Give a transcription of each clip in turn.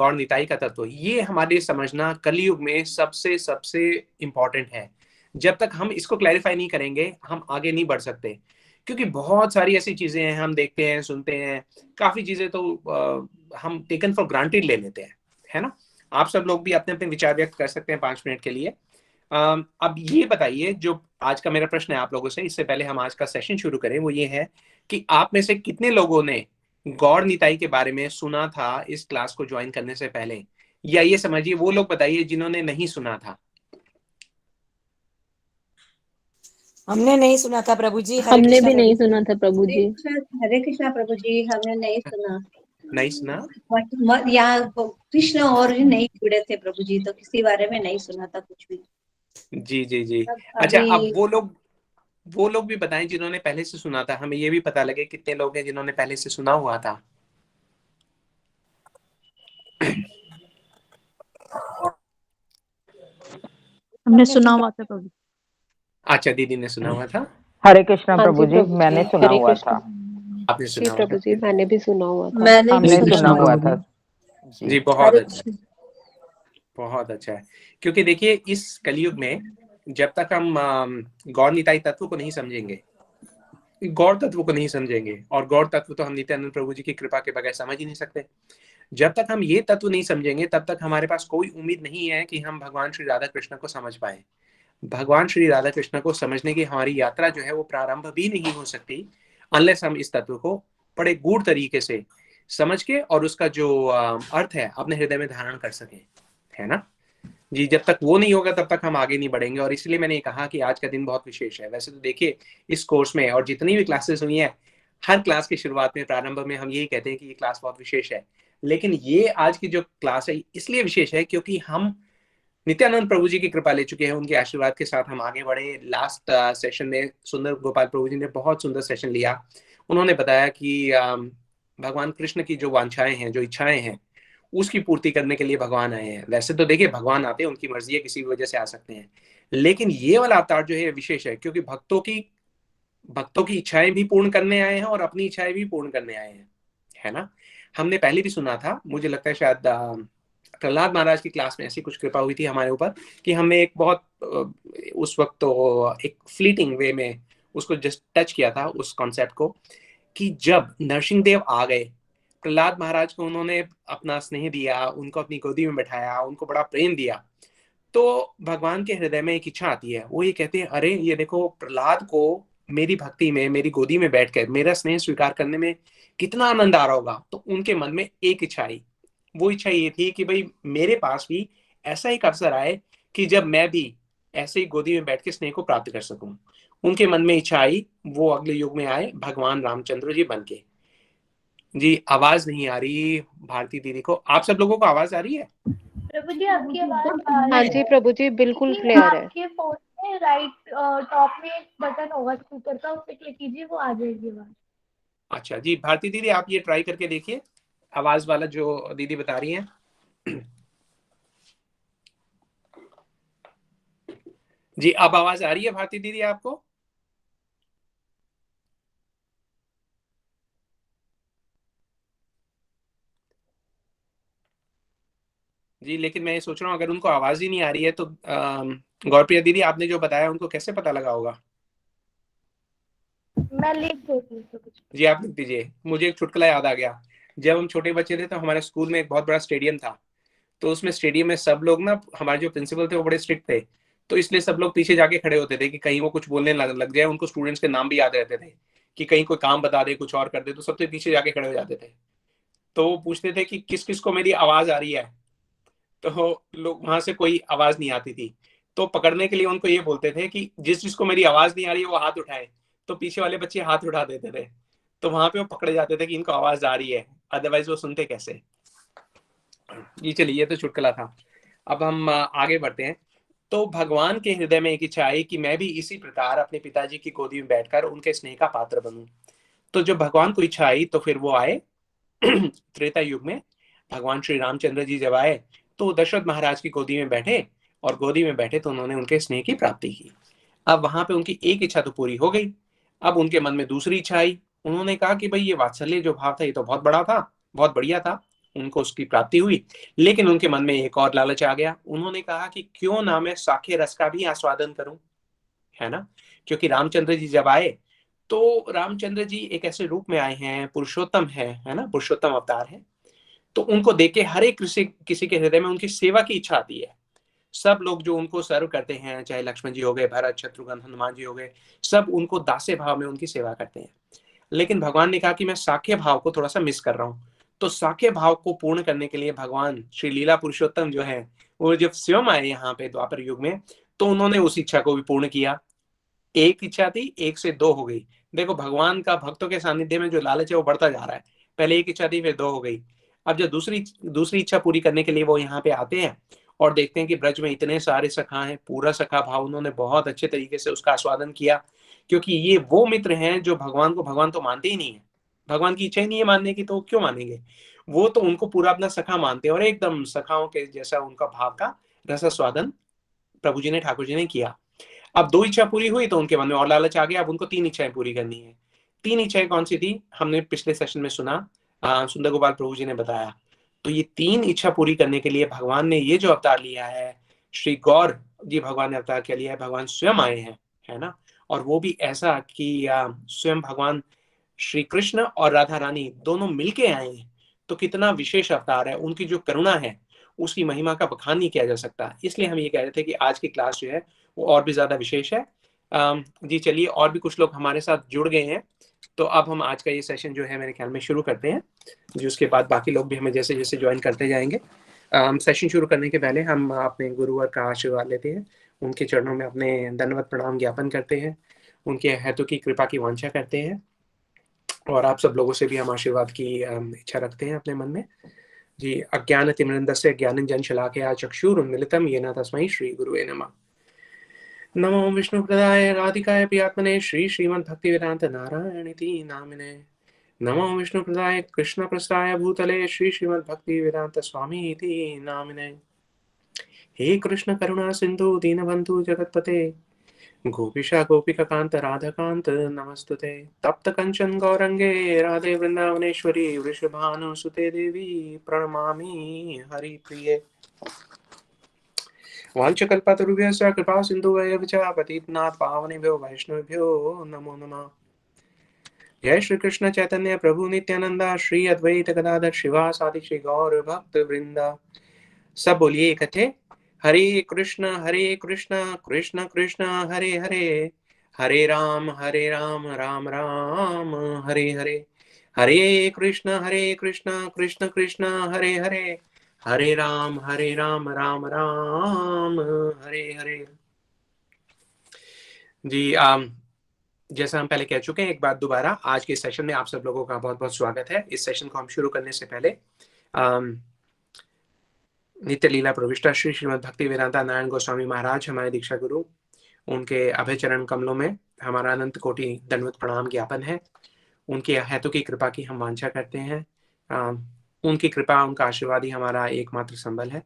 और निताई का तत्व, ये हमारे समझना कलयुग में सबसे सबसे इंपॉर्टेंट है। जब तक हम इसको क्लैरिफाई नहीं करेंगे हम आगे नहीं बढ़ सकते, क्योंकि बहुत सारी ऐसी चीजें हैं हम देखते हैं सुनते हैं, काफी चीजें तो हम टेकन फॉर ग्रांटेड ले लेते हैं, है ना। आप सब लोग भी अपने अपने विचार व्यक्त कर सकते हैं 5 मिनट के लिए। अब ये बताइए, जो आज का मेरा प्रश्न है आप लोगों से, इससे पहले हम आज का सेशन शुरू करें, वो ये है कि आप में से कितने लोगों ने गौर निताई के बारे में सुना था इस क्लास को ज्वाइन करने से पहले, या ये समझिए वो लोग बताइए जिन्होंने नहीं सुना था। हमने नहीं सुना था प्रभु जी। हरे हमने कृष्णा भी नहीं प्रभु सुना था प्रभु जी। हरे कृष्णा प्रभु जी, हमने नहीं सुना। नहीं सुना? यहाँ कृष्ण और ही नहीं जुड़े थे प्रभु जी, तो किसी बारे में नहीं सुना था कुछ भी। जी जी जी। अच्छा, अब वो लोग भी बताएं जिन्होंने पहले से सुना था, हमें ये भी पता लगे कितने लोग हैं जिन्होंने पहले से सुना हुआ था। हमने सुना हुआ था प्रभु। अच्छा, दीदी ने सुना हुआ था। हरे कृष्णा प्रभु जी, मैंने सुना हुआ था। आपने सुना हुआ प्रभु जी, मैंने भी सुना हुआ था। हमने सुना हुआ था जी। बहुत अच्छा, बहुत अच्छा है। क्योंकि देखिए इस कलयुग में जब तक हम गौर निताई तत्व को नहीं समझेंगे, गौर तत्व को नहीं समझेंगे, और गौर तत्व तो हम नित्यानंद प्रभु जी की कृपा के बगैर समझ ही नहीं सकते, जब तक हम ये तत्व नहीं समझेंगे तब तक हमारे पास कोई उम्मीद नहीं है कि हम भगवान श्री राधा कृष्ण को समझ पाए। भगवान श्री राधा कृष्ण को समझने की हमारी यात्रा जो है वो प्रारंभ भी नहीं हो सकती अनलेस हम इस तत्व को बड़े गूढ़ तरीके से समझ के और उसका जो अर्थ है अपने हृदय में धारण कर सके, है ना जी। जब तक वो नहीं होगा तब तक हम आगे नहीं बढ़ेंगे, और इसलिए मैंने कहा कि आज का दिन बहुत विशेष है। वैसे तो देखिए इस कोर्स में और जितनी भी क्लासेस हुई हैं, हर क्लास की शुरुआत में प्रारंभ में हम यही कहते हैं कि ये क्लास बहुत विशेष है, लेकिन ये आज की जो क्लास है इसलिए विशेष है क्योंकि हम नित्यानंद प्रभु जी की कृपा ले चुके हैं, उनके आशीर्वाद के साथ हम आगे बढ़े। लास्ट सेशन में सुंदर गोपाल प्रभु जी ने बहुत सुंदर सेशन लिया। उन्होंने बताया कि भगवान कृष्ण की जो वांछाएं हैं, जो इच्छाएं हैं, उसकी पूर्ति करने के लिए भगवान आए हैं। वैसे तो देखिए भगवान आते हैं, उनकी मर्जी है, किसी भी वजह से आ सकते हैं, लेकिन ये वाला अवतार जो है विशेष है क्योंकि भक्तों की इच्छाएं भी पूर्ण करने आए हैं और अपनी इच्छाएं भी पूर्ण करने आए हैं, है ना। हमने पहले भी सुना था, मुझे लगता है शायद प्रहलाद महाराज की क्लास में ऐसी कुछ कृपा हुई थी हमारे ऊपर कि हमने एक बहुत उस वक्त तो एक फ्लीटिंग वे में उसको जस्ट टच किया था उस कॉन्सेप्ट को, कि जब नरसिंह देव आ गए, प्रहलाद महाराज को उन्होंने अपना स्नेह दिया, उनको अपनी गोदी में बैठाया, उनको बड़ा प्रेम दिया, तो भगवान के हृदय में एक इच्छा आती है। वो ये कहते हैं, अरे ये देखो प्रहलाद को मेरी भक्ति में, मेरी गोदी में बैठकर मेरा स्नेह स्वीकार करने में कितना आनंद आ रहा होगा। तो उनके मन में एक इच्छा आई, वो इच्छा ये थी कि भाई मेरे पास भी ऐसा एक अवसर आए कि जब मैं भी ऐसे ही गोदी में बैठ के स्नेह को प्राप्त कर सकूं। उनके मन में इच्छा आई, वो अगले युग में आए भगवान रामचंद्र जी बन के। जी आवाज नहीं आ रही भारती दीदी को, आप सब लोगों को आवाज आ रही है? प्रभु जी आपकी आवाज आ रही हाँ है। जी प्रभु जी, बिल्कुल क्लियर है। आपके फोन में राइट टॉप में एक बटन होगा स्पीकर का, उस पर क्लिक कीजिए, वो आ जाएगी आवाज। अच्छा जी, भारती दीदी आप ये ट्राई करके देखिए, आवाज वाला जो दीदी बता रही हैं। जी अब आवाज आ रही है भारती दीदी आपको? जी लेकिन मैं ये सोच रहा हूँ अगर उनको आवाज ही नहीं आ रही है तो गौरप्रिया दीदी आपने जो बताया उनको कैसे पता लगा होगा? मैं लिख देती हूँ। जी आप लिख दीजिए। मुझे एक चुटकुला याद आ गया। जब हम छोटे बच्चे थे तो हमारे स्कूल में एक बहुत बड़ा स्टेडियम था, तो उसमें स्टेडियम में सब लोग ना, हमारे जो प्रिंसिपल थे वो बड़े स्ट्रिक्ट थे, तो इसलिए सब लोग पीछे जाके खड़े होते थे कि कहीं वो कुछ बोलने लग जाए। उनको स्टूडेंट्स के नाम भी याद रहते थे कि कहीं कोई काम बता दे, कुछ और कर दे, तो सबसे पीछे जाके खड़े हो जाते थे। तो वो पूछते थे कि किस किस को मेरी आवाज आ रही है, तो लोग वहां से कोई आवाज नहीं आती थी, तो पकड़ने के लिए उनको ये बोलते थे कि जिस जिसको मेरी आवाज नहीं आ रही है वो हाथ उठाए। तो पीछे वाले बच्चे हाथ उठा देते थे, तो वहां पे वो पकड़े जाते थे कि इनको आवाज आ रही है, अदरवाइज वो सुनते कैसे। ये चलिए, ये तो चुटकुला था। अब हम आगे बढ़ते हैं। तो भगवान के हृदय में एक इच्छा आई कि मैं भी इसी प्रकार अपने पिताजी की गोदी में बैठकर उनके स्नेह का पात्र बनूं। तो जब भगवान को इच्छा आई तो फिर वो आए त्रेता युग में। भगवान श्री रामचंद्र जी जब आए तो दशरथ महाराज की गोदी में बैठे, और गोदी में बैठे तो उन्होंने उनके स्नेह की प्राप्ति की। अब वहां पे उनकी एक इच्छा तो पूरी हो गई, अब उनके मन में दूसरी इच्छा आई। उन्होंने कहा कि भाई ये वात्सल्य जो भाव था ये तो बहुत बड़ा था, बहुत बढ़िया था, उनको उसकी प्राप्ति हुई, लेकिन उनके मन में एक और लालच आ गया। उन्होंने कहा कि क्यों ना मैं साखे रस का भी आस्वादन करूं, है ना। क्योंकि रामचंद्र जी जब आए तो रामचंद्र जी एक ऐसे रूप में आए हैं, पुरुषोत्तम है ना, पुरुषोत्तम अवतार है। तो उनको देख के हर एक किसी के हृदय में उनकी सेवा की इच्छा आती है। सब लोग जो उनको सर्व करते हैं, चाहे लक्ष्मण जी हो गए, भरत, शत्रुघ्न, हनुमान जी हो गए, सब उनको दास्य भाव में उनकी सेवा करते हैं। लेकिन भगवान ने कहा कि मैं साख्य भाव को थोड़ा सा मिस कर रहा हूँ। तो साख्य भाव को पूर्ण करने के लिए भगवान श्री लीला पुरुषोत्तम जो है वो जब स्वयं आए यहाँ पे द्वापर युग में, तो उन्होंने उस इच्छा को भी पूर्ण किया। एक इच्छा थी, 1 से 2 हो गई। देखो भगवान का भक्तों के सानिध्य में जो लालच है वो बढ़ता जा रहा है। पहले एक इच्छा थी, फिर 2 हो गई। अब जब दूसरी इच्छा पूरी करने के लिए वो यहाँ पे आते हैं और देखते हैं कि ब्रज में इतने सारे सखा हैं, पूरा सखा भाव उन्होंने बहुत अच्छे तरीके से उसका आस्वादन किया। क्योंकि ये वो मित्र हैं जो भगवान को भगवान तो मानते ही नहीं है, भगवान की इच्छा ही नहीं है मानने की, तो क्यों मानेंगे। वो तो उनको पूरा अपना सखा मानते हैं और एकदम सखाओं के जैसा उनका भाव का रसास्वादन प्रभु जी ने, ठाकुर जी ने किया। अब 2 इच्छा पूरी हुई तो उनके मन में और लालच आ गया। अब उनको 3 इच्छाएं पूरी करनी है। 3 इच्छाएं कौन सी थी, हमने पिछले सेशन में सुना, सुंदर गोपाल प्रभु जी ने बताया। तो ये 3 इच्छा पूरी करने के लिए भगवान ने ये जो अवतार लिया है, श्री गौर जी भगवान ने अवतार क्या लिया है, भगवान स्वयं आए हैं, है ना। और वो भी ऐसा कि स्वयं भगवान श्री कृष्ण और राधा रानी दोनों मिलके आए हैं। तो कितना विशेष अवतार है, उनकी जो करुणा है उसकी महिमा का बखान नहीं किया जा सकता। इसलिए हम ये कह रहे थे कि आज की क्लास जो है वो और भी ज्यादा विशेष है। जी चलिए, और भी कुछ लोग हमारे साथ जुड़ गए हैं, तो अब हम आज का ये सेशन जो है मेरे ख्याल में शुरू करते हैं। जी उसके बाद बाकी लोग भी हमें जैसे जैसे ज्वाइन करते जाएंगे। सेशन शुरू करने के पहले हम अपने गुरुवर का आशीर्वाद लेते हैं, उनके चरणों में अपने दंडवत प्रणाम ज्ञापन करते हैं, उनके हेतु की कृपा की वांछा करते हैं, और आप सब लोगों से भी हम आशीर्वाद की इच्छा रखते हैं अपने मन में। जी अज्ञानतिमिरन्दस्य ज्ञानञ्जनशलाकया चक्षुरुन्मिलितं येन तस्मै श्रीगुरुवे नमः। नमो विष्णुपदाय राधिकाय प्रियात्मने श्रीमद्भक्तिवेदान्त नारायणीति नामिने। नमो विष्णुपदाय कृष्णप्रस्थाय भूतले श्रीमद्भक्तिवेदान्त स्वामी इति नामिने। हे कृष्ण करुणा सिंधु दीनबंधु जगतपते, गोपीशा गोपिका कांत राधाकांत नमस्तुते। तप्त कंचन गौरंगे राधे वृंदावनेश्वरी वृषभानुसुते देवी प्रणमामि हरिप्रिये। वाञ्छकल्पतरुभ्यश्च कृपा सिन्धुभ्यश्च च पतितनाथ पावनेभ्यो वैष्णवेभ्यो नमो नमः। जय श्री कृष्ण चैतन्य प्रभु नित्यानंद श्री अद्वैत गदाधर शिवासादि श्री गौर भक्त वृंदा। सब बोलिए इकट्ठे, हरे कृष्ण कृष्ण कृष्ण हरे हरे, हरे राम राम राम हरे हरे, हरे कृष्ण कृष्ण कृष्ण हरे हरे, हरे राम राम राम हरे हरे। जी जैसा हम पहले कह चुके हैं, एक बार दोबारा आज के सेशन में आप सब लोगों का बहुत बहुत स्वागत है। इस सेशन को हम शुरू करने से पहले नित्य लीला प्रविष्टा श्री श्रीमद् भक्ति वेदांता नारायण गोस्वामी महाराज हमारे दीक्षा गुरु, उनके अभय चरण कमलों में हमारा अनंत कोटि दंडवत प्रणाम ज्ञापन है। उनके हेतु की कृपा की हम वांछा करते हैं। उनकी कृपा, उनका आशीर्वाद ही हमारा एकमात्र संबल है।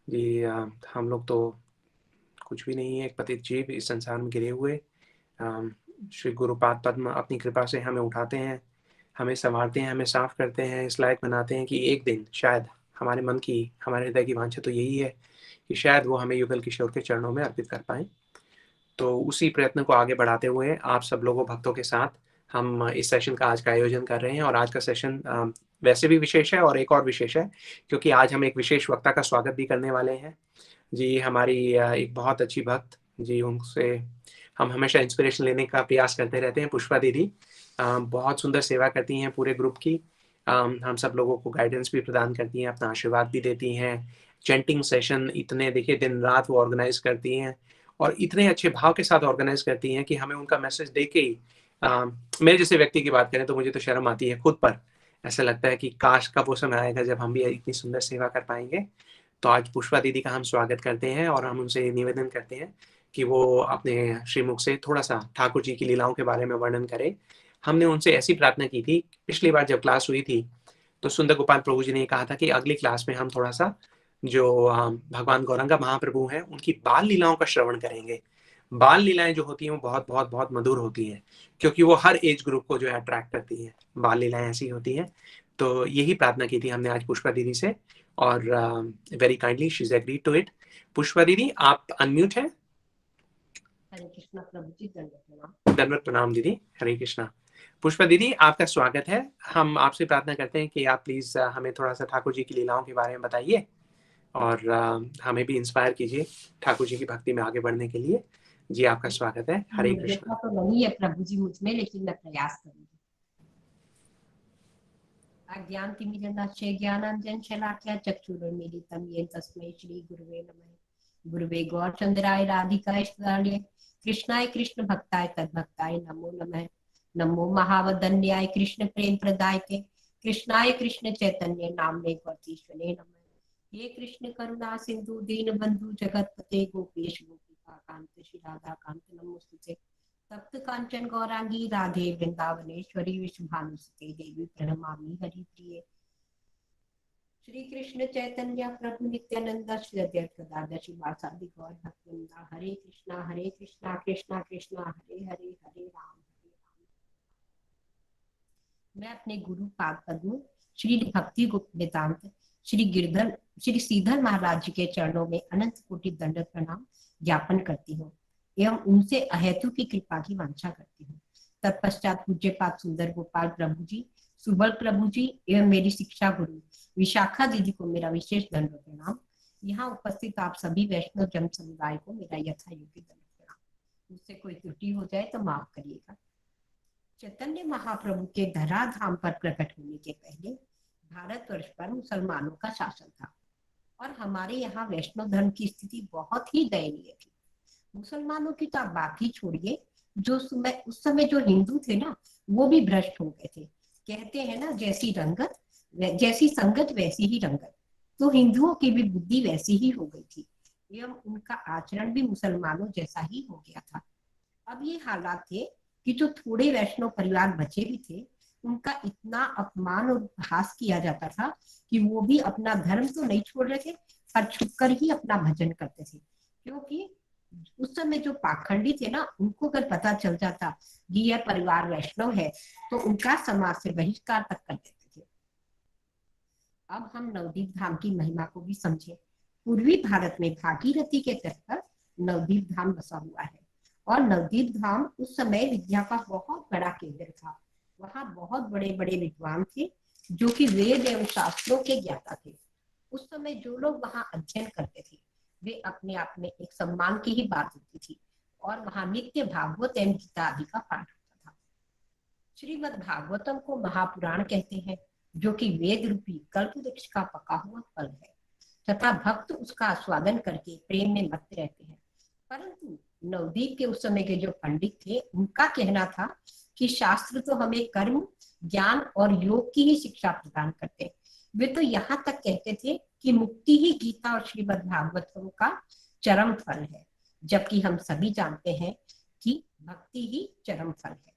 जी हम लोग तो कुछ भी नहीं है, एक पतित जीव इस संसार में गिरे हुए। श्री गुरुपाद पद्म अपनी कृपा से हमें उठाते हैं, हमें संवारते हैं, हमें साफ करते हैं, इस लायक बनाते हैं कि एक दिन शायद हमारे मन की, हमारे हृदय की वांछा तो यही है कि शायद वो हमें युगल किशोर के चरणों में अर्पित कर पाएं। तो उसी प्रयत्न को आगे बढ़ाते हुए आप सब लोगों भक्तों के साथ हम इस सेशन का आज का आयोजन कर रहे हैं। और आज का सेशन वैसे भी विशेष है और एक और विशेष है क्योंकि आज हम एक विशेष वक्ता का स्वागत भी करने वाले हैं। जी हमारी एक बहुत अच्छी भक्त, जी उनसे हम हमेशा इंस्पिरेशन लेने का प्रयास करते रहते हैं। पुष्पा दीदी बहुत सुंदर सेवा करती हैं पूरे ग्रुप की। हम सब लोगों को गाइडेंस भी प्रदान करती हैं, अपना आशीर्वाद भी देती हैं। चैंटिंग सेशन इतने देखिए दिन रात वो ऑर्गेनाइज करती हैं और इतने अच्छे भाव के साथ ऑर्गेनाइज करती हैं कि हमें उनका मैसेज दे के ही मेरे जैसे व्यक्ति की बात करें तो मुझे तो शर्म आती है खुद पर। ऐसा लगता है कि काश कब वो समय आएगा जब हम भी इतनी सुंदर सेवा कर पाएंगे। तो आज पुष्पा दीदी का हम स्वागत करते हैं और हम उनसे निवेदन करते हैं कि वो अपने श्रीमुख से थोड़ा सा ठाकुर जी की लीलाओं के बारे में वर्णन करें। हमने उनसे ऐसी प्रार्थना की थी पिछली बार जब क्लास हुई थी, तो सुंदर गोपाल प्रभु जी ने कहा था कि अगली क्लास में हम थोड़ा सा जो भगवान गौरंगा महाप्रभु हैं उनकी बाल लीलाओं का श्रवण करेंगे। बाल लीलाएं जो होती हैं वो बहुत बहुत बहुत मधुर होती हैं क्योंकि वो हर एज ग्रुप को जो है अट्रैक्ट करती हैं। बाल लीलाएं ऐसी होती हैं। तो यही प्रार्थना की थी हमने आज पुष्पा दीदी से, और very kindly she is agreed to it. Pushpa didi आप अनम्यूट हैं? हरे कृष्णा प्रभु जी, दंडवत प्रणाम। दंडवत प्रणाम दीदी, हरे कृष्णा। पुष्पा दीदी आपका स्वागत है। हम आपसे प्रार्थना करते हैं कि आप प्लीज हमें थोड़ा सा ठाकुर जी की लीलाओं के बारे में बताइए, और हमें भी इंस्पायर कीजिए ठाकुर जी की भक्ति में आगे बढ़ने के लिए। जी आपका स्वागत है, हरे कृष्णा। तो नहीं है प्रभु जी मुझ में, लेकिन मैं प्रयास करूंगी। अज्ञान तिमिरन्धस्य ज्ञानांजन शलाकया चक्षुरुन्मीलितं येन तस्मै श्री गुरुवे नमः। गुरुवे गौरचंद्राय राधिकाय सुधार्य कृष्णाय कृष्ण भक्ताय तद्भक्ताय नमो नमः। नमो महावदन्याय कृष्ण प्रेम प्रदायके कृष्णाय कृष्ण चैतन्य नामने गौरीश्वरे नमः। हे कृष्ण करुणा सिंधु दीन बंधु जगतपते गोपेश गोपिका कांत श्री राधा कांत नमोस्तुते। तप्त कांचन गौरांगी राधे वृंदावनेश्वरी विश्वभानुसुते देवी प्रणमामि हरि प्रिये। श्री कृष्ण चैतन्य प्रभु नित्यानंद श्री अद्वैत गदाधर श्रीवासादि गौर भक्तवृंदा। हरे कृष्णा कृष्णा कृष्णा हरे हरे, हरे राम। मैं अपने गुरु पाद पद्म श्री भक्ति गुप्त वेदांत श्री गिरधर श्री श्रीधर महाराज जी के चरणों में अनंत कोटि दंडवत प्रणाम ज्ञापन करती हूँ एवं उनसे अहेतु की कृपा की वांछा करती हूँ। तत्पश्चात पूज्य पाद सुंदर गोपाल प्रभु जी, सुबल प्रभु जी एवं मेरी शिक्षा गुरु विशाखा दीदी को मेरा विशेष दंडवत प्रणाम। यहाँ उपस्थित आप सभी वैष्णव जन समुदाय को मेरा यथायोग्य दंडवत प्रणाम। मुझसे कोई त्रुटि हो जाए तो माफ करिएगा। चैतन्य महाप्रभु के धराधाम पर प्रकट होने के पहले भारतवर्ष पर मुसलमानों का शासन था और हमारे यहाँ वैष्णव धर्म की स्थिति बहुत ही दयनीय थी। मुसलमानों की तो आप बात ही छोड़िए, जो उस समय जो हिंदू थे ना, वो भी भ्रष्ट हो गए थे। कहते हैं ना, जैसी संगत वैसी ही रंगत। तो हिंदुओं की भी बुद्धि वैसी ही हो गई थी एवं उनका आचरण भी मुसलमानों जैसा ही हो गया था। अब ये हालात थे कि जो थोड़े वैष्णव परिवार बचे भी थे, उनका इतना अपमान और उपहास किया जाता था कि वो भी अपना धर्म तो नहीं छोड़ रहे थे, पर छुपकर ही अपना भजन करते थे। क्योंकि उस समय जो पाखंडी थे ना, उनको अगर पता चल जाता कि यह परिवार वैष्णव है तो उनका समाज से बहिष्कार तक कर देते थे। अब हम नवदीप धाम की महिमा को भी समझे। पूर्वी भारत में भागीरथी के तट पर नवदीप धाम बसा हुआ है और नवदीप धाम उस समय विद्या का बहुत बड़ा केंद्र था। वहाँ बहुत बड़े बड़े विद्वान थे जो कि वेद एवं शास्त्रों के ज्ञाता थे। उस समय जो लोग वहाँ अध्ययन करते थे वे अपने आप में एक सम्मान की ही बात होती थी और वहाँ नित्य भागवत एवं गीता आदि का पाठ होता था। श्रीमद् भागवतम को महापुराण कहते हैं, जो कि वेद रूपी कल्प वृक्ष का पका हुआ फल है तथा भक्त उसका आस्वादन करके प्रेम में मत रहते हैं। परंतु नवदीप के उस समय के जो पंडित थे, उनका कहना था कि शास्त्र तो हमें कर्म, ज्ञान और योग की ही शिक्षा प्रदान करते हैं। वे तो यहाँ तक कहते थे कि मुक्ति ही गीता और श्रीमद् भागवतम का चरम फल है, जबकि हम सभी जानते हैं कि भक्ति ही चरम फल है।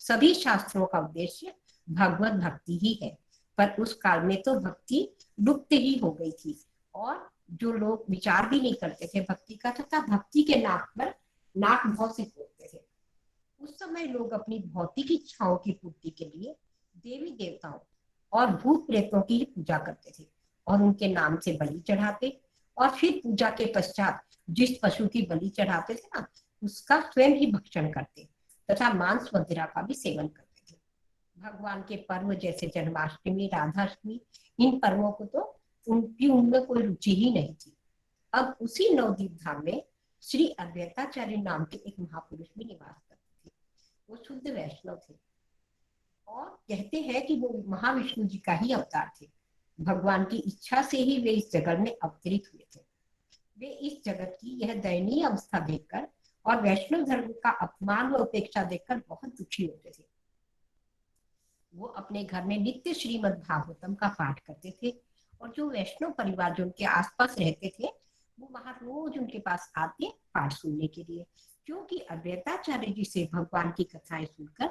सभी शास्त्रों का उद्देश्य भगवत भक्ति ही है, पर उस काल में तो भक्ति लुप्त ही हो गई थी और जो लोग विचार भी नहीं करते थे भक्ति का, तथा भक्ति के नाक पर नाक भाव से पोतते थे। उस समय लोग अपनी भौतिक इच्छाओं की पूर्ति के लिए देवी देवताओं और भूत प्रेतों की ही पूजा करते थे और उनके नाम से बलि चढ़ाते और फिर पूजा के पश्चात जिस पशु की बलि चढ़ाते थे ना, उसका स्वयं ही भक्षण करते तथा मांस मदिरा का भी सेवन करते थे। भगवान के पर्व जैसे जन्माष्टमी, राधाष्टमी, इन पर्वों को तो उनमें कोई रुचि ही नहीं थी। अब उसी नवदीप धाम में श्री अद्वैताचार्य नाम के एक महापुरुष भी निवास करते थे। वो शुद्ध वैष्णव थे और कहते हैं कि वो महाविष्णु जी का ही अवतार थे। भगवान की इच्छा से ही वे इस जगत में अवतरित हुए थे। वे इस जगत की यह दयनीय अवस्था देखकर और वैष्णव धर्म का अपमान व उपेक्षा देखकर बहुत दुखी होते थे। वो अपने घर में नित्य श्रीमद् भागवतम का पाठ करते थे और जो वैष्णव परिवार जो उनके आसपास रहते थे, वो वहां रोज उनके पास आते पाठ सुनने के लिए, क्योंकि अद्वैताचार्य जी से भगवान की कथाएं सुनकर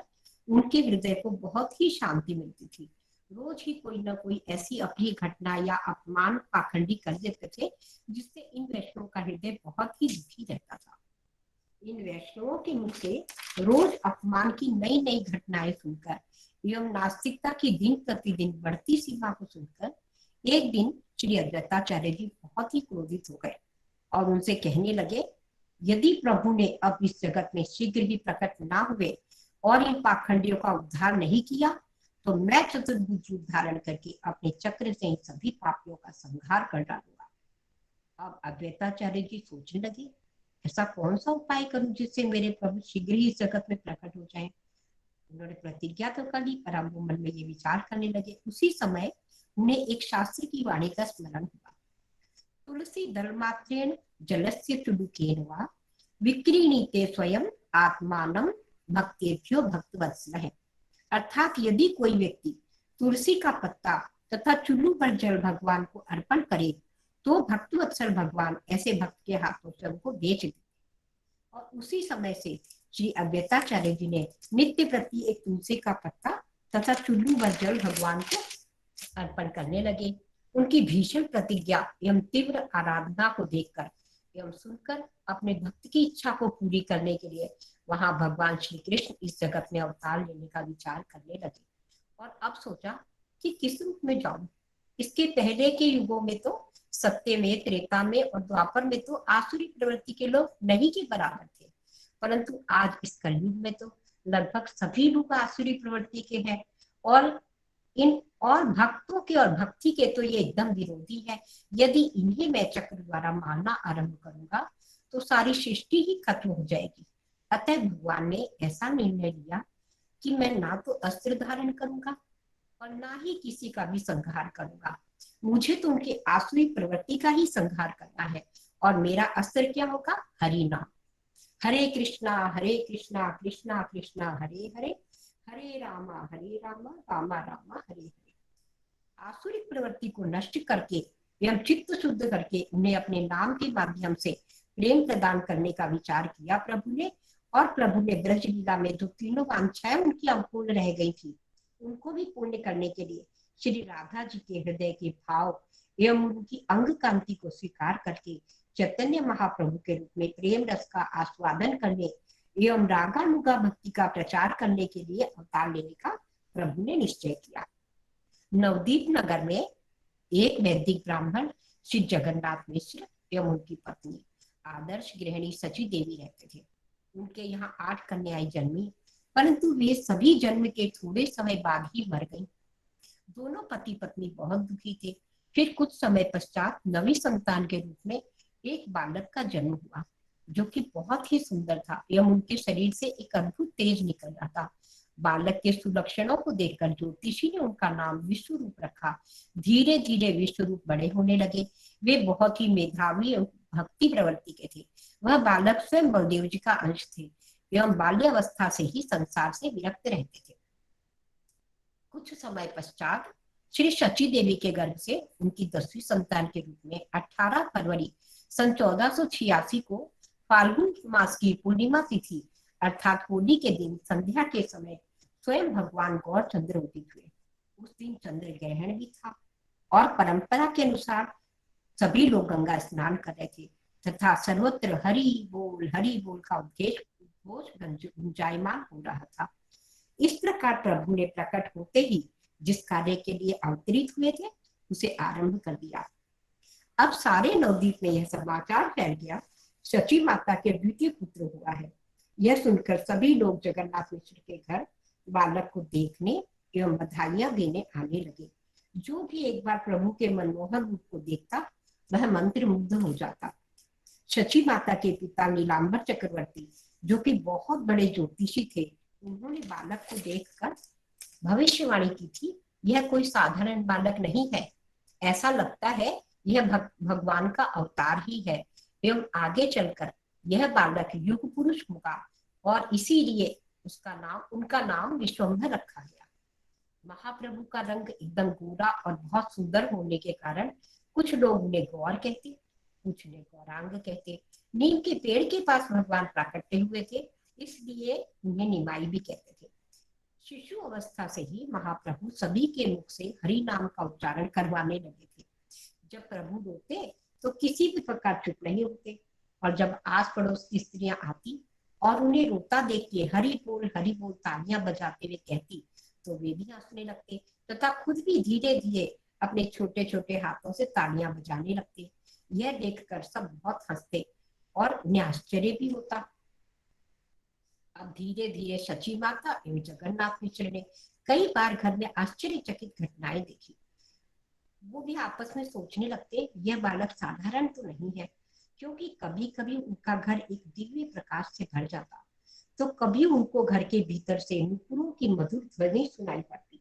उनके हृदय को बहुत ही शांति मिलती थी। रोज ही कोई ना कोई ऐसी अप्रिय घटना या अपमान पाखंडी कर देते थे जिससे इन वैष्णवों का हृदय बहुत ही दुखी रहता था। इन वैष्णवों के मुख से रोज अपमान की नई नई घटनाएं सुनकर एवं नास्तिकता की दिन प्रतिदिन बढ़ती सीमा को सुनकर एक दिन श्री अद्वैताचार्य जी बहुत ही क्रोधित हो गए और उनसे कहने लगे, यदि प्रभु ने अब इस जगत में शीघ्र ही प्रकट ना हुए और इन पाखंडियों का उद्धार नहीं किया तो मैं चतुर्भुज रूप धारण करके अपने चक्र से इन सभी पापियों का संहार कर डालूंगा। अब अद्वैताचार्य जी सोचने लगे, ऐसा कौन सा उपाय करूं जिससे मेरे प्रभु शीघ्र ही इस जगत में प्रकट हो जाएं। उन्होंने प्रतिज्ञा तो कर ली, पर अब वो मन में ये विचार करने लगे। उसी समय उन्हें एक शास्त्र की वाणी का स्मरण हुआ, तुलसी दलमात्रेण जलस्य चुडुकेन वा विक्रीणीते स्वयं आत्मानं भक्तेभ्यो भक्तवत्सलः। अर्थात यदि कोई व्यक्ति तुलसी का पत्ता तथा चुल्लू पर जल भगवान को अर्पण करे तो भक्तवत्सल भगवान ऐसे भक्त के हाथों से उनको बेच देते। और उसी समय से श्री अद्वैताचार्य जी ने नित्य प्रति एक तुलसी का पत्ता तथा चुल्लू पर जल भगवान को अर्पण करने लगे। उनकी भीषण प्रतिज्ञा एवं तीव्र आराधना को देखकर एवं सुनकर अपने भक्त की इच्छा को पूरी करने के लिए वहां भगवान श्री कृष्ण इस जगत में अवतार लेने का विचार करने लगे। और अब सोचा कि किस रूप में जाऊं। इसके पहले के युगों में तो सत्य में, त्रेता में और द्वापर में तो आसुरी प्रवृत्ति के लोग नहीं के बराबर थे, परंतु आज इस कलयुग में तो लगभग सभी लोग आसुरी प्रवृत्ति के हैं और इन और भक्तों के और भक्ति के तो ये एकदम विरोधी है। यदि इन्हें मैं चक्र द्वारा मारना आरंभ करूंगा तो सारी सृष्टि ही खत्म हो जाएगी। अतः भगवान ने ऐसा निर्णय लिया कि मैं ना तो अस्त्र धारण करूंगा और ना ही किसी का भी संहार करूंगा। मुझे तो उनके आसुरी प्रवृत्ति का ही संहार करना है और मेरा अस्त्र क्या होगा? हरि नाम। हरे कृष्णा कृष्णा कृष्णा हरे हरे, हरे रामा रामा रामा हरे हरे। आसुरिक प्रवृत्ति को नष्ट करके एवं चित्त शुद्ध करके उन्हें अपने नाम के माध्यम से प्रेम प्रदान करने का विचार किया प्रभु ने। और प्रभु ने ब्रज लीला में जो तीनों वांछाएं उनकी अपूर्ण रह गई थी उनको भी पूर्ण करने के लिए श्री राधा जी के हृदय के भाव एवं उनकी अंग कांति को स्वीकार करके चैतन्य महाप्रभु के रूप में प्रेम रस का आस्वादन करने एवं रागानुगा भक्ति का प्रचार करने के लिए अवतार लेने का प्रभु ने निश्चय किया। नवदीप नगर में एक वैदिक ब्राह्मण श्री जगन्नाथ मिश्र एवं उनकी पत्नी आदर्श गृहिणी सची देवी रहते थे। उनके यहाँ 8 कन्याएं जन्मी, परंतु वे सभी जन्म के थोड़े समय बाद ही मर गईं। दोनों पति पत्नी बहुत दुखी थे। फिर कुछ समय पश्चात नवी संतान के रूप में एक बालक का जन्म हुआ जो कि बहुत ही सुंदर था एवं उनके शरीर से एक अद्भुत तेज निकल रहा था। बालक के सुलक्षणों को देखकर ज्योतिषी ने उनका नाम विश्वरूप रखा। धीरे धीरे विश्वरूप बड़े होने लगे। वे बहुत ही मेधावी एवं भक्ति प्रवृत्ति के थे। वह बालक स्वयं बलदेव जी का अंश थे एवं बाल्यावस्था से ही संसार से विरक्त रहते थे। कुछ समय पश्चात श्री शची देवी के गर्भ से उनकी 10वीं संतान के रूप में 18 फरवरी सन 1486 को फाल्गुन मास की पूर्णिमा तिथि अर्थात होली के दिन संध्या के समय स्वयं भगवान गौर चंद्र उदित हुए। उस दिन चंद्र ग्रहण भी था और परंपरा के अनुसार सभी लोग गंगा स्नान कर रहे थे तथा सर्वत्र हरि बोल का उद्घोष गुंजायमान हो रहा था। इस प्रकार प्रभु ने प्रकट होते ही जिस कार्य के लिए अवतरित हुए थे उसे आरंभ कर दिया। अब सारे नवद्वीप में यह समाचार फैल गया, शची माता के द्वितीय पुत्र हुआ है। यह सुनकर सभी लोग जगन्नाथ मिश्र के घर बालक को देखने एवं बधाइयां देने आने लगे। जो भी एक बार प्रभु के मनमोहन रूप को देखता वह मंत्र मुग्ध हो जाता। शची माता के पिता नीलांबर चक्रवर्ती जो कि बहुत बड़े ज्योतिषी थे, उन्होंने बालक को देखकर भविष्यवाणी की थी, यह कोई साधारण बालक नहीं है, ऐसा लगता है यह भगवान का अवतार ही है एवं आगे चलकर यह बालक युग पुरुष होगा और इसीलिए उनका नाम विश्वम्भर रखा गया। महाप्रभु का रंग एकदम गोरा और बहुत सुंदर होने के कारण कुछ लोग उन्हें गौर कहते, कुछ ने गौरांग कहते। नीम के पेड़ के पास भगवान प्राकट्य हुए थे, इसलिए उन्हें निमाई भी कहते थे। शिशु अवस्था से ही महाप्रभु सभी के मुख से हरि नाम का उच्चारण करवाने लगे थे। जब प्रभु रोते तो किसी भी प्रकार चुप नहीं होते और जब आस पड़ोस की स्त्रियां आती और उन्हें रोता देख के हरि बोल तालियां बजाते हुए कहती तो वे भी हंसने लगते तथा खुद भी धीरे धीरे अपने छोटे छोटे हाथों से तालियां बजाने लगते। यह देखकर सब बहुत हंसते और उन्हें आश्चर्य भी होता। अब धीरे धीरे सची माता एवं जगन्नाथ मिश्र ने कई बार घर में आश्चर्यचकित घटनाएं देखी। वो भी आपस में सोचने लगते, यह बालक साधारण तो नहीं है, क्योंकि कभी कभी उनका घर एक दिव्य प्रकाश से भर जाता, तो कभी उनको घर के भीतर से नुपुरों की मधुर ध्वनि सुनाई पड़ती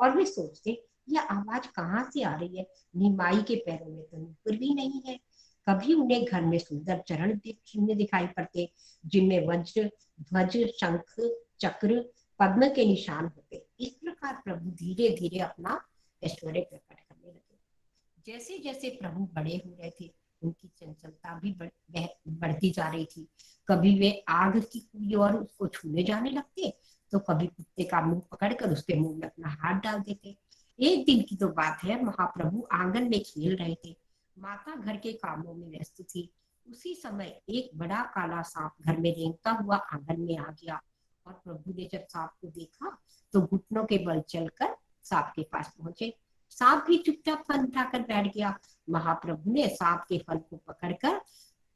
और वे सोचते, यह आवाज कहाँ से आ रही है? निमाई के पैरों में तो नुपुर भी नहीं है। कभी उन्हें घर में सुंदर चरण चिन्ह दिखाई पड़ते, जिनमें वज्र, ध्वज, शंख, चक्र, पद्म के निशान होते। इस प्रकार प्रभु धीरे धीरे अपना ऐश्वर्य प्रकट करने लगे। जैसे जैसे प्रभु बड़े हो रहे थे, उनकी चंचलता भी बढ़ती जा रही थी। कभी वे आग की कुई और उसको छूने जाने लगते, तो कभी कुत्ते का मुंह पकड़कर उसके मुंह में अपना हाथ डाल देते। एक दिन की तो बात है, महाप्रभु आंगन में खेल रहे थे, माता घर के कामों में व्यस्त थी। उसी समय एक बड़ा काला सांप घर में रेंगता हुआ आंगन में आ गया और प्रभु ने जब सांप को देखा तो घुटनों के बल चलकर सांप के पास पहुंचे। सांप भी चुपचाप फन उठाकर बैठ गया। महाप्रभु ने सांप के फल को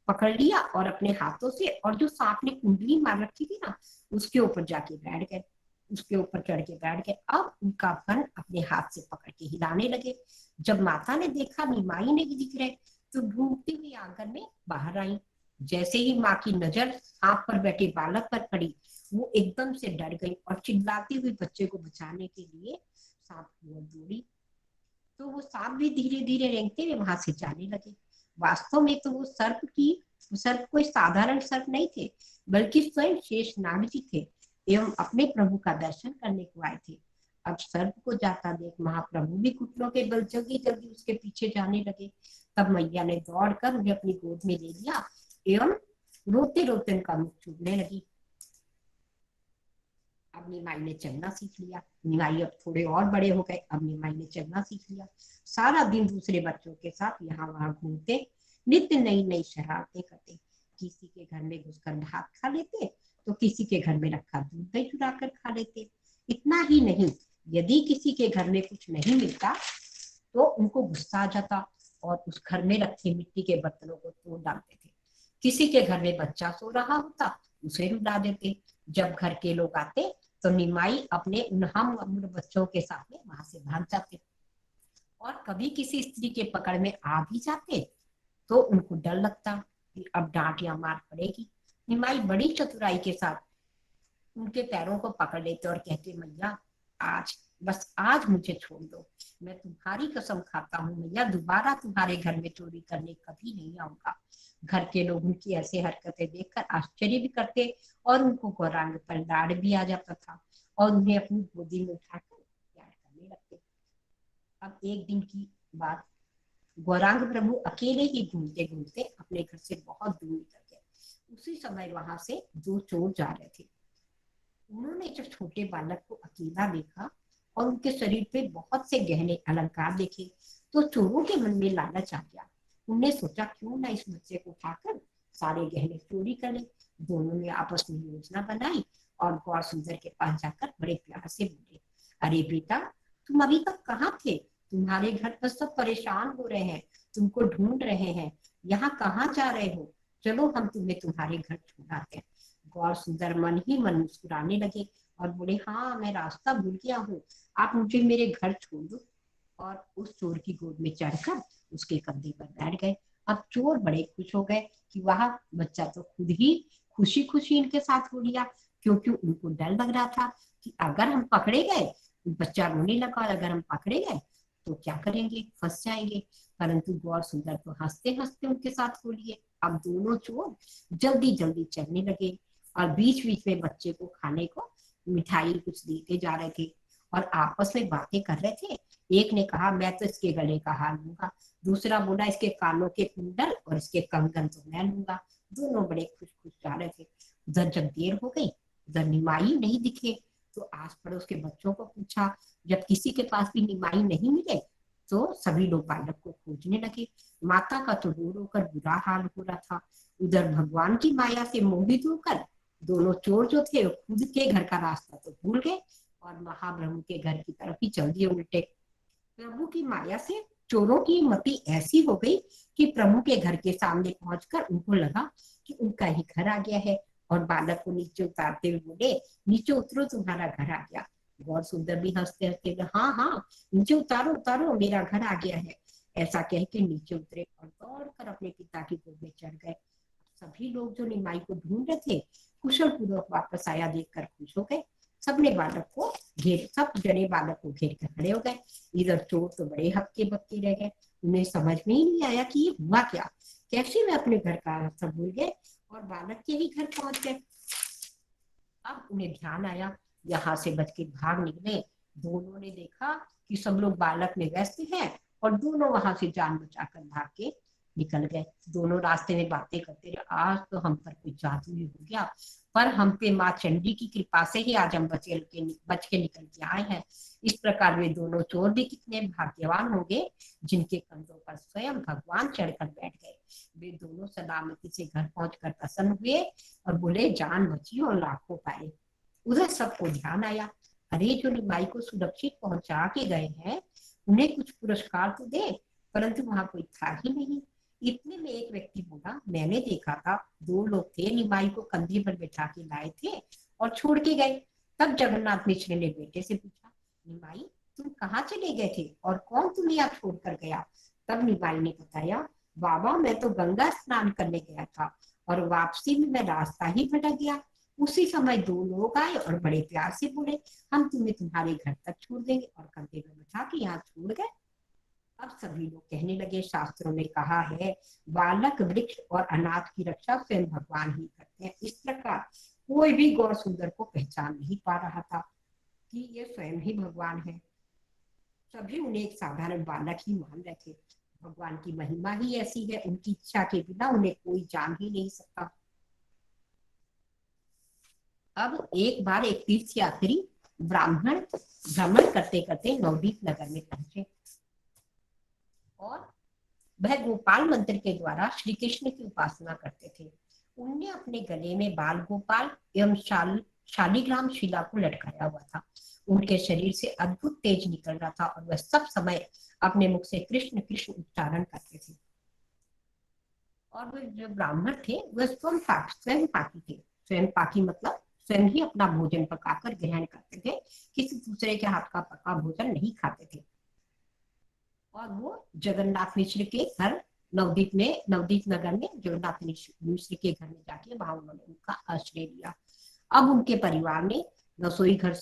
पकड़ लिया और अपने हाथों से, और जो सांप ने कुंडली मार रखी थी ना, उसके ऊपर जाके बैठ गए, उसके ऊपर चढ़ के बैठ गए। अब उनका फन अपने हाथ से पकड़ के हिलाने लगे। जब माता ने देखा निमाई नहीं दिख रहे, तो ढूंढती हुई आंगन में बाहर आई। जैसे ही माँ की नजर सांप पर बैठे बालक पर पड़ी, वो एकदम से डर गई और चिल्लाती हुई बच्चे को बचाने के लिए सांप की ओर दौड़ी। तो वो सांप भी धीरे धीरे रेंगते हुए वहां से जाने लगे। वास्तव में तो वो सर्प कोई साधारण सर्प नहीं थे, बल्कि स्वयं शेष नाग जी थे एवं अपने प्रभु का दर्शन करने को आए थे। अब सर्प को जाता देख महाप्रभु भी घुटनों के बल जल्दी जल्दी उसके पीछे जाने लगे। तब मैया ने दौड़कर उन्हें अपनी गोद में ले लिया एवं रोते रोते उनका मुख चूमने लगी। अब निमाई ने चलना सीख लिया। निमाई अब थोड़े और बड़े हो गए। अब निमाई ने चलना सीख लिया। सारा दिन दूसरे बच्चों के साथ यहाँ वहां घूमते, नित्य नई नई शरारतें करते। किसी के घर में घुसकर भात खा लेते, तो किसी के घर में रखा दूध दही चुरा कर खा लेते। इतना ही नहीं, यदि किसी के घर में कुछ नहीं मिलता तो उनको गुस्सा आ जाता और उस घर में रखे मिट्टी के बर्तनों को तोड़ डालते थे। किसी के घर में बच्चा सो रहा होता, उसे रुला देते। जब घर के लोग आते तो निमाई अपने उन हम उम्र बच्चों के साथ में वहां से भाग जाते। और कभी किसी स्त्री के पकड़ में आ भी जाते तो उनको डर लगता कि अब डांट या मार पड़ेगी। निमाई बड़ी चतुराई के साथ उनके पैरों को पकड़ लेते और कहते, मैया आज मुझे छोड़ दो, मैं तुम्हारी कसम खाता हूँ मैया, दोबारा तुम्हारे घर में चोरी करने कभी नहीं आऊंगा। घर के लोग उनकी ऐसे हरकतें देखकर आश्चर्य भी करते और उनको गौरांग पर लाड़ भी आ जाता था और उन्हें अपनी गोदी में उठाकर प्यार करने लगते। अब एक दिन की बात, गौरांग प्रभु अकेले ही घूमते घूमते अपने घर से बहुत दूर निकल गए। उसी समय वहां से दो चोर जा रहे थे। उन्होंने जब छोटे बालक को अकेला देखा और उनके शरीर पे बहुत से गहने अलंकार देखे, तो चोरों के मन में लालच आ गया। उन्होंने सोचा, क्यों ना इस बच्चे को उठाकर सारे गहने चोरी कर ले। दोनों ने आपस में योजना बनाई और गौर सुंदर के पास जाकर बड़े प्यार से बोले, अरे बेटा, तुम अभी तक कहाँ थे? तुम्हारे घर पर सब परेशान हो रहे हैं, तुमको ढूंढ रहे हैं, यहाँ कहाँ जा रहे हो? चलो हम तुम्हें तुम्हारे घर छोड़ाते हैं। गौर सुंदर मन ही मन मुस्कुराने लगे और बोले, हाँ, मैं रास्ता भूल गया हूँ, आप मुझे मेरे घर छोड़ दो। और उस चोर की गोद में चढ़कर उसके कंधे पर बैठ गए। अब चोर बड़े खुश हो गए कि वह बच्चा तो खुद ही खुशी खुशी इनके साथ हो लिया, क्योंकि उनको डर लग रहा था कि अगर हम पकड़े गए, बच्चा रोने लगा, और अगर हम पकड़े गए तो क्या करेंगे, फंस जाएंगे। परंतु गौर सुंदर तो हंसते हंसते उनके साथ हो लिए। अब दोनों चोर जल्दी जल्दी चलने लगे और बीच बीच में बच्चे को खाने को मिठाई कुछ देते जा रहे थे और आपस में बातें कर रहे थे। एक ने कहा, मैं तो इसके गले का हार लूंगा। दूसरा बोला, इसके कानों के कुंडल और इसके कंगन तो मैं लूंगा। दोनों बड़े खुश खुश जा रहे थे। उधर जब देर हो गई, उधर निमाई नहीं दिखे तो आस पड़ोस के बच्चों को पूछा। जब किसी के पास भी निमाई नहीं मिले तो सभी लोग बालक को खोजने लगे। माता का तो रो रो कर बुरा हाल हो रहा था। उधर भगवान की माया से मोहित होकर दोनों चोर जो थे खुद के घर का रास्ता तो भूल गए और महाप्रभु के घर की तरफ ही चल दिए उल्टे। प्रभु की माया से चोरों की मति ऐसी हो गई कि प्रभु के घर के सामने पहुंचकर उनको लगा कि उनका ही घर आ गया है, और बालक को नीचे उतारते हुए बोले, नीचे उतरो, तुम्हारा घर आ गया। गौर सुंदर भी हंसते हंसते, हाँ हाँ नीचे उतारो उतारो, मेरा घर आ गया है, ऐसा कह के नीचे उतरे और दौड़कर अपने पिता की गोद में चढ़ गए। सभी लोग जो निमाई को ढूंढ रहे थे कुशल पूर्वक वापस आया देखकर खुश हो गए। सब जने बालक को घेर कर खड़े हो गए। इधर चोर तो बड़े हक्के बक्के रह गए, उन्हें समझ में ही नहीं आया कि ये हुआ क्या, कैसे वे अपने घर का रास्ता भूल गए और बालक के ही घर पहुंच गए। अब उन्हें ध्यान आया, यहाँ से बच के भाग निकले। दोनों ने देखा कि सब लोग बालक में व्यस्त हैं और दोनों वहां से जान बचाकर भाग के निकल गए। दोनों रास्ते में बातें करते रहे, आज तो हम पर कुछ जादू ही हो गया, पर हम पे माँ चंडी की कृपा से ही आज हम बच के निकल के आए हैं। इस प्रकार वे दोनों चोर भी कितने भाग्यवान होंगे जिनके कंधों पर स्वयं भगवान चढ़कर बैठ गए। वे दोनों सलामती से घर पहुंचकर प्रसन्न हुए और बोले, जान बची और लाखों पाए। उधर सबको ध्यान आया, अरे जो निमाई को सुरक्षित पहुंचा के गए हैं उन्हें कुछ पुरस्कार तो दे, परंतु वहां कोई था ही नहीं। इतने में एक व्यक्ति बोला, मैंने देखा था, दो लोग थे, निमाई को कंधे पर बैठा के लाए थे और छोड़ के गए। तब जगन्नाथ मिश्र ने बेटे से पूछा, निमाई तुम कहाँ चले गए थे और कौन तुम्हें यहाँ छोड़ कर गया? तब निमाई ने बताया, बाबा मैं तो गंगा स्नान करने गया था और वापसी में मैं रास्ता ही भटक गया। उसी समय दो लोग आए और बड़े प्यार से बोले, हम तुम्हें तुम्हारे घर तक छोड़ देंगे, और कंधे में बैठा के यहाँ छोड़ गए। अब सभी लोग कहने लगे, शास्त्रों में कहा है, बालक, वृक्ष और अनाथ की रक्षा स्वयं भगवान ही करते हैं। इस प्रकार कोई भी गौर सुंदर को पहचान नहीं पा रहा था कि ये स्वयं ही भगवान है। सभी उन्हें एक साधारण बालक ही मान रहे थे। भगवान की महिमा ही ऐसी है, उनकी इच्छा के बिना उन्हें कोई जान ही नहीं सकता। अब एक बार एक तीर्थ यात्री ब्राह्मण भ्रमण करते करते नवदीप नगर में पहुंचे और वह गोपाल मंत्र के द्वारा श्री कृष्ण की उपासना करते थे। उनने अपने गले में बाल गोपाल एवं शालिग्राम शिला को लटकाया हुआ था। उनके शरीर से अद्भुत तेज निकल रहा था और वह सब समय अपने मुख से कृष्ण कृष्ण उच्चारण करते थे। और वह जो ब्राह्मण थे वह स्वयं पाकी थे। स्वयं पाकी मतलब स्वयं ही अपना भोजन पकाकर ग्रहण करते थे, किसी दूसरे के हाथ का पका भोजन नहीं खाते थे। और वो जगन्नाथ मिश्र के घर नवदीप नगर में जगन्नाथ मिश्र के घर में जाके वहां उन्होंने उनका आश्रय लिया। अब उनके परिवार ने रसोई घर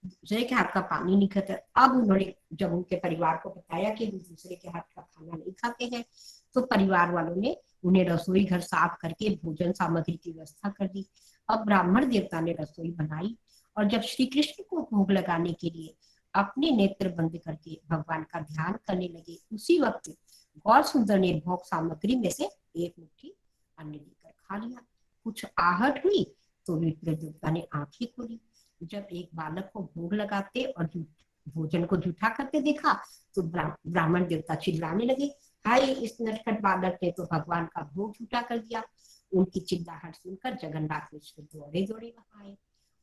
दूसरे के हाथ का पानी नहीं खाते। अब उन्होंने जब उनके परिवार को बताया कि हम दूसरे के हाथ का खाना नहीं खाते हैं, तो परिवार वालों ने उन्हें रसोई घर साफ करके भोजन सामग्री की व्यवस्था कर दी। अब ब्राह्मण देवता ने रसोई बनाई और जब श्री कृष्ण को भोग लगाने के लिए अपने नेत्र बंद करके भगवान का ध्यान करने लगे, उसी वक्त गौर सुंदर ने भोग सामग्री में से एक मुट्ठी अन्न लेकर खा लिया। कुछ आहट हुई तो विप्र देवता ने आंखें खोली। जब एक बालक को भोग लगाते और भोजन को जूठा करते देखा तो ब्राह्मण देवता चिल्लाने लगे, हाय इस नटखट बालक ने तो भगवान का भोग जूठा कर दिया। उनकी चिल्लाहट सुनकर जगन्नाथ मिश्र दौड़े दौड़े वहां आए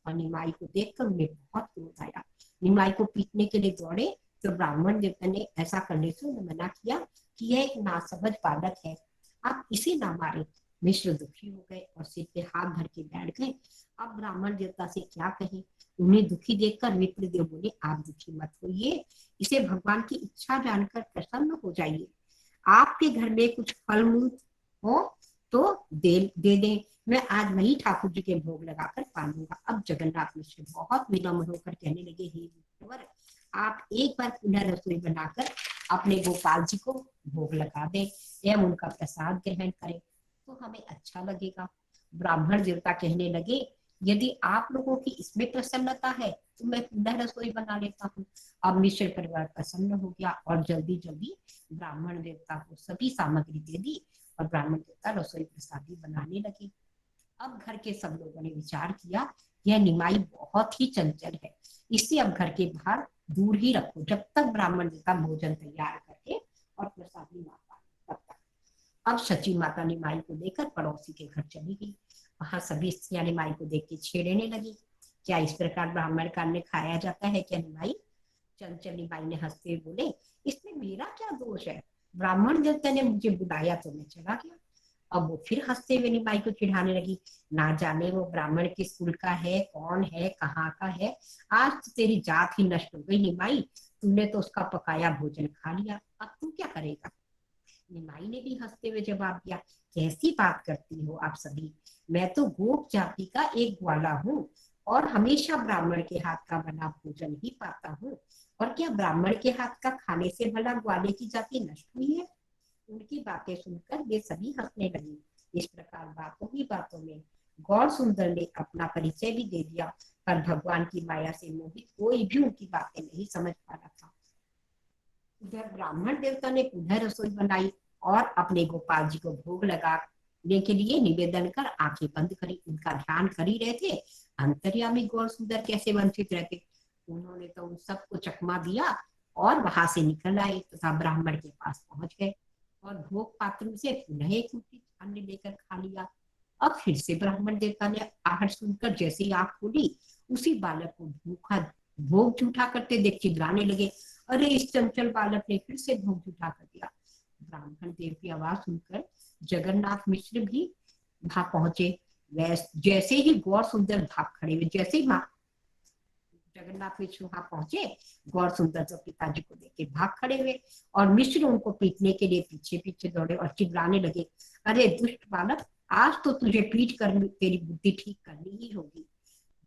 और निमाई को देखकर उन्हें बहुत क्रोध आया। निमाई को पीटने के लिए दौड़े तो ब्राह्मण देवता ने ऐसा करने से उन्हें मना किया कि यह एक नासमझ बालक है, आप इसे ना मारे। मिश्र दुखी हो गए और सिर पे हाथ धर के बैठ गए। अब ब्राह्मण देवता से क्या कहें। उन्हें दुखी देखकर विप्रदेव बोले, आप दुखी मत होइए, इसे भगवान की इच्छा जानकर प्रसन्न हो जाइए। आपके घर में कुछ फल मूल हो तो दे दें, मैं आज वही ठाकुर जी के भोग लगाकर पालूंगा। अब जगन्नाथ मिश्र बहुत विनम्र होकर कहने लगे, हे विप्रवर, आप एक बार पुनः रसोई बनाकर अपने गोपाल जी को भोग लगा दें एवं उनका प्रसाद ग्रहण करें तो हमें अच्छा लगेगा। ब्राह्मण देवता कहने लगे, यदि आप लोगों की इसमें प्रसन्नता है तो मैं पुनः रसोई बना लेता हूँ। अब मिश्र परिवार प्रसन्न हो गया और जल्दी जल्दी ब्राह्मण देवता को सभी सामग्री दे दी और ब्राह्मण देवता रसोई प्रसादी बनाने लगे। अब घर के सब लोगों ने विचार किया, यह निमाई बहुत ही चंचल है, इसे अब घर के बाहर दूर ही रखो जब तक ब्राह्मण देवता भोजन तैयार करके और प्रसादी ना पाए तब तक। अब सची माता निमाई को लेकर पड़ोसी के घर चली गई। वहां सभी स्त्रियां निमाई को देख के छेड़ने लगी। क्या इस प्रकार ब्राह्मण का अन्न खाया जाता है क्या निमाई? चंचल निमाई ने हंसते हुए बोले, इसमें मेरा क्या दोष है? ब्राह्मण देवता ने मुझे बुलाया तो मैं चला गया। अब वो फिर हंसते हुए निमाई को चिढ़ाने लगी, ना जाने वो ब्राह्मण किस कुल का है, कौन है, कहाँ का है, आज तो तेरी जात ही नष्ट हो गई निमाई, तूने तो उसका पकाया भोजन खा लिया, अब तू क्या करेगा? निमाई ने भी हंसते हुए जवाब दिया, कैसी बात करती हो आप सभी, मैं तो गोप जाति का एक ग्वाला हूँ और हमेशा ब्राह्मण के हाथ का बना भोजन ही पाता हूँ, और क्या ब्राह्मण के हाथ का खाने से भला ग्वाले की जाति नष्ट हुई है? उनकी बातें सुनकर वे सभी हंसने लगे। इस प्रकार बातों ही बातों में गौर सुंदर ने अपना परिचय भी दे दिया, पर भगवान की माया से मोहित कोई भी उनकी बातें नहीं समझ पा रहा था। उधर ब्राह्मण देवता ने पुनः रसोई बनाई और अपने गोपाल जी को भोग लगाने के लिए निवेदन कर आंखें बंद करी। उनका ध्यान कर ही रहे थे अंतर्यामी गौर सुंदर कैसे वंचित रहते। उन्होंने तो उन सबको चकमा दिया और वहां से निकल आए तथा ब्राह्मण के पास पहुंच गए और भोग पात्र से पुनः एक मुट्ठी अन्न लेकर खा लिया। अब फिर से ब्राह्मण देवता ने आहट सुनकर जैसे ही आंख खोली, उसी बालक को भूखा भोग झूठा करते देख चिल्लाने लगे, अरे इस चंचल बालक ने फिर से भोग झूठा कर दिया। ब्राह्मण देव की आवाज सुनकर जगन्नाथ मिश्र भी भाग पहुंचे। जैसे ही गौर सुंदर भाग खड़े हुए, जैसे ही जगन्नाथ मिश्र वहां पहुंचे, गौर सुंदर तो पिताजी को देख के भाग खड़े हुए और मिश्र उनको पीटने के लिए पीछे पीछे दौड़े और चिल्लाने लगे, अरे दुष्ट बालक, आज तो तुझे पीट कर तेरी बुद्धि ठीक करनी ही होगी।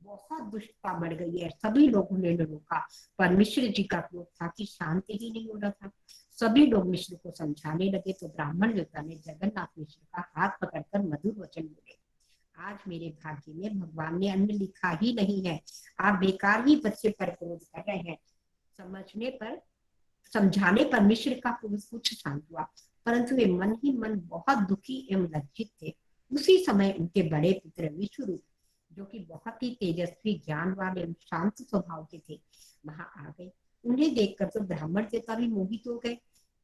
बहुत दुष्टता बढ़ गई है। सभी लोगों ने रोका, पर मिश्र जी का क्रोध था कि शांत ही नहीं हो रहा था। सभी लोग मिश्र को समझाने लगे तो ब्राह्मण देवता ने जगन्नाथ मिश्र का हाथ पकड़कर मधुर वचन बोले, आज मेरे भाग्य में भगवान ने अन्न लिखा ही नहीं है, आप बेकार ही बच्चे पर क्रोध कर रहे हैं। समझाने पर मिश्र का क्रोध कुछ शांत हुआ, परंतु वे मन ही मन बहुत दुखी एवं लज्जित थे। उसी समय उनके बड़े पुत्र विश्वरूप, जो कि बहुत ही तेजस्वी, ज्ञान वाले, शांत स्वभाव के थे, वहां आ गए। उन्हें देखकर तो ब्राह्मण देवता भी मोहित हो गए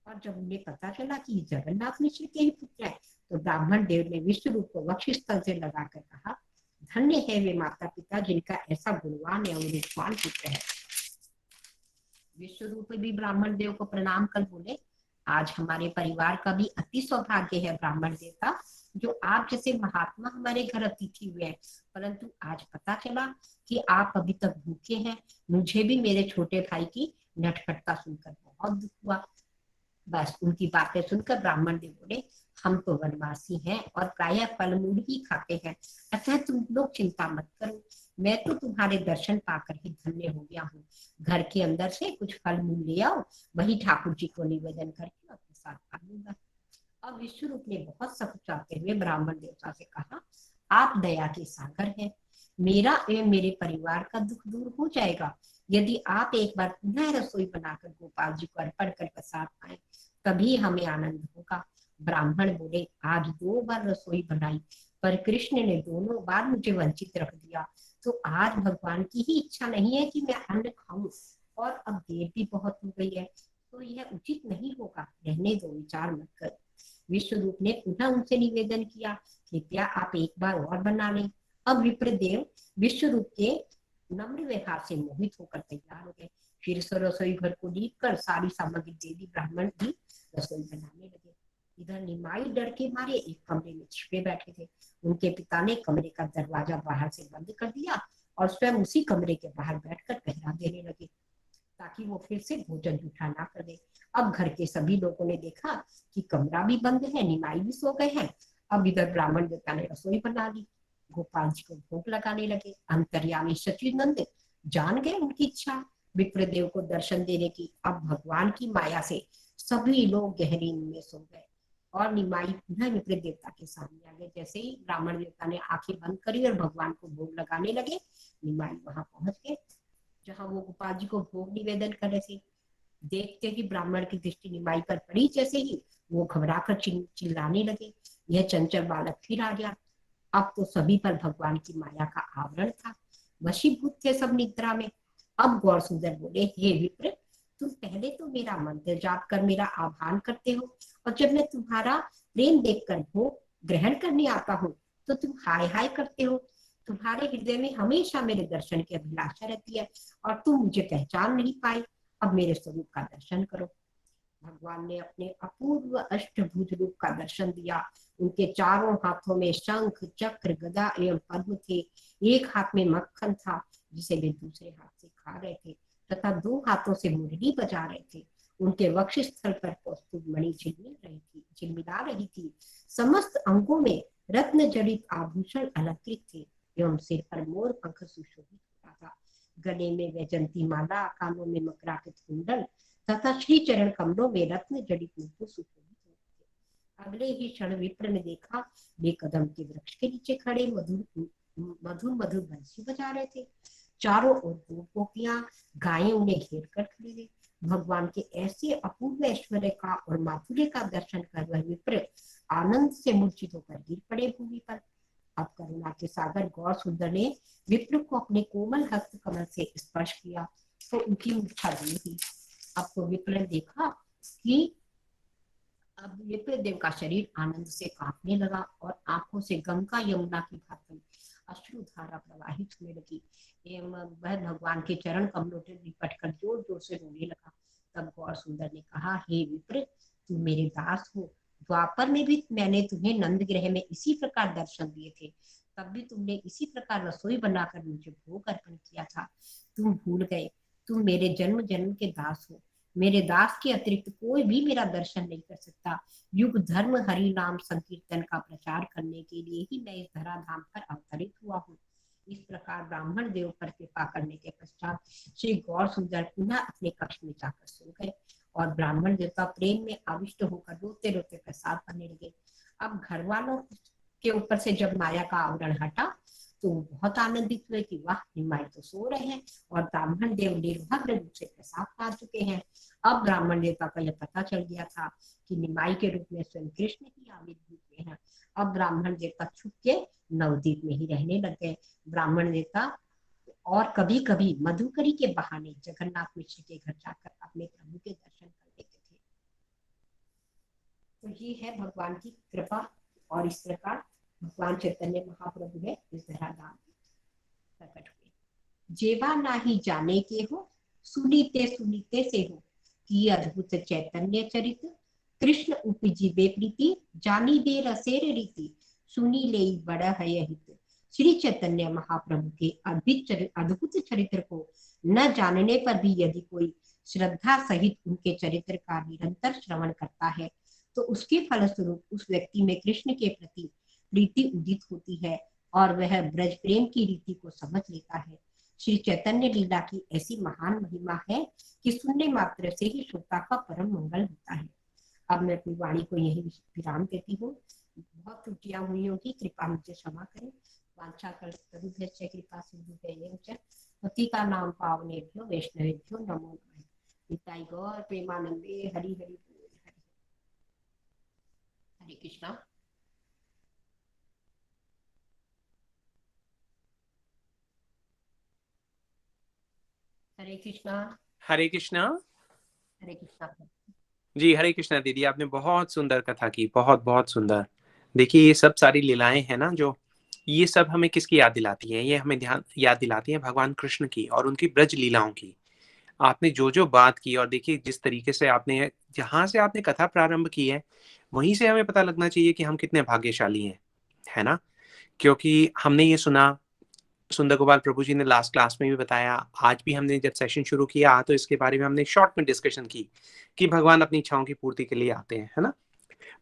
और जब उन्हें पता चला कि जगन्नाथ मिश्र के ही पुत्र है, तो ब्राह्मण देव ने विश्वरूप को वक्षस्थल से लगाकर कहा, धन्य है वे माता पिता जिनका ऐसा गुणवान एवं रूपवान पुत्र है। विश्वरूप भी ब्राह्मण देव को प्रणाम कर बोले, आज हमारे परिवार का भी अति सौभाग्य है ब्राह्मण देवता, जो आप जैसे महात्मा हमारे घर अतिथि हुए हैं, परंतु आज पता चला कि आप अभी तक भूखे हैं। मुझे भी मेरे छोटे भाई की नटखटता सुनकर बहुत दुख हुआ। बस उनकी बातें सुनकर ब्राह्मण देव बोले, हम तो वनवासी हैं और प्रायः फल मूल ही खाते हैं, अतः तुम लोग चिंता मत करो, मैं तो तुम्हारे दर्शन पाकर ही धन्य हो गया हूँ। घर के अंदर से कुछ फल मूल ले आओ, वही ठाकुर जी को निवेदन करके अपने साथ खा लूंगा। अब विश्वरूप ने बहुत सकुचाते हुए ब्राह्मण देवता से कहा, आप दया के सागर हैं, मेरा एवं मेरे परिवार का दुख दूर हो जाएगा यदि आप एक बार पुनः रसोई बनाकर गोपाल जी को अर्पण कर प्रसाद पाए, तभी हमें आनंद होगा। ब्राह्मण बोले, आज 2 बार रसोई बनाई, पर कृष्ण ने दोनों बार मुझे वंचित रख दिया, तो आज भगवान की ही इच्छा नहीं है कि मैं अन्न खाऊं, और अब देर भी बहुत हो गई है, तो यह उचित नहीं होगा, रहने दो, विचार मत कर। विश्वरूप ने पुनः उनसे निवेदन किया, कृपया आप एक बार और बना लें। अब विप्रदेव विश्वरूप के नम्र व्यवहार से मोहित होकर तैयार हो गए। फिर से रसोई घर को लीप कर सारी सामग्री दे दी। ब्राह्मण भी रसोई बनाने लगे। इधर निमाई डर के मारे एक कमरे में छिपे बैठे थे। उनके पिता ने कमरे का दरवाजा बाहर से बंद कर दिया और स्वयं उसी कमरे के बाहर बैठकर पहरा देने लगे, ताकि वो फिर से भोजन जूठा ना कर दे। अब घर के सभी लोगों ने देखा कि कमरा भी बंद है, निमाई भी सो गए हैं। अब इधर ब्राह्मण देवता ने रसोई बना ली, गोपाल जी को भोग लगाने लगे। अंतर्यामी सचिदानंद जान गए उनकी इच्छा विप्रदेव को दर्शन देने की। अब भगवान की माया से सभी लोग गहरी नींद में सो गए और निमाई पुनः विप्र देवता के सामने आ गए। जैसे ही ब्राह्मण देवता ने आंखें बंद करी और भगवान को भोग लगाने लगे, निमाई वहां पहुंच गए जहां वो गोपाल जी को भोग निवेदन कर रहे थे। देखते ही ब्राह्मण की दृष्टि निमाई पर पड़ी, जैसे ही वो घबराकर चिल्लाने लगे, यह चंचल बालक फिर आ गया। अब तो सभी पर भगवान की माया का आवरण था, वशीभूत थे सब निद्रा में। अब गौर सुंदर बोले, हे विप्र, तुम पहले तो मेरा मंत्र जाप कर मेरा आह्वान करते हो, और जब मैं तुम्हारा प्रेम देखकर भोग ग्रहण करने आता हूँ तो तुम हाय हाय करते हो। तुम्हारे हृदय में हमेशा मेरे दर्शन की अभिलाषा रहती है और तुम मुझे पहचान नहीं पाई। अब मेरे स्वरूप का दर्शन करो। भगवान ने अपने अपूर्व अष्टभुज रूप का दर्शन दिया। उनके चारों हाथों में शंख, चक्र, गदा एवं पद्म थे। एक हाथ में मक्खन था जिसे वे दूसरे हाथ से खा रहे थे तथा 2 हाथों से मुरली बजा रहे थे। उनके वक्ष स्थल पर कौस्तुभ मणि झिलमिला रही थी। समस्त अंगों में रत्न जड़ित आभूषण अलंकृत थे एवं सिर पर मोर पंख सुशोभित होता था। गले में वैजंती माला, कानों में मकराकृत कुंडल तथा श्री चरण कमलों में रत्न जड़ित मुकुट सुशोभित होते थे। अगले ही क्षण विप्र ने देखा वे कदम के वृक्ष के नीचे खड़े मधुर बंसी बजा रहे थे। चारों ओर गोपियां, गायें उन्हें घेर कर खड़े थे। भगवान के ऐसे अपूर्व ऐश्वर्य का और माधुर्य का दर्शन कर वह विप्र आनंद से मूर्छित होकर गिर पड़े भूमि पर। अब करुणा के सागर गौर सुंदर ने विप्र को अपने कोमल हस्त कमल से स्पर्श किया तो उनकी मूर्छा दूर हुई। अब तो विप्र ने देखा कि अब विप्र देव का शरीर आनंद से कांपने लगा और आंखों से गंगा यमुना की भांति अश्रुधारा प्रवाहित होने लगी एवं वह भगवान के चरण कमलों से लिपट कर जोर जोर से रोने लगा। तब गौर सुंदर ने कहा, हे विप्र, तुम मेरे दास हो। द्वापर में भी मैंने तुम्हें नंद गृह में इसी प्रकार दर्शन दिए थे। तब भी तुमने इसी प्रकार रसोई बनाकर मुझे भोग अर्पण किया था। तुम भूल गए, तुम मेरे जन्म जन्म के दास हो। मेरे दास के अतिरिक्त कोई भी मेरा दर्शन नहीं कर सकता। युग धर्म हरि नाम संकीर्तन का प्रचार करने के लिए ही मैं इस धराधाम पर अवतरित हुआ हूँ। इस प्रकार ब्राह्मण देव पर कृपा करने के पश्चात श्री गौर सुंदर पुनः अपने कक्ष में जाकर सो गए और ब्राह्मण देवता प्रेम में आविष्ट होकर रोते रोते प्रसाद करने लगे। अब घर वालों के ऊपर से जब माया का आवरण हटा तो बहुत आनंदित हुए कि वाह, निमाई तो सो रहे हैं और ब्राह्मण देव निर्भद्र रूप से प्रसाद पा चुके हैं। अब ब्राह्मण देवता को यह पता चल गया था कि निमाई के रूप में स्वयं कृष्ण ही आविर्भूत हुए हैं। अब ब्राह्मण देवता छुप के नवद्वीप में ही रहने लग गए। ब्राह्मण देवता और कभी कभी मधुकरी के बहाने जगन्नाथ मिश्र के घर जाकर अपने प्रभु के दर्शन कर लेते थे। तो ये है भगवान की कृपा और इस प्रकार भगवान चैतन्य महाप्रभु है इस धराधाम में प्रकट हुए। जेवा नाही जाने के हो, सुनीते सुनीते से हो, की अद्भुत चैतन्य चरित, कृष्ण उपजीवे प्रीति, जानी बे रसेर रीति, सुनी ले बड़ा है हित। श्री चैतन्य महाप्रभु के अद्भुत चरित्र को न जानने पर भी यदि कोई श्रद्धा सहित उनके चरित्र का निरंतर श्रवण करता है तो उसके फलस्वरूप उस व्यक्ति में कृष्ण के प्रति प्रीति उदित होती है और वह ब्रज प्रेम की रीति को समझ लेता है। श्री चैतन्य लीला की ऐसी महान महिमा है कि सुनने मात्र से ही श्रोता का परम मंगल होता है। अब मैं अपनी वाणी को यही विराम देती हूँ। बहुत त्रुटियां हुई होगी, कृपा मुझे क्षमा करें। वांछा कल्पतरुभ्यश्च कृपा सिंधुभ्यैव च पतिता नाम पावनेभ्यो वैष्णवेभ्यो नमो नमः। निताई गौर प्रेमानंदे हरि हरि बोल। हरे कृष्णा। हरे कृष्णा। हरे कृष्णा। हरे कृष्णा जी, हरे कृष्णा दीदी, आपने बहुत सुंदर कथा की, बहुत बहुत सुंदर। देखिए ये सब सारी लीलाएं हैं ना, जो ये सब हमें किसकी याद दिलाती है? ये हमें याद दिलाती है भगवान कृष्ण की और उनकी ब्रज लीलाओं की। आपने जो जो बात की और देखिए जिस तरीके से आपने, जहां से आपने कथा प्रारंभ की है वहीं से हमें पता लगना चाहिए कि हम कितने भाग्यशाली हैं, है ना? क्योंकि हमने ये सुना, सुंदर गोपाल प्रभु जी ने लास्ट क्लास में भी बताया, आज भी हमने जब सेशन शुरू किया तो इसके बारे में हमने शॉर्ट में डिस्कशन की कि भगवान अपनी इच्छाओं की पूर्ति के लिए आते हैं, है ना?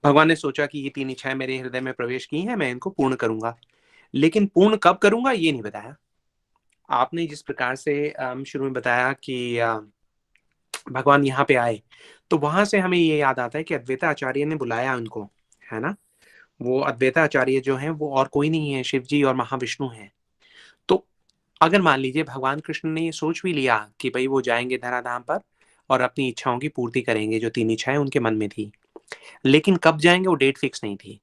भगवान ने सोचा कि ये 3 इच्छाएं मेरे हृदय में प्रवेश की हैं, मैं इनको पूर्ण करूंगा, लेकिन पूर्ण कब करूंगा ये नहीं बताया। आपने जिस प्रकार से शुरू में बताया कि भगवान यहाँ पे आए, तो वहां से हमें ये याद आता है कि अद्वैत आचार्य ने बुलाया उनको, है ना? वो अद्वैत आचार्य जो हैं वो और कोई नहीं है, शिव जी और महाविष्णु हैं। तो अगर मान लीजिए भगवान कृष्ण ने ये सोच भी लिया कि भाई वो जाएंगे धराधाम पर और अपनी इच्छाओं की पूर्ति करेंगे, जो 3 इच्छाएं उनके मन में थी, लेकिन कब जाएंगे वो डेट फिक्स नहीं थी।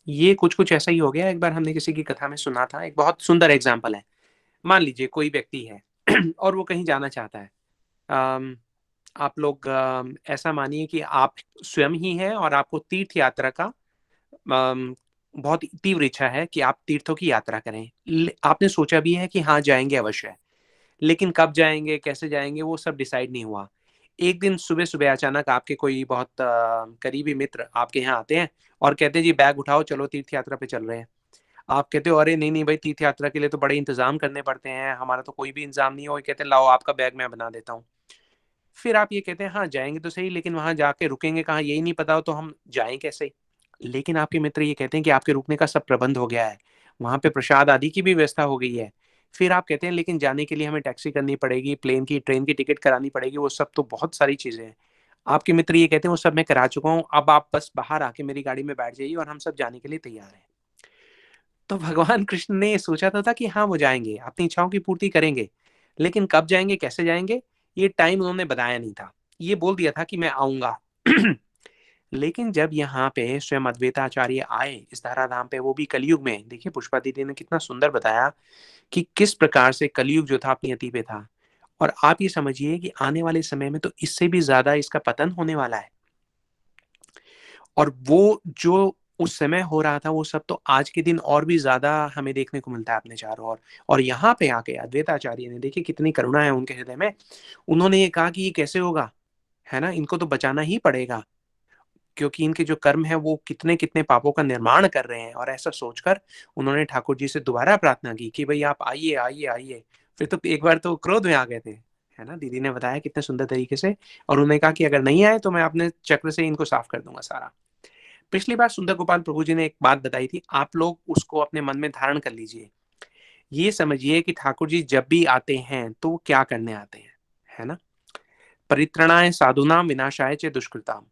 ये कुछ ऐसा ही हो गया। एक बार हमने किसी की कथा में सुना था, एक बहुत सुंदर एग्जाम्पल है। मान लीजिए कोई व्यक्ति है और वो कहीं जाना चाहता है। आप लोग ऐसा मानिए कि आप स्वयं ही हैं और आपको तीर्थ यात्रा का बहुत तीव्र इच्छा है कि आप तीर्थों की यात्रा करें। आपने सोचा भी है कि हाँ जाएंगे अवश्य, लेकिन कब जाएंगे, कैसे जाएंगे, वो सब डिसाइड नहीं हुआ। एक दिन सुबह सुबह अचानक आपके कोई बहुत करीबी मित्र आपके यहाँ आते हैं और कहते हैं जी बैग उठाओ, चलो तीर्थ यात्रा पे चल रहे हैं। आप कहते हो अरे नहीं नहीं भाई, तीर्थ यात्रा के लिए तो बड़े इंतजाम करने पड़ते हैं, हमारा तो कोई भी इंतजाम नहीं हो। कहते हैं लाओ आपका बैग मैं बना देता हूँ। फिर आप ये कहते हैं हाँ जाएंगे तो सही, लेकिन वहां जाके रुकेंगे कहाँ यही नहीं पता हो तो हम जाएं कैसे। लेकिन आपके मित्र ये कहते हैं कि आपके रुकने का सब प्रबंध हो गया है, वहां पे प्रसाद आदि की भी व्यवस्था हो गई है। फिर आप कहते हैं लेकिन जाने के लिए हमें टैक्सी करनी पड़ेगी, प्लेन की ट्रेन की टिकट करानी पड़ेगी, वो सब तो बहुत सारी चीजें हैं। आपके मित्र ये कहते हैं वो सब मैं करा चुका हूँ, अब आप बस बाहर आके मेरी गाड़ी में बैठ जाइए और हम सब जाने के लिए तैयार हैं। तो भगवान कृष्ण ने सोचा था कि हाँ वो जाएंगे, अपनी इच्छाओं की पूर्ति करेंगे, लेकिन कब जाएंगे, कैसे जाएंगे, ये टाइम उन्होंने बताया नहीं था। ये बोल दिया था कि मैं आऊंगा। लेकिन जब यहाँ पे स्वयं अद्वैताचार्य आए इस धराधाम पे, वो भी कलयुग में, देखिए पुष्पा दीदी ने कितना सुंदर बताया कि किस प्रकार से कलयुग जो था अपनी अति पे था। और आप ये समझिए कि आने वाले समय में तो इससे भी ज्यादा इसका पतन होने वाला है। और वो जो उस समय हो रहा था वो सब तो आज के दिन और भी ज्यादा हमें देखने को मिलता है अपने चारों ओर। और यहाँ पे आके अद्वैताचार्य ने, देखिए कितनी करुणा है उनके हृदय में, उन्होंने ये कहा कि ये कैसे होगा, है ना, इनको तो बचाना ही पड़ेगा, क्योंकि इनके जो कर्म है वो कितने कितने पापों का निर्माण कर रहे हैं। और ऐसा सोचकर उन्होंने ठाकुर जी से दोबारा प्रार्थना की कि भाई आप आइए आइए आइए। फिर तो एक बार तो क्रोध में आ गए थे, है ना, दीदी ने बताया कितने सुंदर तरीके से। और उन्होंने कहा कि अगर नहीं आए तो मैं अपने चक्र से इनको साफ कर दूंगा सारा। पिछली बार सुंदर गोपाल प्रभु जी ने एक बात बताई थी, आप लोग उसको अपने मन में धारण कर लीजिए। ये समझिए कि ठाकुर जी जब भी आते हैं तो वो क्या करने आते हैं, है ना, परित्रणाय साधुनाम विनाशाय च दुष्कृताम।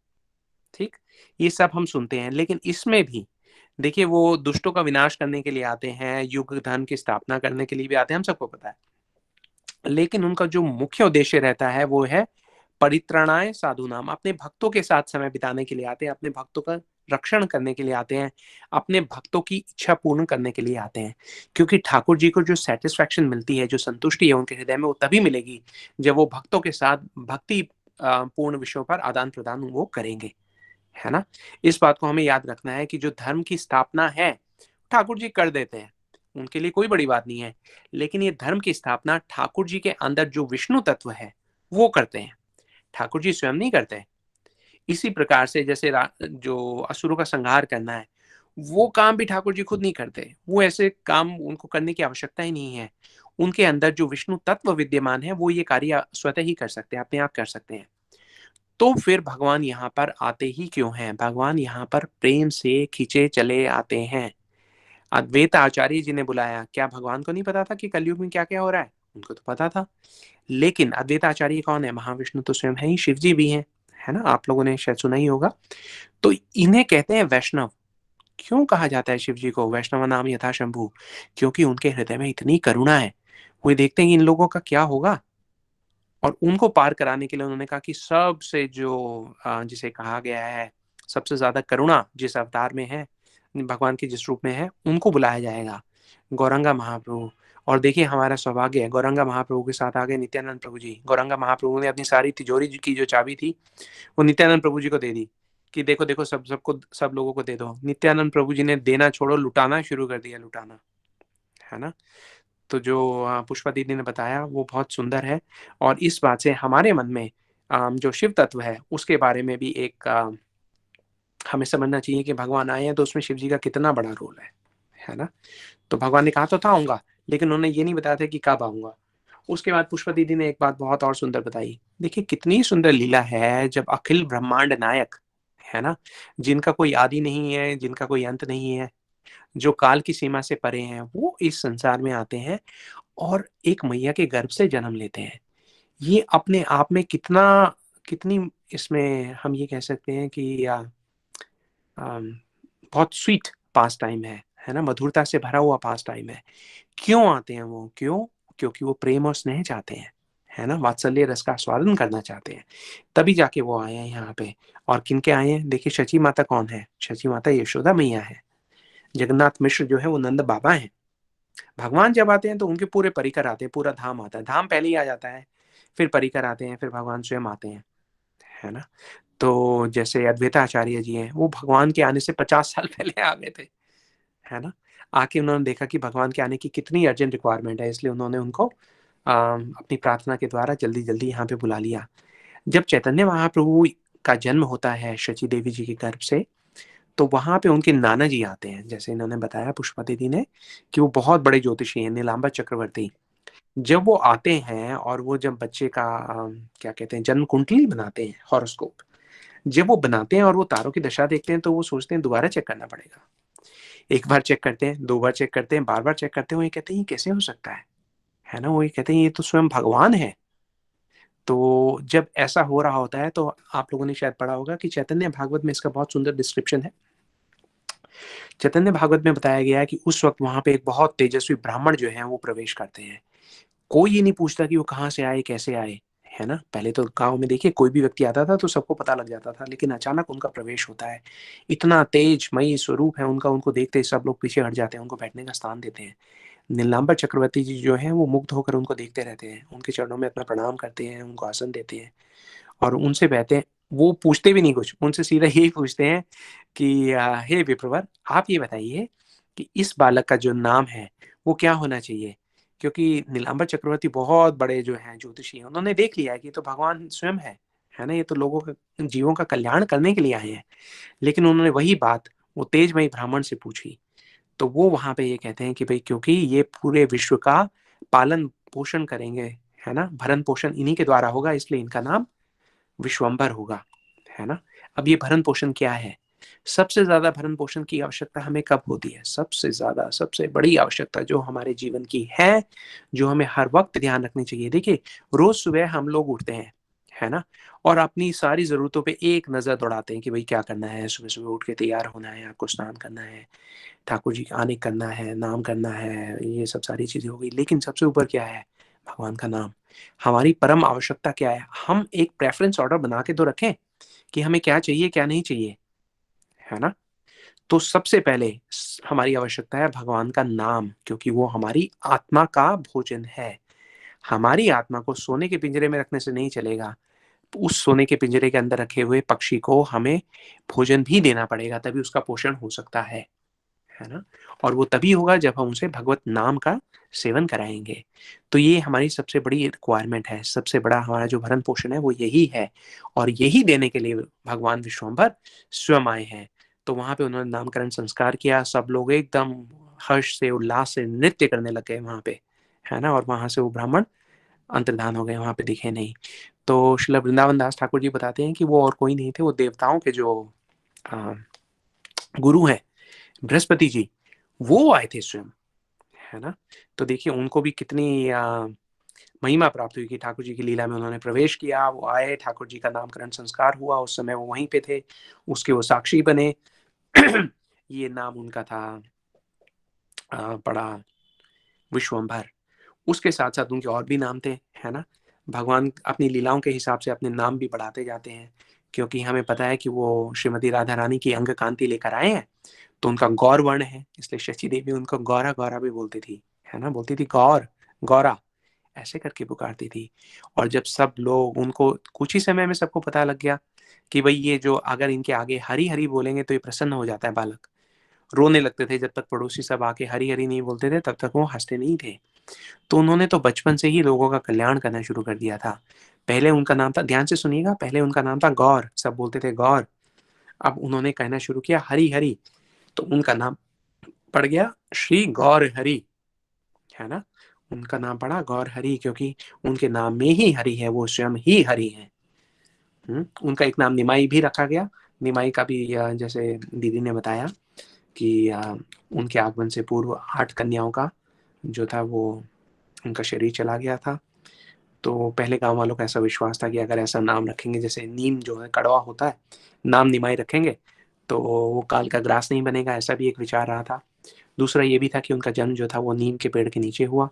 ठीक, ये सब हम सुनते हैं, लेकिन इसमें भी देखिए वो दुष्टों का विनाश करने के लिए आते हैं, युग धर्म की स्थापना करने के लिए भी आते हैं, हम सबको पता है। लेकिन उनका जो मुख्य उद्देश्य रहता है वो है परित्रणाय साधुनाम, अपने भक्तों के साथ समय बिताने के लिए आते हैं, अपने भक्तों का रक्षण करने के लिए आते हैं, अपने भक्तों की इच्छा पूर्ण करने के लिए आते हैं। क्योंकि ठाकुर जी को जो सेटिस्फैक्शन मिलती है, जो संतुष्टि है उनके हृदय में, वो तभी मिलेगी जब वो भक्तों के साथ भक्ति पूर्ण विषयों पर आदान प्रदान वो करेंगे, है ना। इस बात को हमें याद रखना है कि जो धर्म की स्थापना है ठाकुर जी कर देते हैं, उनके लिए कोई बड़ी बात नहीं है। लेकिन ये धर्म की स्थापना ठाकुर जी के अंदर जो विष्णु तत्व है वो करते हैं, ठाकुर जी स्वयं नहीं करते। इसी प्रकार से जैसे जो असुरों का संहार करना है, वो काम भी ठाकुर जी खुद नहीं करते, वो ऐसे काम उनको करने की आवश्यकता ही नहीं है। उनके अंदर जो विष्णु तत्व विद्यमान है वो ये कार्य स्वतः ही कर सकते हैं, अपने आप कर सकते हैं। तो फिर भगवान यहाँ पर आते ही क्यों हैं, भगवान यहाँ पर प्रेम से खींचे चले आते हैं। अद्वैत आचार्य जी ने बुलाया, क्या भगवान को नहीं पता था कि कलयुग में क्या क्या हो रहा है, उनको तो पता था। लेकिन अद्वैत आचार्य कौन है, महाविष्णु तो स्वयं है ही, शिव जी भी हैं, है ना, आप लोगों ने शायद सुना ही होगा। तो इन्हें कहते हैं वैष्णव। क्यों कहा जाता है शिव जी को वैष्णव नाम यथा शंभु, क्योंकि उनके हृदय में इतनी करुणा है। वो देखते हैं कि इन लोगों का क्या होगा, और उनको पार कराने के लिए उन्होंने कहा कि सबसे जो जिसे कहा गया है सबसे ज्यादा करुणा जिस अवतार में है, भगवान के जिस रूप में है, उनको बुलाया जाएगा, गौरंगा महाप्रभु। और देखिए हमारा सौभाग्य है, गौरंगा महाप्रभु के साथ आ गए नित्यानंद प्रभु जी। गौरंगा महाप्रभु ने अपनी सारी तिजोरी की जो चाबी थी वो नित्यानंद प्रभु जी को दे दी कि देखो देखो सब लोगों को दे दो। नित्यानंद प्रभु जी ने देना छोड़ो, लुटाना शुरू कर दिया, लुटाना, है ना। तो जो पुष्पा दीदी ने बताया वो बहुत सुंदर है। और इस बात से हमारे मन में जो शिव तत्व है उसके बारे में भी एक हमें समझना चाहिए कि भगवान आए हैं तो उसमें शिव जी का कितना बड़ा रोल है ना। तो भगवान ने कहा तो था आऊंगा, लेकिन उन्होंने ये नहीं बताया था कि कब आऊंगा। उसके बाद पुष्पा दीदी ने एक बात बहुत और सुंदर बताई, देखिए कितनी सुंदर लीला है जब अखिल ब्रह्मांड नायक, है ना, जिनका कोई आदि नहीं है, जिनका कोई अंत नहीं है, जो काल की सीमा से परे हैं, वो इस संसार में आते हैं और एक मैया के गर्भ से जन्म लेते हैं। ये अपने आप में कितनी इसमें हम ये कह सकते हैं कि बहुत स्वीट पास टाइम है ना, मधुरता से भरा हुआ पास टाइम है। क्यों आते हैं वो, क्योंकि वो प्रेम और स्नेह चाहते हैं, है ना, वात्सल्य रस का आस्वादन करना चाहते हैं, तभी जाके वो आए हैं यहाँ पे। और किनके आए हैं, देखिए शची माता कौन है, शची माता यशोदा मैया है। जगन्नाथ मिश्र जो है वो नंद बाबा हैं। भगवान जब आते हैं तो उनके पूरे परिकर आते हैं, पूरा धाम आता है, धाम पहले ही आ जाता है, फिर परिकर आते हैं, फिर भगवान स्वयं आते हैं, है ना। तो जैसे अद्वैताचार्य जी हैं, वो भगवान के आने से 50 साल पहले आ गए थे, है ना। आके उन्होंने देखा कि भगवान के आने की कितनी अर्जेंट रिक्वायरमेंट है, इसलिए उन्होंने उनको अपनी प्रार्थना के द्वारा जल्दी जल्दी यहाँ पे बुला लिया। जब चैतन्य महाप्रभु का जन्म होता है शची देवी जी के गर्भ से, तो वहां पे उनके नाना जी आते हैं, जैसे इन्होंने बताया पुष्पा दीदी ने कि वो बहुत बड़े ज्योतिषी हैं, नीलांबर चक्रवर्ती। जब वो आते हैं और वो जब बच्चे का क्या कहते हैं जन्म कुंडली बनाते हैं, हॉरोस्कोप जब वो बनाते हैं और वो तारों की दशा देखते हैं, तो वो सोचते हैं दोबारा चेक करना पड़ेगा। एक बार चेक करते हैं, 2 बार चेक करते हैं, बार बार चेक करते हैं, वो ये कहते हैं ये कैसे हो सकता है ना। वो ये कहते हैं ये तो स्वयं भगवान है। तो जब ऐसा हो रहा होता है तो आप लोगों ने शायद पढ़ा होगा कि चैतन्य भागवत में इसका बहुत सुंदर डिस्क्रिप्शन है। चैतन्य भागवत में बताया गया है कि उस वक्त वहां पे एक बहुत तेजस्वी ब्राह्मण जो है वो प्रवेश करते हैं। कोई ये नहीं पूछता कि वो कहाँ से आए, कैसे आए, है ना। पहले तो गांव में देखिए कोई भी व्यक्ति आता था तो सबको पता लग जाता था, लेकिन अचानक उनका प्रवेश होता है। इतना तेजमयी स्वरूप है उनका, उनको देखते ही सब लोग पीछे हट जाते हैं, उनको बैठने का स्थान देते हैं। नीलांबर चक्रवर्ती जी जो हैं वो मुग्ध होकर उनको देखते रहते हैं, उनके चरणों में अपना प्रणाम करते हैं, उनको आसन देते हैं और उनसे कहते हैं, वो पूछते भी नहीं कुछ, उनसे सीधा यही पूछते हैं कि हे विप्रवर, आप ये बताइए कि इस बालक का जो नाम है वो क्या होना चाहिए। क्योंकि नीलांबर चक्रवर्ती बहुत बड़े जो हैं ज्योतिषी हैं, उन्होंने देख लिया है कि तो भगवान स्वयं है ना, ये तो लोगों का, जीवों का कल्याण करने के लिए आए हैं। लेकिन उन्होंने वही बात वो तेजमयी ब्राह्मण से पूछी, तो वो वहां पे ये कहते हैं कि भाई क्योंकि ये पूरे विश्व का पालन पोषण करेंगे, है ना, भरण पोषण इन्हीं के द्वारा होगा, इसलिए इनका नाम विश्वंभर होगा, है ना। अब ये भरण पोषण क्या है, सबसे ज्यादा भरण पोषण की आवश्यकता हमें कब होती है, सबसे ज्यादा सबसे बड़ी आवश्यकता जो हमारे जीवन की है, जो हमें हर वक्त ध्यान रखनी चाहिए। देखिए रोज सुबह हम लोग उठते हैं, है ना, और अपनी सारी जरूरतों पे एक नजर दौड़ाते हैं कि भाई क्या करना है, सुबह सुबह उठ के तैयार होना है, आपको स्नान करना है, ठाकुर जी आने करना है, नाम करना है, ये सब सारी चीजें हो गई। लेकिन सबसे ऊपर क्या है, भगवान का नाम। हमारी परम आवश्यकता क्या है, हम एक प्रेफरेंस ऑर्डर बना के तो रखें कि हमें क्या चाहिए क्या नहीं चाहिए, है ना। तो सबसे पहले हमारी आवश्यकता है भगवान का नाम, क्योंकि वो हमारी आत्मा का भोजन है। हमारी आत्मा को सोने के पिंजरे में रखने से नहीं चलेगा, उस सोने के पिंजरे के अंदर रखे हुए पक्षी को हमें भोजन भी देना पड़ेगा, तभी उसका पोषण हो सकता है ना। और वो तभी होगा जब हम उसे भगवत नाम का सेवन कराएंगे। तो ये हमारी सबसे बड़ी रिक्वायरमेंट है, सबसे बड़ा हमारा जो भरण पोषण है वो यही है, और यही देने के लिए भगवान विश्वंभर स्वयं आए हैं। तो वहां पे उन्होंने नामकरण संस्कार किया, सब लोग एकदम हर्ष से उल्लास से नृत्य करने लग गए वहां पे, है ना। और वहां से वो ब्राह्मण अंतर्धान हो गए, वहां पे दिखे नहीं। तो श्रील वृंदावन दास ठाकुर जी बताते हैं कि वो और कोई नहीं थे, वो देवताओं के जो गुरु हैं बृहस्पति जी, वो आए थे स्वयं, है ना। तो देखिए उनको भी कितनी महिमा प्राप्त हुई कि ठाकुर जी की लीला में उन्होंने प्रवेश किया, वो आए, ठाकुर जी का नामकरण संस्कार हुआ, उस समय वो वहीं पे थे, उसके वो साक्षी बने। ये नाम उनका था पड़ा विश्वंभर। उसके साथ साथ उनके और भी नाम थे, है ना। भगवान अपनी लीलाओं के हिसाब से अपने नाम भी बढ़ाते जाते हैं, क्योंकि हमें पता है कि वो श्रीमती राधा रानी की अंग कांति लेकर आए हैं, तो उनका गौर वर्ण है, इसलिए शची देवी उनको गौरा गौरा भी बोलती थी, है ना, बोलती थी गौर गौरा, ऐसे करके पुकारती थी। और जब सब लोग उनको, कुछ ही समय में सबको पता लग गया कि भाई ये जो अगर इनके आगे हरी हरी बोलेंगे तो ये प्रसन्न हो जाता है बालक, रोने लगते थे। जब तक पड़ोसी सब आके हरी हरी नहीं बोलते थे तब तक वो हंसते नहीं थे। तो उन्होंने तो बचपन से ही लोगों का कल्याण करना शुरू कर दिया था। पहले उनका नाम था, ध्यान से सुनिएगा, पहले उनका नाम था गौर, सब बोलते थे गौर। अब उन्होंने कहना शुरू किया हरी हरी, तो उनका नाम पड़ गया श्री गौर हरि, है ना। उनका नाम पड़ा गौर हरि, क्योंकि उनके नाम में ही हरि है, वो स्वयं ही हरि है। उनका एक नाम निमाई भी रखा गया। निमाई का भी जैसे दीदी ने बताया कि उनके आगमन से पूर्व 8 कन्याओं का जो था वो उनका शरीर चला गया था। तो पहले गांव वालों का ऐसा विश्वास था कि अगर ऐसा नाम रखेंगे, जैसे नीम जो है कड़वा होता है, नाम निमाई रखेंगे तो वो काल का ग्रास नहीं बनेगा, ऐसा भी एक विचार रहा था। दूसरा ये भी था कि उनका जन्म जो था वो नीम के पेड़ के नीचे हुआ,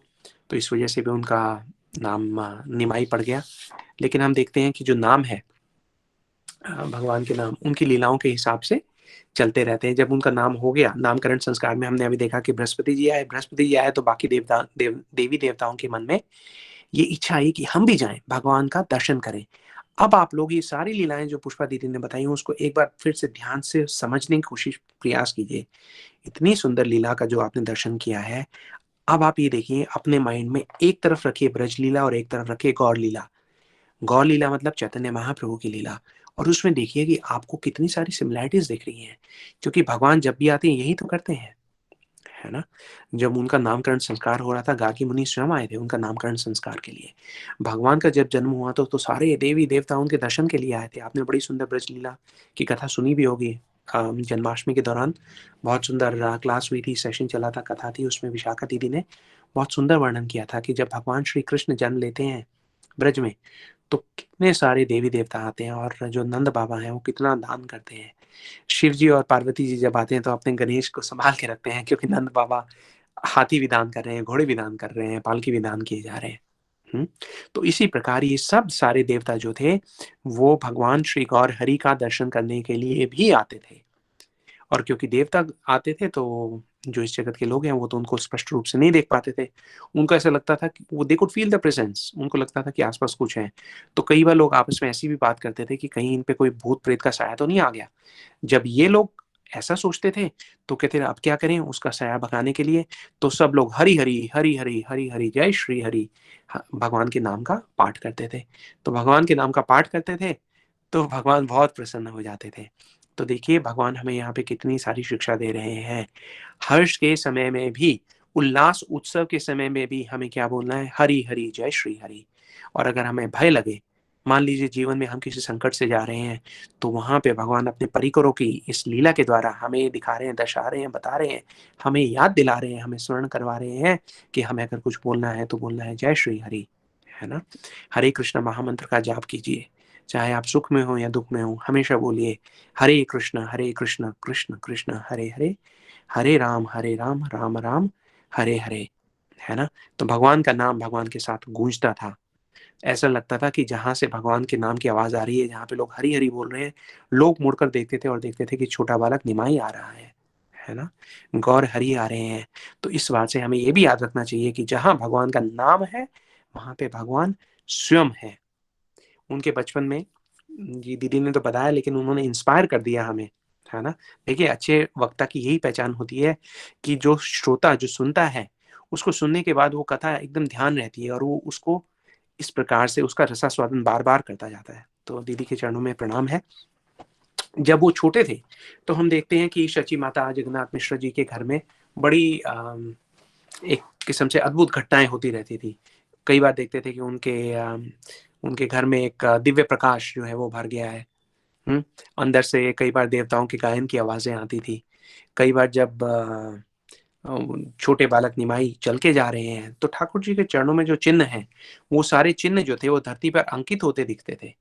तो इस वजह से भी उनका नाम निमाई पड़ गया। लेकिन हम देखते हैं कि जो नाम है भगवान के नाम उनकी लीलाओं के हिसाब से चलते रहते हैं। जब उनका नाम हो गया, नामकरण संस्कार में हमने अभी देखा कि बृहस्पति जी आए तो बाकी देवी देवताओं के मन में ये इच्छा आई कि हम भी जाएं, भगवान का दर्शन करें। अब आप लोग ये सारी लीलाएं जो पुष्पा दीदी ने बताई उसको एक बार फिर से ध्यान से समझने की कोशिश प्रयास कीजिए। इतनी सुंदर लीला का जो आपने दर्शन किया है, अब आप ये देखिए अपने माइंड में एक तरफ रखिए ब्रज लीला और एक तरफ रखिए गौर लीला। गौर लीला मतलब चैतन्य महाप्रभु की लीला, और उसमें देखिए कि आपको कितनी सारी सिमिलैरिटीज दिख रही हैं, क्योंकि भगवान जब भी आते हैं यही तो करते हैं, है ना। जब उनका नामकरण संस्कार हो रहा था, गार्गी मुनि स्वयं आए थे उनका नामकरण संस्कार के लिए। भगवान का जब जन्म हुआ तो सारे देवी देवता उनके दर्शन के लिए आए थे। आपने बड़ी सुंदर ब्रज लीला की कथा सुनी भी होगी। जन्माष्टमी के दौरान बहुत सुंदर क्लास हुई थी, सेशन चला था, कथा थी, उसमें विशाखा दीदी ने बहुत सुंदर वर्णन किया था कि जब भगवान श्री कृष्ण जन्म लेते हैं ब्रज में तो कितने सारे देवी देवता आते हैं, और जो नंद बाबा हैं वो कितना दान करते हैं। शिव जी और पार्वती जी जब आते हैं तो अपने गणेश को संभाल के रखते हैं, क्योंकि नंद बाबा हाथी भी दान कर रहे हैं, घोड़े भी दान कर रहे हैं, पालकी भी दान किए जा रहे हैं। तो इसी प्रकार ये सब सारे देवता जो थे वो भगवान श्री गौर हरि का दर्शन करने के लिए भी आते थे। और क्योंकि देवता आते थे तो जो इस जगत के लोग हैं वो तो उनको स्पष्ट रूप से नहीं देख पाते थे। उनको ऐसा लगता था कि वो they could feel the presence, उनको लगता था कि आसपास कुछ है। तो कई बार लोग आपस में ऐसी भी बात करते थे कि कहीं इन पे कोई भूत प्रेत का साया तो नहीं आ गया। जब ये लोग ऐसा सोचते थे तो कहते थे अब क्या करें उसका साया भगाने के लिए, तो सब लोग हरि हरि हरि हरि हरि हरि जय श्री हरि भगवान के नाम का पाठ करते थे। तो भगवान के नाम का पाठ करते थे तो भगवान बहुत प्रसन्न हो जाते थे। तो देखिए भगवान हमें यहाँ पे कितनी सारी शिक्षा दे रहे हैं। हर्ष के समय में भी, उल्लास उत्सव के समय में भी हमें क्या बोलना है, हरि हरि जय श्री हरि। और अगर हमें भय लगे, मान लीजिए जीवन में हम किसी संकट से जा रहे हैं, तो वहां पे भगवान अपने परिकरों की इस लीला के द्वारा हमें दिखा रहे हैं, दर्शा रहे हैं, बता रहे हैं, हमें याद दिला रहे हैं, हमें स्मरण करवा रहे हैं कि हमें अगर कुछ बोलना है तो बोलना है जय श्री हरि, है ना। हरे कृष्ण महामंत्र का जाप कीजिए, चाहे आप सुख में हो या दुख में हो, हमेशा बोलिए हरे कृष्ण कृष्ण कृष्ण हरे हरे, हरे राम राम राम हरे हरे, है ना। तो भगवान का नाम भगवान के साथ गूंजता था। ऐसा लगता था कि जहां से भगवान के नाम की आवाज आ रही है, जहां पे लोग हरि हरि बोल रहे हैं, लोग मुड़कर देखते थे और देखते थे कि छोटा बालक निमाई आ रहा है ना, गौर हरि आ रहे हैं। तो इस बात से हमें यह भी याद रखना चाहिए कि जहां भगवान का नाम है वहां पे भगवान स्वयं है। उनके बचपन में जी दीदी ने तो बताया, लेकिन उन्होंने इंस्पायर कर दिया हमें, है ना। देखिए अच्छे वक्ता की यही पहचान होती है कि जो श्रोता जो सुनता है उसको सुनने के बाद वो कथा एकदम ध्यान रहती है और वो उसको इस प्रकार से उसका रसास्वादन बार बार करता जाता है। तो दीदी के चरणों में प्रणाम है। जब वो छोटे थे तो हम देखते हैं कि शची माता जगन्नाथ मिश्र जी के घर में बड़ी एक किस्म से अद्भुत घटनाएं होती रहती थी। कई बार देखते थे कि उनके घर में एक दिव्य प्रकाश जो है वो भर गया है। अंदर से कई बार देवताओं के गायन की आवाजें आती थी। कई बार जब छोटे बालक निमाई चल के जा रहे हैं तो ठाकुर जी के चरणों में जो चिन्ह हैं वो सारे चिन्ह जो थे वो धरती पर अंकित होते दिखते थे।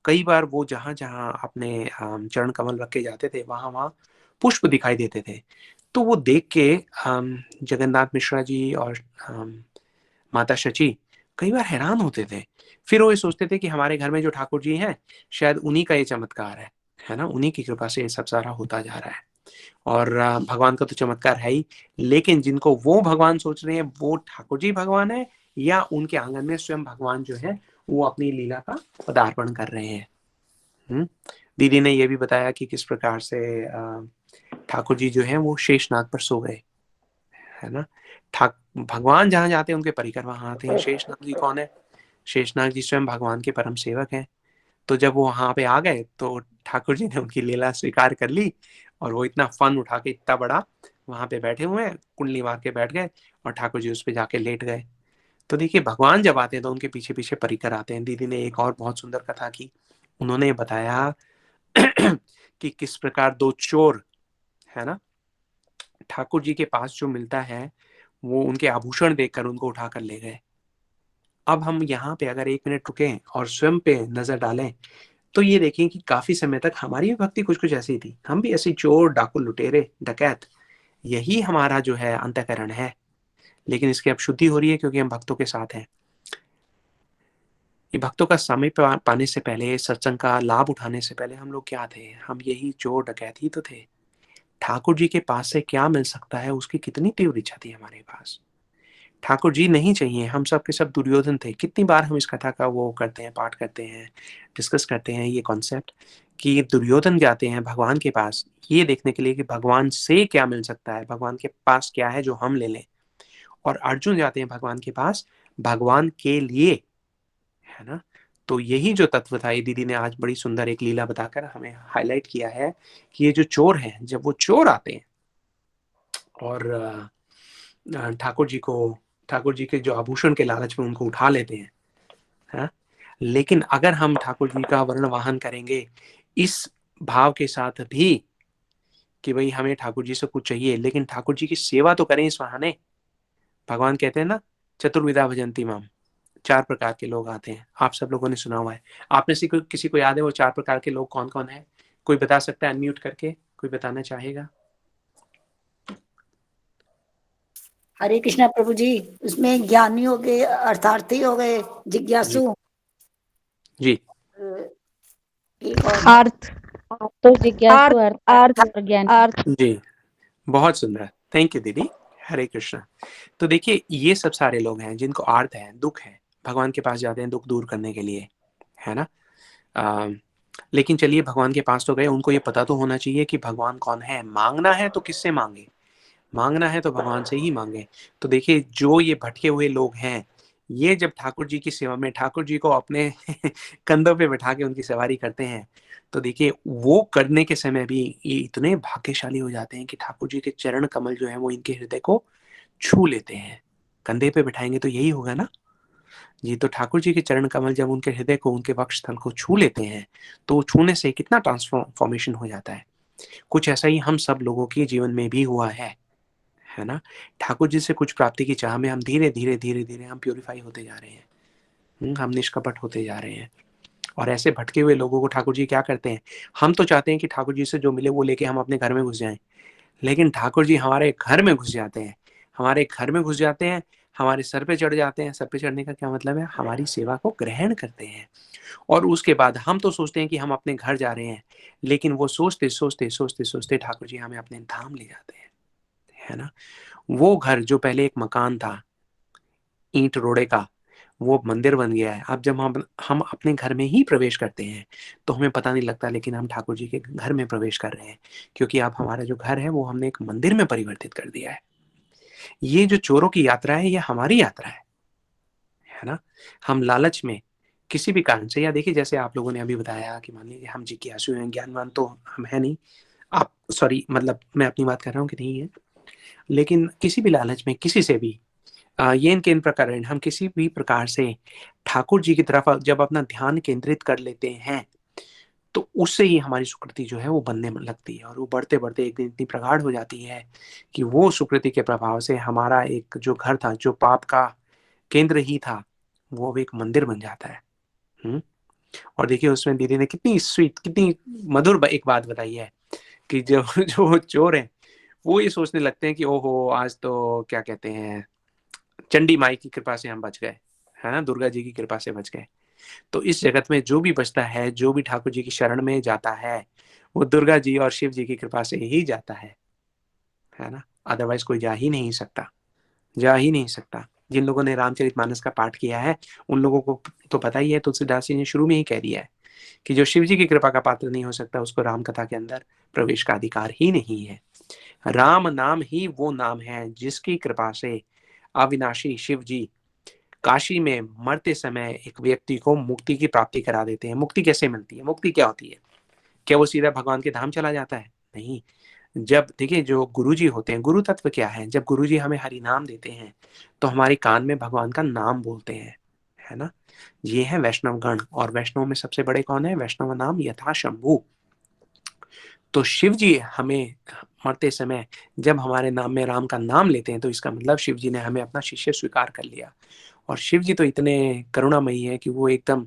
कई बार वो जहां जहां अपने चरण कमल रख के जाते थे वहां वहां पुष्प दिखाई देते थे। तो वो देख के जगन्नाथ मिश्रा जी और माता शची कई बार हैरान होते थे। फिर वो ये सोचते थे कि हमारे घर में जो ठाकुर जी हैं शायद उन्हीं का ये चमत्कार है ना, उन्हीं की कृपा से ये सब सारा होता जा रहा है। और भगवान का तो चमत्कार है ही, लेकिन जिनको वो भगवान सोच रहे हैं वो ठाकुर जी भगवान है या उनके आंगन में स्वयं भगवान जो है वो अपनी लीला का पदार्पण कर रहे हैं। दीदी ने ये भी बताया कि किस प्रकार से ठाकुर जी जो है वो शेषनाग पर सो गए, है ना। भगवान जहां जाते हैं उनके परिकर वहां आते हैं। शेषनाग जी कौन है? शेषनाग जी स्वयं भगवान के परम सेवक हैं। तो जब वो वहां पे आ गए तो ठाकुर जी ने उनकी लीला स्वीकार कर ली और वो इतना फन उठा के इतना बड़ा वहां पे बैठे हुए हैं, कुंडली मार के बैठ गए और ठाकुर जी उस पे जाके लेट गए। तो देखिए भगवान जब आते हैं तो उनके पीछे पीछे परिकर आते हैं। दीदी ने एक और बहुत सुंदर कथा की, उन्होंने बताया कि किस प्रकार दो चोर, है ना, ठाकुर जी के पास जो मिलता है वो उनके आभूषण देखकर उनको उठाकर ले गए। अब हम यहाँ पे अगर 1 मिनट रुके और स्वयं पे नजर डालें तो ये देखें कि काफी समय तक हमारी भी भक्ति कुछ कुछ ऐसी थी। हम भी ऐसी चोर डाकू लुटेरे डकैत, यही हमारा जो है अंतःकरण है। लेकिन इसकी अब शुद्धि हो रही है क्योंकि हम भक्तों के साथ हैं। ये भक्तों का समय पाने से पहले, सत्संग का लाभ उठाने से पहले हम लोग क्या थे? हम यही चोर डकैत ही तो थे। ठाकुर जी के पास से क्या मिल सकता है उसकी कितनी तीव्र इच्छा थी हमारे पास। ठाकुर जी नहीं चाहिए, हम सब के सब दुर्योधन थे। कितनी बार हम इस कथा का वो करते हैं, पाठ करते हैं, डिस्कस करते हैं ये कॉन्सेप्ट कि दुर्योधन जाते हैं भगवान के पास ये देखने के लिए कि भगवान से क्या मिल सकता है, भगवान के पास क्या है जो हम ले लें। और अर्जुन जाते हैं भगवान के पास भगवान के लिए, है ना। तो यही जो तत्व था, ये दीदी ने आज बड़ी सुंदर एक लीला बताकर हमें हाईलाइट किया है कि ये जो चोर हैं, जब वो चोर आते हैं और ठाकुर जी के जो आभूषण के लालच में उनको उठा लेते हैं, है? लेकिन अगर हम ठाकुर जी का वर्ण वाहन करेंगे इस भाव के साथ भी कि भाई हमें ठाकुर जी से कुछ चाहिए, लेकिन ठाकुर जी की सेवा तो करें इस बहाने। भगवान कहते हैं ना, चतुर्विधा भजन्ति माम, 4 प्रकार के लोग आते हैं, आप सब लोगों ने सुना हुआ है। आप में से किसी को याद है वो 4 प्रकार के लोग कौन कौन है? कोई बता सकता है अनम्यूट करके, कोई बताना चाहेगा? हरे कृष्णा प्रभु जी, उसमें ज्ञानी हो गए, अर्थार्थी हो गए, जिज्ञासु जी, एक और अर्थ तो जिज्ञासु अर्थ और ज्ञान। अर्थ जी, बहुत सुंदर, थैंक यू दीदी। हरे कृष्णा। तो देखिए ये सब सारे लोग हैं जिनको आर्त है, दुख है, भगवान के पास जाते हैं दुख दूर करने के लिए, है ना। लेकिन चलिए भगवान के पास तो गए, उनको ये पता तो होना चाहिए कि भगवान कौन है। मांगना है तो किससे मांगे? मांगना है तो भगवान से ही मांगे। तो देखिए जो ये भटके हुए लोग हैं, ये जब ठाकुर जी की सेवा में ठाकुर जी को अपने कंधों पे बैठा के उनकी सवारी करते हैं, तो देखिए वो करने के समय भी ये इतने भाग्यशाली हो जाते हैं कि ठाकुर जी के चरण कमल जो है वो इनके हृदय को छू लेते हैं। कंधे पे बैठाएंगे तो यही होगा ना जी। तो ठाकुर जी के चरण कमल जब उनके हृदय को, उनके वक्ष स्थल को छू लेते हैं, तो छूने से कितना ट्रांसफॉर्मेशन हो जाता है। कुछ ऐसा ही हम सब लोगों के जीवन में भी हुआ है ना। ठाकुर जी से कुछ प्राप्ति की चाह में हम धीरे धीरे धीरे धीरे हम प्यूरिफाई होते जा रहे हैं, हम निष्कपट होते जा रहे हैं। और ऐसे भटके हुए लोगों को ठाकुर जी क्या करते हैं, हम तो चाहते हैं कि ठाकुर जी से जो मिले वो लेके हम अपने घर में घुस जाएं, लेकिन ठाकुर जी हमारे घर में घुस जाते हैं, हमारे घर में घुस जाते हैं, हमारे सर पे चढ़ जाते हैं। सर पे चढ़ने का क्या मतलब है? हमारी सेवा को ग्रहण करते हैं। और उसके बाद हम तो सोचते हैं कि हम अपने घर जा रहे हैं, लेकिन वो सोचते सोचते सोचते सोचते ठाकुर जी हमें अपने धाम ले जाते हैं, है ना। वो घर जो पहले एक मकान था ईंट रोड़े का, वो मंदिर बन गया है। अब जब हम अपने घर में ही प्रवेश करते हैं तो हमें पता नहीं लगता, लेकिन हम ठाकुर जी के घर में प्रवेश कर रहे हैं, क्योंकि अब हमारा जो घर है वो हमने एक मंदिर में परिवर्तित कर दिया है। ये जो चोरों की यात्रा है, ये हमारी यात्रा है ना। हम लालच में किसी भी कारण से, या देखिए जैसे आप लोगों ने अभी बताया कि मान लीजिए हम जिज्ञासु हैं, ज्ञानवान तो हम है नहीं, आप सॉरी मतलब मैं अपनी बात कर रहा हूँ कि नहीं है, लेकिन किसी भी लालच में किसी से भी येन केन प्रकार हम किसी भी प्रकार से ठाकुर जी की तरफ जब अपना ध्यान केंद्रित कर लेते हैं, तो उससे ही हमारी सुकृति जो है वो बनने लगती है। और वो बढ़ते बढ़ते एक दिन इतनी प्रगाढ़ हो जाती है कि वो सुकृति के प्रभाव से हमारा एक जो घर था, जो पाप का केंद्र ही था, वो अब एक मंदिर बन जाता है। और देखिए उसमें दीदी ने कितनी स्वीट, कितनी मधुर एक बात बताई है कि जो जो चोर है वो ये सोचने लगते हैं कि ओहो आज तो क्या कहते हैं, चंडी माई की कृपा से हम बच गए, है ना, दुर्गा जी की कृपा से बच गए। तो इस जगत में जो भी बचता है, जो भी ठाकुर जी की शरण में जाता है, वो दुर्गा जी और शिव जी की कृपा से ही जाता है ना। अदरवाइज कोई जा ही नहीं सकता, जा ही नहीं सकता। जिन लोगों ने रामचरितमानस का पाठ किया है उन लोगों को तो पता ही है, तुलसीदास जी ने शुरू में ही कह दिया है कि जो शिव जी की कृपा का पात्र नहीं हो सकता उसको राम कथा के अंदर प्रवेश का अधिकार ही नहीं है। राम नाम ही वो नाम है जिसकी कृपा से अविनाशी शिव जी काशी में मरते समय एक व्यक्ति को मुक्ति की प्राप्ति करा देते हैं। मुक्ति कैसे मिलती है? मुक्ति क्या होती है? क्या वो सीधा भगवान के धाम चला जाता है? नहीं। जब देखिए जो गुरुजी होते हैं, गुरु तत्व क्या है, जब गुरुजी हमें हरि नाम देते हैं तो हमारे कान में भगवान का नाम बोलते हैं, है ना। ये है वैष्णव गण, और वैष्णव में सबसे बड़े कौन है? वैष्णव नाम यथा शंभु। तो शिव जी हमें मरते समय जब हमारे नाम में राम का नाम लेते हैं, तो इसका मतलब शिव जी ने हमें अपना शिष्य स्वीकार कर लिया। और शिव जी तो इतने करुणामयी है कि वो एकदम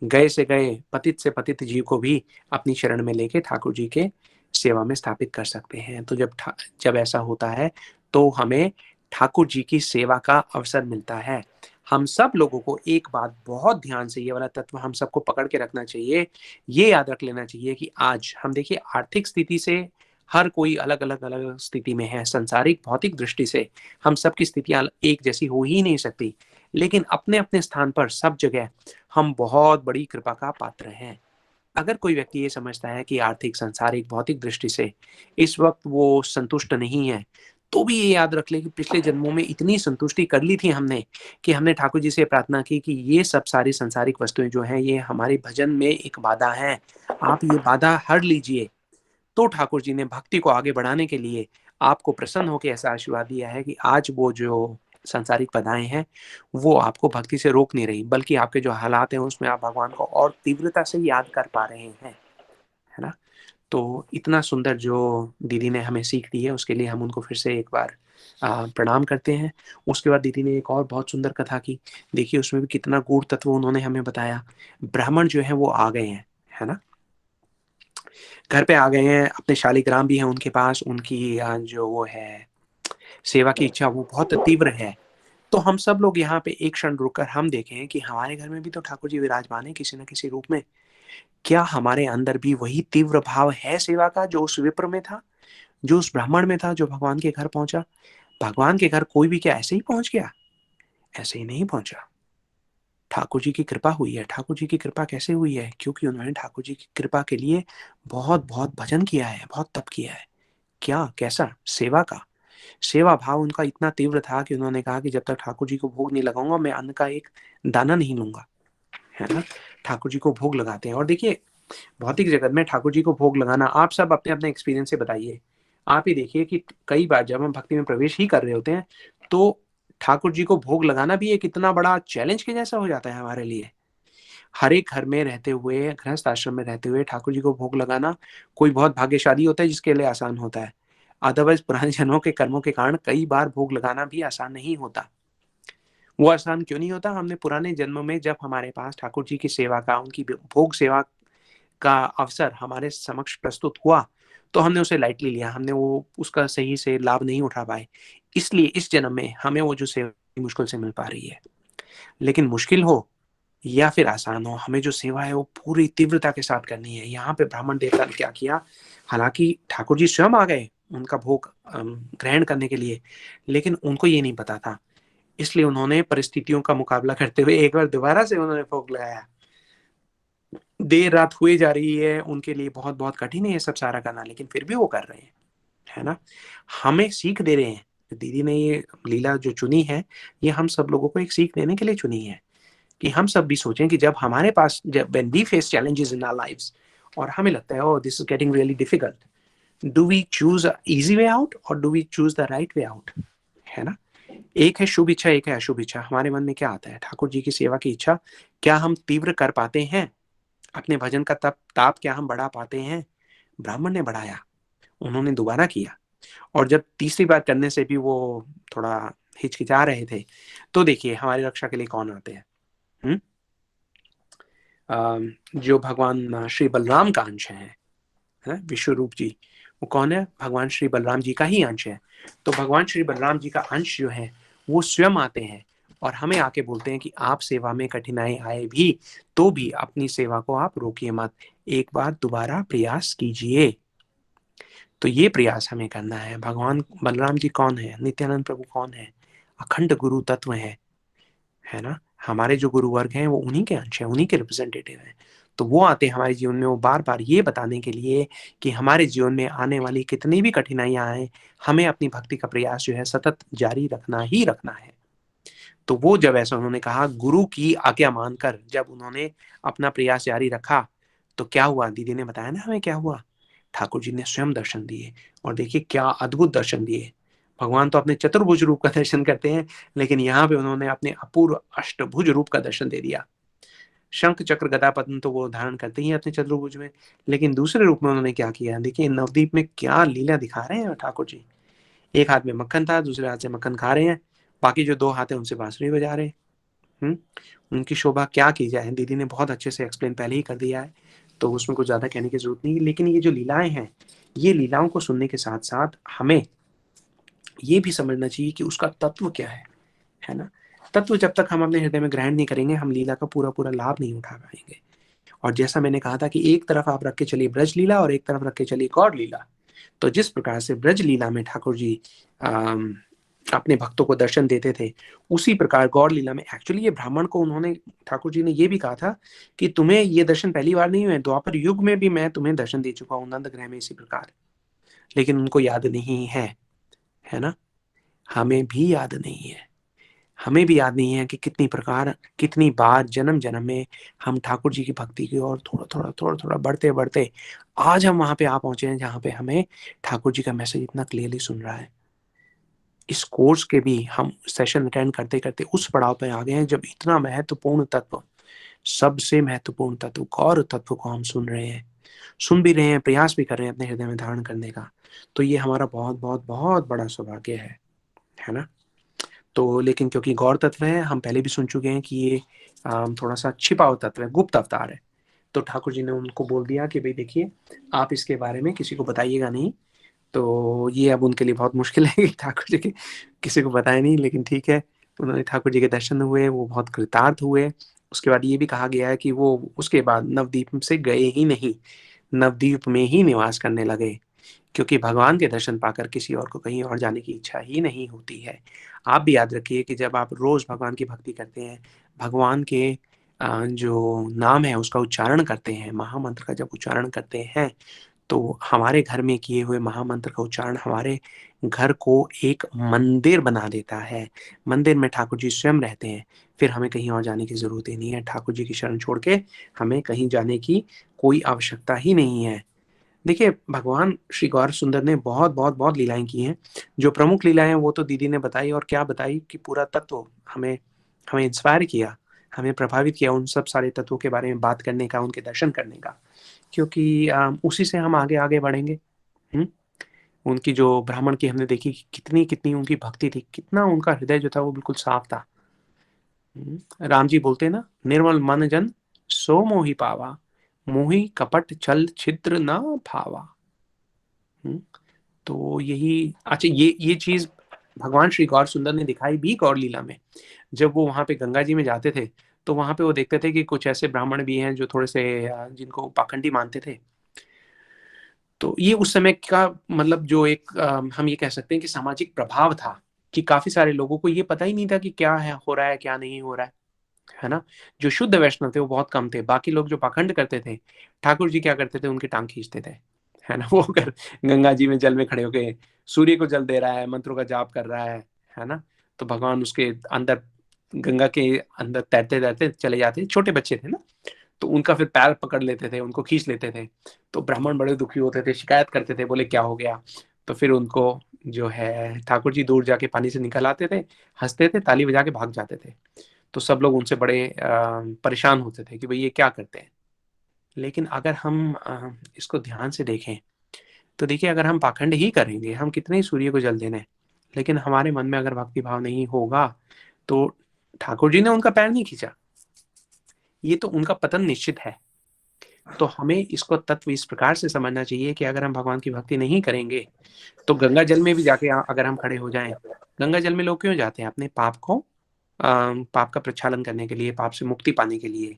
गए से गए, पतित से पतित जीव को भी अपनी शरण में लेके ठाकुर जी के सेवा में स्थापित कर सकते हैं। तो जब ऐसा होता है तो हमें ठाकुर जी की सेवा का अवसर मिलता है। हम सब लोगों को एक बात बहुत ध्यान से, ये वाला तत्व हम सबको पकड़ के रखना चाहिए, ये याद रख लेना चाहिए कि आज हम देखिए आर्थिक स्थिति से हर कोई अलग अलग अलग स्थिति में है। संसारिक भौतिक दृष्टि से हम सबकी स्थितियां एक जैसी हो ही नहीं सकती, लेकिन अपने अपने स्थान पर सब जगह हम बहुत बड़ी कृपा का पात्र हैं। अगर कोई व्यक्ति ये समझता है कि आर्थिक, संसारिक, भौतिक दृष्टि से इस वक्त वो संतुष्ट नहीं है, तो भी ये याद रख ले कि पिछले जन्मों में इतनी संतुष्टि कर ली थी हमने कि हमने ठाकुर जी से प्रार्थना की कि ये सब सारी संसारिक वस्तुएं जो हैं ये हमारे भजन में एक बाधा है, आप ये बाधा हर लीजिए। तो ठाकुर जी ने भक्ति को आगे बढ़ाने के लिए आपको प्रसन्न होकर ऐसा आशीर्वाद दिया है कि आज वो जो सांसारिक बाधाएं हैं वो आपको भक्ति से रोक नहीं रही, बल्कि आपके जो हालात हैं उसमें आप भगवान को और तीव्रता से याद कर पा रहे हैं, है ना। तो इतना सुंदर जो दीदी ने हमें सीख दी है उसके लिए हम उनको फिर से एक बार प्रणाम करते हैं। उसके बाद दीदी ने एक और बहुत सुंदर कथा की, देखिए उसमें भी कितना गूढ़ तत्व उन्होंने हमें बताया। ब्राह्मण जो है वो आ गए हैं, है ना, घर पे आ गए हैं, अपने शालिग्राम भी है उनके पास, उनकी जो वो है सेवा की इच्छा वो बहुत तीव्र है। तो हम सब लोग यहाँ पे एक क्षण रुककर हम देखें कि हमारे घर में भी तो ठाकुर जी विराजमान है किसी न किसी रूप में। क्या हमारे अंदर भी वही तीव्र भाव है सेवा का जो उस विप्र में था, जो उस ब्राह्मण में था, जो भगवान के घर पहुंचा? भगवान के घर कोई भी क्या ऐसे ही पहुंच गया? ऐसे ही नहीं पहुंचा, ठाकुर जी की कृपा हुई है। ठाकुर जी की कृपा कैसे हुई है? क्योंकि उन्होंने ठाकुर जी की कृपा के लिए बहुत बहुत भजन किया है, बहुत तप किया है। क्या, कैसा? सेवा का। सेवा भाव उनका इतना तीव्र था कि उन्होंने कहा कि जब तक ठाकुर जी को भोग नहीं लगाऊंगा मैं अन्न का एक दाना नहीं लूंगा, है ना। ठाकुर जी को भोग लगाते हैं। और देखिए भौतिक जगत में ठाकुर जी को भोग लगाना, आप सब अपने अपने एक्सपीरियंस से बताइए। आप ही देखिए कि कई बार जब हम भक्ति में प्रवेश ही कर रहे होते हैं तो ठाकुर जी को भोग लगाना भी एक इतना बड़ा चैलेंज के जैसा हो जाता है हमारे लिए। हर एक घर में रहते हुए, गृहस्थ आश्रम में रहते हुए ठाकुर जी को भोग लगाना कोई बहुत भाग्यशाली होता है जिसके लिए आसान होता है। अदरवाइज पुराने जन्मों के कर्मों के कारण कई बार भोग लगाना भी आसान नहीं होता। वो आसान क्यों नहीं होता? हमने पुराने जन्म में जब हमारे पास ठाकुर जी की सेवा का, उनकी भोग सेवा का अवसर हमारे समक्ष प्रस्तुत हुआ तो हमने उसे लाइटली लिया, हमने वो उसका सही से लाभ नहीं उठा पाए। इसलिए इस जन्म में हमें वो जो सेवा मुश्किल से मिल पा रही है। लेकिन मुश्किल हो या फिर आसान हो, हमें जो सेवा है वो पूरी तीव्रता के साथ करनी है। यहाँ पे ब्राह्मण देवता ने क्या किया, हालांकि ठाकुर जी स्वयं आ गए उनका भोग ग्रहण करने के लिए, लेकिन उनको ये नहीं पता था, इसलिए उन्होंने परिस्थितियों का मुकाबला करते हुए एक बार दोबारा से उन्होंने भोग लगाया। देर रात हुए जा रही है, उनके लिए बहुत बहुत कठिन है ये सब सारा करना, लेकिन फिर भी वो कर रहे हैं, है ना। हमें सीख दे रहे हैं। दीदी ने ये लीला जो चुनी है ये हम सब लोगों को एक सीख देने के लिए चुनी है कि हम सब भी सोचें कि जब हमारे पास, जब when we face challenges in our lives और हमें लगता है oh this is getting really difficult, do we choose a easy way out or do we choose the right way out, है ना। एक है शुभ इच्छा, एक है अशुभ इच्छा। हमारे मन में क्या आता है? ठाकुर जी की सेवा की इच्छा क्या हम तीव्र कर पाते हैं? अपने भजन का ताप क्या हम बढ़ा पाते हैं? ब्राह्मण ने बढ़ाया, उन्होंने दोबारा किया, और जब तीसरी बार करने से भी वो थोड़ा हिचकिचा रहे थे तो देखिए हमारी रक्षा के लिए कौन आते हैं? जो भगवान श्री बलराम का अंश है, विश्व रूप जी, वो कौन है? भगवान श्री बलराम जी का ही अंश है। तो भगवान श्री बलराम जी का अंश जो है वो स्वयं आते हैं और हमें आके बोलते हैं कि आप सेवा में कठिनाई आए भी तो भी अपनी सेवा को आप रोकिए मत, एक बार दोबारा प्रयास कीजिए। तो ये प्रयास हमें करना है। भगवान बलराम जी कौन है? नित्यानंद प्रभु कौन है? अखंड गुरु तत्व है ना। हमारे जो गुरु वर्ग हैं वो उन्हीं के अंश हैं, उन्हीं के रिप्रेजेंटेटिव हैं। तो वो आते हैं हमारे जीवन में वो बार बार ये बताने के लिए कि हमारे जीवन में आने वाली कितनी भी कठिनाइयां आए, हमें अपनी भक्ति का प्रयास जो है सतत जारी रखना ही रखना है। तो वो जब ऐसा उन्होंने कहा, गुरु की आज्ञा मानकर जब उन्होंने अपना प्रयास जारी रखा तो क्या हुआ? दीदी ने बताया ना हमें क्या हुआ। ठाकुर जी ने स्वयं दर्शन दिए, और देखिए क्या अद्भुत दर्शन दिए। भगवान तो अपने चतुर्भुज रूप का दर्शन करते हैं, लेकिन यहाँ पे उन्होंने अपने अपूर्व अष्टभुज रूप का दर्शन दे दिया। शंख चक्र गदा पद्म तो वो धारण करते ही अपने चतुर्भुज में, लेकिन दूसरे रूप में उन्होंने क्या किया? देखिए नवदीप में क्या लीला दिखा रहे हैं ठाकुर जी। एक हाथ में मक्खन था, दूसरे हाथ से मक्खन खा रहे हैं, बाकी जो दो हाथ है उनसे बांसुरी बजा रहे हैं। उनकी शोभा क्या की जाए। दीदी ने बहुत अच्छे से एक्सप्लेन पहले ही कर दिया है, तो उसमें कुछ ज्यादा कहने की जरूरत नहीं। लेकिन ये जो लीलाएं हैं, ये लीलाओं को सुनने के साथ साथ हमें ये भी समझना चाहिए कि उसका तत्व क्या है ना। तत्व जब तक हम अपने हृदय में ग्रहण नहीं करेंगे, हम लीला का पूरा पूरा लाभ नहीं उठा पाएंगे। और जैसा मैंने कहा था कि एक तरफ आप रख के चलिए ब्रज लीला और एक तरफ रख के चलिए गौड़ लीला, तो जिस प्रकार से ब्रज लीला में ठाकुर जी अपने भक्तों को दर्शन देते थे, उसी प्रकार गौर लीला में एक्चुअली ये ब्राह्मण को उन्होंने, ठाकुर जी ने ये भी कहा था कि तुम्हें ये दर्शन पहली बार नहीं हुए, द्वापर युग में भी मैं तुम्हें दर्शन दे चुका हूँ नंद ग्रह में इसी प्रकार, लेकिन उनको याद नहीं है ना। हमें भी याद नहीं है, हमें भी याद नहीं है कि कितनी बार जन्म जन्म में हम ठाकुर जी की भक्ति की ओर थोड़ा थोड़ा बढ़ते बढ़ते आज हम वहां पे आ पहुंचे हैं जहां पे हमें ठाकुर जी का मैसेज इतना क्लियरली सुन रहा है। इस कोर्स के भी हम सेशन अटेंड करते करते उस पड़ाव पे आ गए हैं जब इतना महत्वपूर्ण तत्व, सबसे महत्वपूर्ण तत्व गौर तत्व को हम सुन भी रहे हैं, प्रयास भी कर रहे हैं अपने हृदय में धारण करने का। तो ये हमारा बहुत बहुत बहुत बड़ा सौभाग्य है ना। तो लेकिन क्योंकि गौर तत्व है, हम पहले भी सुन चुके हैं कि ये थोड़ा सा छिपा हुआ तत्व है, गुप्त अवतार है। तो ठाकुर जी ने उनको बोल दिया कि भाई देखिए आप इसके बारे में किसी को बताइएगा नहीं। तो ये अब उनके लिए बहुत मुश्किल है कि ठाकुर जी के किसी को बताए नहीं, लेकिन ठीक है, उन्होंने ठाकुर जी के दर्शन हुए, वो बहुत कृतार्थ हुए। उसके बाद ये भी कहा गया है कि वो उसके बाद नवद्वीप से गए ही नहीं, नवद्वीप में ही निवास करने लगे, क्योंकि भगवान के दर्शन पाकर किसी और को कहीं और जाने की इच्छा ही नहीं होती है। आप भी याद रखिए कि जब आप रोज भगवान की भक्ति करते हैं, भगवान के जो नाम है उसका उच्चारण करते हैं, महामंत्र का जब उच्चारण करते हैं, तो हमारे घर में किए हुए महामंत्र का उच्चारण हमारे घर को एक मंदिर बना देता है। मंदिर में ठाकुर जी स्वयं रहते हैं, फिर हमें कहीं और जाने की जरूरत ही नहीं है। ठाकुर जी की शरण छोड़ के हमें कहीं जाने की कोई आवश्यकता ही नहीं है। देखिए भगवान श्री गौर सुंदर ने बहुत बहुत बहुत लीलाएं की हैं। जो प्रमुख लीलाएं वो तो दीदी ने बताई, और क्या बताई कि पूरा तत्व हमें इंस्पायर किया, हमें प्रभावित किया उन सब सारे तत्वों के बारे में बात करने का, उनके दर्शन करने का, क्योंकि उसी से हम आगे आगे बढ़ेंगे। उनकी जो ब्राह्मण की हमने देखी कितनी कितनी उनकी भक्ति थी, कितना उनका हृदय जो था वो बिल्कुल साफ था। राम जी बोलते ना, निर्मल मन जन सो मोहि पावा, मोहि कपट छल छिद्र न भावा। तो यही, अच्छा ये चीज भगवान श्री गौर सुंदर ने दिखाई भी गौर लीला में। जब वो वहां पे गंगा जी में जाते थे तो वहां पे वो देखते थे कि कुछ ऐसे ब्राह्मण भी हैं जो थोड़े से जिनको पाखंडी मानते थे। तो ये उस समय का मतलब जो एक हम ये कह सकते हैं कि सामाजिक प्रभाव था कि काफी सारे लोगों को ये पता ही नहीं था कि क्या है, हो रहा है क्या नहीं हो रहा है ना। जो शुद्ध वैष्णव थे वो बहुत कम थे, बाकी लोग जो पाखंड करते थे, ठाकुर जी क्या करते थे, उनकी टांग खींचते थे, है ना। वो अगर गंगा जी में जल में खड़े होके सूर्य को जल दे रहा है, मंत्रों का जाप कर रहा है ना, तो भगवान उसके अंदर गंगा के अंदर तैरते तैरते चले जाते। छोटे बच्चे थे ना, तो उनका फिर पैर पकड़ लेते थे, उनको खींच लेते थे। तो ब्राह्मण बड़े दुखी होते थे, शिकायत करते थे, बोले क्या हो गया। तो फिर उनको जो है ठाकुर जी दूर जाके पानी से निकल आते थे, हंसते थे, ताली बजा के भाग जाते थे। तो सब लोग उनसे बड़े परेशान होते थे कि भाई ये क्या करते हैं। लेकिन अगर हम इसको ध्यान से देखें तो देखिए, अगर हम पाखंड ही करेंगे, हम कितने ही सूर्य को जल देने, लेकिन हमारे मन में अगर भक्ति भाव नहीं होगा तो ठाकुर जी ने उनका पैर नहीं खींचा, ये तो उनका पतन निश्चित है। तो हमें इसको तत्व इस प्रकार से समझना चाहिए कि अगर हम भगवान की भक्ति नहीं करेंगे तो गंगा जल में भी जाके अगर हम खड़े हो जाएं, गंगा जल में लोग क्यों जाते हैं? अपने पाप का प्रक्षालन करने के लिए, पाप से मुक्ति पाने के लिए।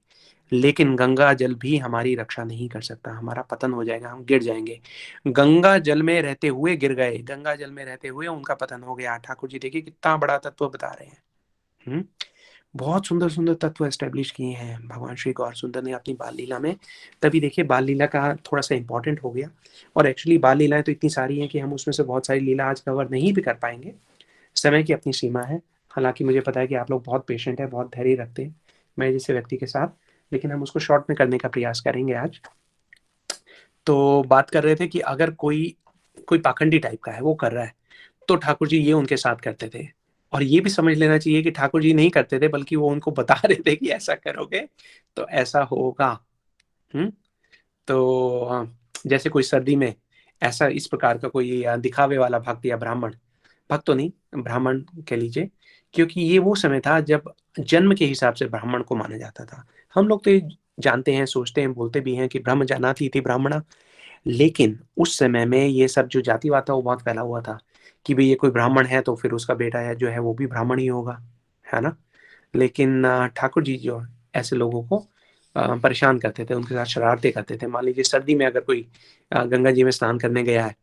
लेकिन गंगा जल भी हमारी रक्षा नहीं कर सकता, हमारा पतन हो जाएगा, हम गिर जाएंगे। गंगा जल में रहते हुए गिर गए, गंगा जल में रहते हुए उनका पतन हो गया। ठाकुर जी देखिए कितना बड़ा तत्व बता रहे हैं। बहुत सुंदर सुंदर तत्व एस्टेब्लिश किए हैं भगवान श्री गौर सुंदर ने अपनी बाल लीला में। तभी देखिए बाल लीला का थोड़ा सा इंपॉर्टेंट हो गया। और एक्चुअली बाल लीलाएं तो इतनी सारी हैं कि हम उसमें से बहुत सारी लीला आज कवर नहीं भी कर पाएंगे, समय की अपनी सीमा है। हालांकि मुझे पता है कि आप लोग बहुत पेशेंट है, बहुत धैर्य रखते हैं मैं जैसे व्यक्ति के साथ, लेकिन हम उसको शॉर्ट में करने का प्रयास करेंगे आज। तो बात कर रहे थे कि अगर कोई पाखंडी टाइप का है, वो कर रहा है, तो ठाकुर जी ये उनके साथ करते थे। और ये भी समझ लेना चाहिए कि ठाकुर जी नहीं करते थे, बल्कि वो उनको बता रहे थे कि ऐसा करोगे तो ऐसा होगा। तो जैसे कोई सर्दी में ऐसा इस प्रकार का कोई दिखावे वाला भक्त या ब्राह्मण, भक्त तो नहीं, ब्राह्मण कह लीजिए, क्योंकि ये वो समय था जब जन्म के हिसाब से ब्राह्मण को माना जाता था। हम लोग तो ये जानते हैं, सोचते हैं, बोलते भी हैं कि ब्रह्म जानाति इति ब्राह्मणा, लेकिन उस समय में ये सब जो जातिवाद था वो बहुत फैला हुआ था कि भाई ये कोई ब्राह्मण है तो फिर उसका बेटा है जो है वो भी ब्राह्मण ही होगा, है ना। लेकिन ठाकुर जी जो ऐसे लोगों को परेशान करते थे, उनके साथ शरारतें करते थे। मान लीजिए सर्दी में अगर कोई गंगा जी में स्नान करने गया है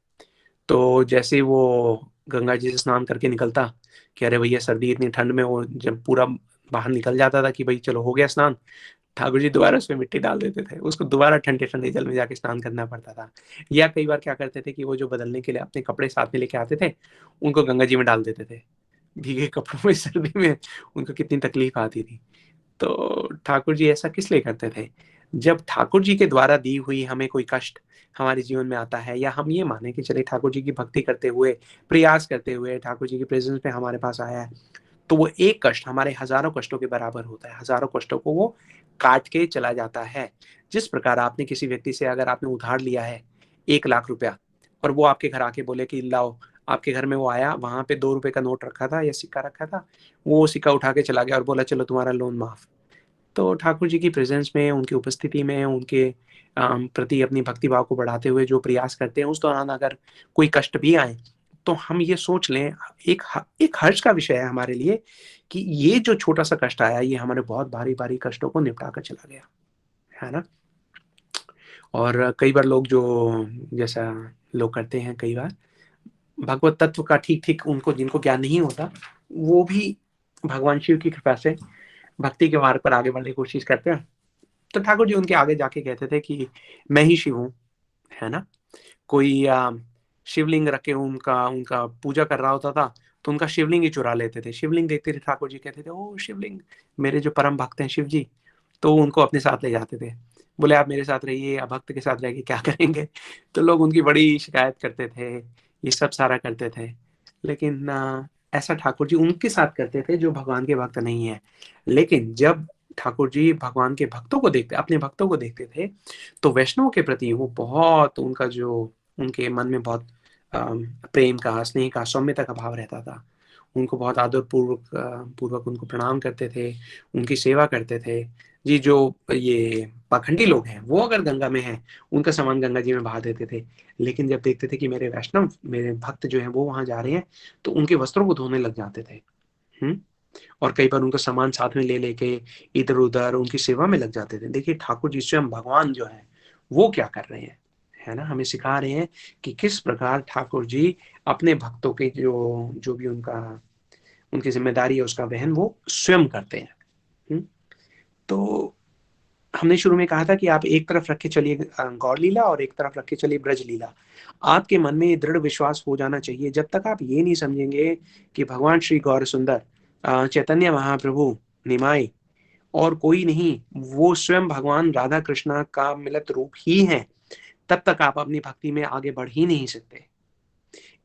तो जैसे वो गंगा जी से स्नान करके निकलता कि अरे भैया सर्दी इतनी ठंड में, वो जब पूरा बाहर निकल जाता था कि भाई चलो हो गया स्नान, ठाकुर जी दोबारा उसमें मिट्टी डाल देते थे, उसको दोबारा ठंडे ठंडे जल में जाके स्नान करना पड़ता था। या कई बार क्या करते थे कि वो जो बदलने के लिए अपने कपड़े साथ में लेके आते थे, उनको गंगा जी में डाल देते थे। भीगे कपड़ों में सर्दी में उनको कितनी तकलीफ आती थी। तो ठाकुर जी ऐसा किस लिए करते थे? जब ठाकुर जी के द्वारा दी हुई हमें कोई कष्ट हमारे जीवन में आता है, या हम ये माने कि चले ठाकुर जी की भक्ति करते हुए, प्रयास करते हुए ठाकुर जी की प्रेजेंस में हमारे पास आया है, तो वो एक कष्ट हमारे हजारों कष्टों के बराबर होता है। हजारों कष्टों को वो काट के चला जाता है। जिस प्रकार आपने किसी व्यक्ति से अगर आपने उधार लिया है 1 लाख रुपया, और वो आपके घर आके बोले कि लाओ, आपके घर में वो आया, वहां पे 2 रुपए का नोट रखा था या सिक्का रखा था, वो सिक्का उठा के चला गया और बोला चलो तुम्हारा लोन माफ। तो ठाकुर जी की प्रेजेंस में, उनकी उपस्थिति में, उनके प्रति अपनी भक्ति भाव को बढ़ाते हुए जो प्रयास करते हैं, उस दौरान अगर कोई कष्ट भी आए तो हम ये सोच लें, एक हर्ष का विषय है हमारे लिए कि ये जो छोटा सा कष्ट आया, ये हमारे बहुत भारी भारी कष्टों को निपटा कर चला गया, है ना। और कई बार लोग जो जैसा लोग करते हैं, कई बार भगवत तत्व का ठीक ठीक उनको, जिनको ज्ञान नहीं होता, वो भी भगवान शिव की कृपा से भक्ति के मार्ग पर आगे बढ़ने की कोशिश करते हैं। तो ठाकुर जी उनके आगे जाके कहते थे कि मैं ही शिव हूँ, है ना। कोई शिवलिंग रख के उनका उनका पूजा कर रहा होता था, तो उनका शिवलिंग ही चुरा लेते थे। शिवलिंग देखते थे ठाकुर जी, कहते थे ओ शिवलिंग, मेरे जो परम भक्त हैं शिव जी, तो उनको अपने साथ ले जाते थे। बोले आप मेरे साथ रहिए, आप भक्त के साथ रह के क्या करेंगे। तो लोग उनकी बड़ी शिकायत करते थे, ये सब सारा करते थे। लेकिन ऐसा ठाकुर जी उनके साथ करते थे जो भगवान के भक्त नहीं है। लेकिन जब ठाकुर जी भगवान के भक्तों को देखते, अपने भक्तों को देखते थे, तो वैष्णव के प्रति वो बहुत, उनका जो उनके मन में बहुत प्रेम का, स्नेह का, सौम्यता का भाव रहता था। उनको बहुत आदर पूर्वक उनको प्रणाम करते थे, उनकी सेवा करते थे। जी जो ये पाखंडी लोग हैं, वो अगर गंगा में हैं, उनका सामान गंगा जी में बहा देते थे। लेकिन जब देखते थे कि मेरे वैष्णव, मेरे भक्त जो हैं वो वहां जा रहे हैं, तो उनके वस्त्रों को धोने लग जाते थे। और कई बार उनका सामान साथ में ले लेके इधर उधर उनकी सेवा में लग जाते थे। देखिए ठाकुर जी स्वयं भगवान जो है वो क्या कर रहे हैं, है ना, हमें सिखा रहे हैं कि किस प्रकार ठाकुर जी अपने भक्तों के जो भी उनकी जिम्मेदारी है, उसका वहन वो स्वयं करते हैं। तो हमने शुरू में कहा था कि आप एक तरफ रख के चलिए गौर लीला और एक तरफ रख के चलिए ब्रज लीला। आपके मन में दृढ़ विश्वास हो जाना चाहिए। जब तक आप ये नहीं समझेंगे कि भगवान श्री गौर सुंदर चैतन्य महाप्रभु निमाई और कोई नहीं, वो स्वयं भगवान राधा कृष्णा का मिलित रूप ही है, तब तक आप अपनी भक्ति में आगे बढ़ ही नहीं सकते।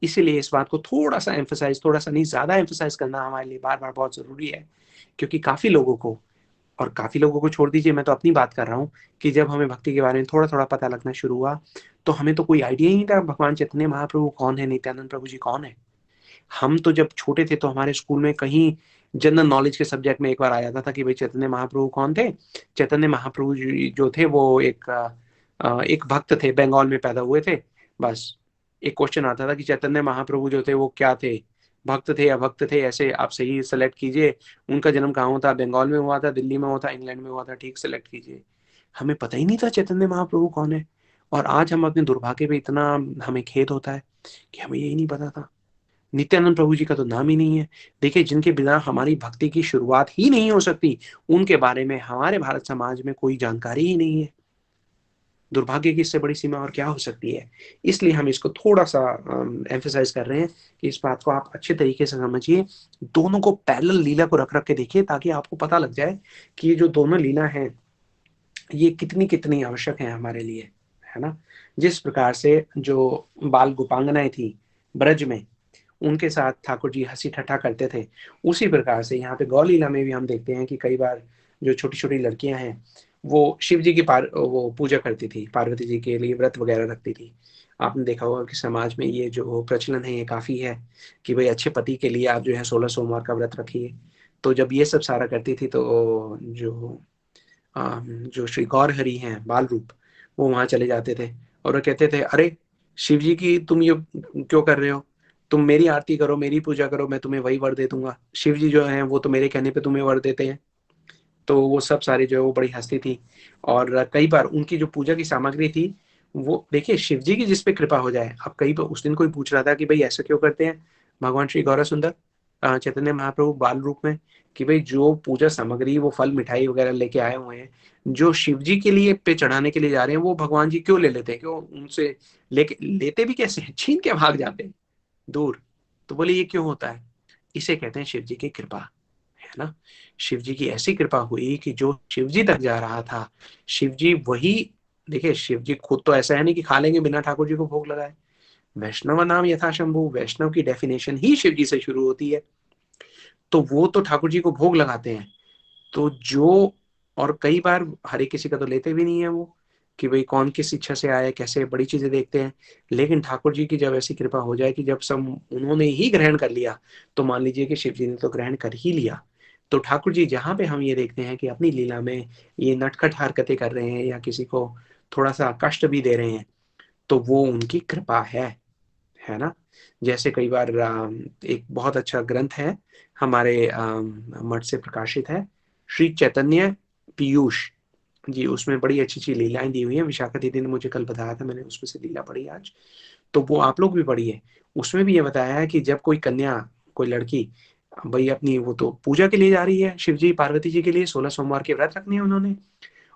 इसीलिए इस बात को थोड़ा सा एम्फसाइज, थोड़ा सा नहीं ज्यादा एम्फसाइज करना हमारे लिए बार बार बहुत जरूरी है। क्योंकि काफी लोगों को छोड़ दीजिए, मैं तो अपनी बात कर रहा हूँ कि जब हमें भक्ति के बारे में थोड़ा थोड़ा पता लगना शुरू हुआ, तो हमें तो कोई आइडिया ही नहीं था भगवान चैतन्य महाप्रभु कौन है, नित्यानंद प्रभु जी कौन है। हम तो जब छोटे थे तो हमारे स्कूल में कहीं जनरल नॉलेज के सब्जेक्ट में एक बार आ जाता था कि भाई चैतन्य महाप्रभु कौन थे। चैतन्य महाप्रभु जी जो थे वो एक भक्त थे, बंगाल में पैदा हुए थे। बस एक क्वेश्चन आता था कि चैतन्य महाप्रभु जो थे वो क्या थे, भक्त थे या भक्त थे, ऐसे आप सही सेलेक्ट कीजिए। उनका जन्म कहाँ हुआ था, बंगाल में हुआ था, दिल्ली में हुआ था, इंग्लैंड में हुआ था, ठीक सेलेक्ट कीजिए। हमें पता ही नहीं था चैतन्य महाप्रभु कौन है। और आज हम अपने दुर्भाग्य पे इतना हमें खेद होता है कि हमें यही नहीं पता था। नित्यानंद प्रभु जी का तो नाम ही नहीं है। देखिए, जिनके बिना हमारी भक्ति की शुरुआत ही नहीं हो सकती, उनके बारे में हमारे भारत समाज में कोई जानकारी ही नहीं है। दुर्भाग्य की इससे बड़ी सीमा और क्या हो सकती है। इसलिए हम इसको थोड़ा सा एम्फसाइज कर रहे हैं कि इस बात को आप अच्छे तरीके से समझिए। दोनों को पैरेलल लीला को रख रख के देखिए, ताकि आपको पता लग जाए कि ये जो दोनों लीला हैं ये कितनी कितनी आवश्यक है हमारे लिए, है ना। जिस प्रकार से जो बाल गोपांगनाएं थी ब्रज में, उनके साथ ठाकुर जी हंसी ठट्ठा करते थे, उसी प्रकार से यहाँ पे गौ लीला में भी हम देखते हैं कि कई बार जो छोटी छोटी लड़कियां हैं वो शिव जी की वो पूजा करती थी, पार्वती जी के लिए व्रत वगैरह रखती थी। आपने देखा होगा कि समाज में ये जो प्रचलन है ये काफी है कि भाई अच्छे पति के लिए आप जो है 16 सोमवार का व्रत रखिए। तो जब ये सब सारा करती थी तो जो श्री गौर हरि हैं बाल रूप, वो वहां चले जाते थे और वो कहते थे, अरे शिव जी की तुम ये क्यों कर रहे हो, तुम मेरी आरती करो, मेरी पूजा करो, मैं तुम्हें वही वर दे दूंगा। शिव जी जो है वो तो मेरे कहने पे तुम्हें वर देते हैं। तो वो सब सारी जो है वो बड़ी हंसती थी। और कई बार उनकी जो पूजा की सामग्री थी वो देखिए शिव जी की जिस पे कृपा हो जाए। अब कई उस दिन कोई पूछ रहा था कि भाई ऐसा क्यों करते हैं भगवान श्री गौरा सुंदर चैतन्य महाप्रभु बाल रूप में, कि भाई जो पूजा सामग्री वो फल मिठाई वगैरह लेके आए हुए हैं, जो शिव जी के लिए पे चढ़ाने के लिए जा रहे हैं, वो भगवान जी क्यों ले लेते हैं, क्यों उनसे लेके लेते भी कैसे हैं, छीन के भाग जाते हैं दूर। तो बोले ये क्यों होता है? इसे कहते हैं शिव जी की कृपा, है ना। शिव जी की ऐसी कृपा हुई कि जो शिव जी तक जा रहा था, शिव जी वही, देखिए शिव जी खुद तो ऐसा है नहीं कि खा लेंगे बिना ठाकुर जी को भोग लगाए। वैष्णव नाम यथा शंभु, वैष्णव की डेफिनेशन ही शिव जी से शुरू होती है। तो वो तो ठाकुर जी को भोग लगाते हैं। तो जो, और कई बार हर एक किसी का तो लेते भी नहीं है वो, कि भाई कौन किस इच्छा से आए, कैसे बड़ी चीजें देखते हैं। लेकिन ठाकुर जी की जब ऐसी कृपा हो जाए कि जब सब उन्होंने ही ग्रहण कर लिया, तो मान लीजिए कि शिव जी ने तो ग्रहण कर ही लिया, तो ठाकुर जी जहां पे हम ये देखते हैं कि अपनी लीला में ये नटखट हरकतें कर रहे हैं या किसी को थोड़ा सा कष्ट भी दे रहे हैं, तो वो उनकी कृपा है ना। जैसे कई बार एक बहुत अच्छा ग्रंथ है हमारे मठ से प्रकाशित है, श्री चैतन्य पीयूष जी, उसमें बड़ी अच्छी अच्छी लीलाएं दी हुई हैं। विशाखा दीदी ने मुझे कल बताया था, मैंने उसमें से लीला पढ़ी आज, तो वो आप लोग भी पढ़िए। उसमें भी ये बताया है कि जब कोई कन्या, कोई लड़की भाई अपनी वो तो पूजा के लिए जा रही है शिव जी पार्वती जी के लिए, 16 सोमवार के व्रत रखने हैं उन्होंने,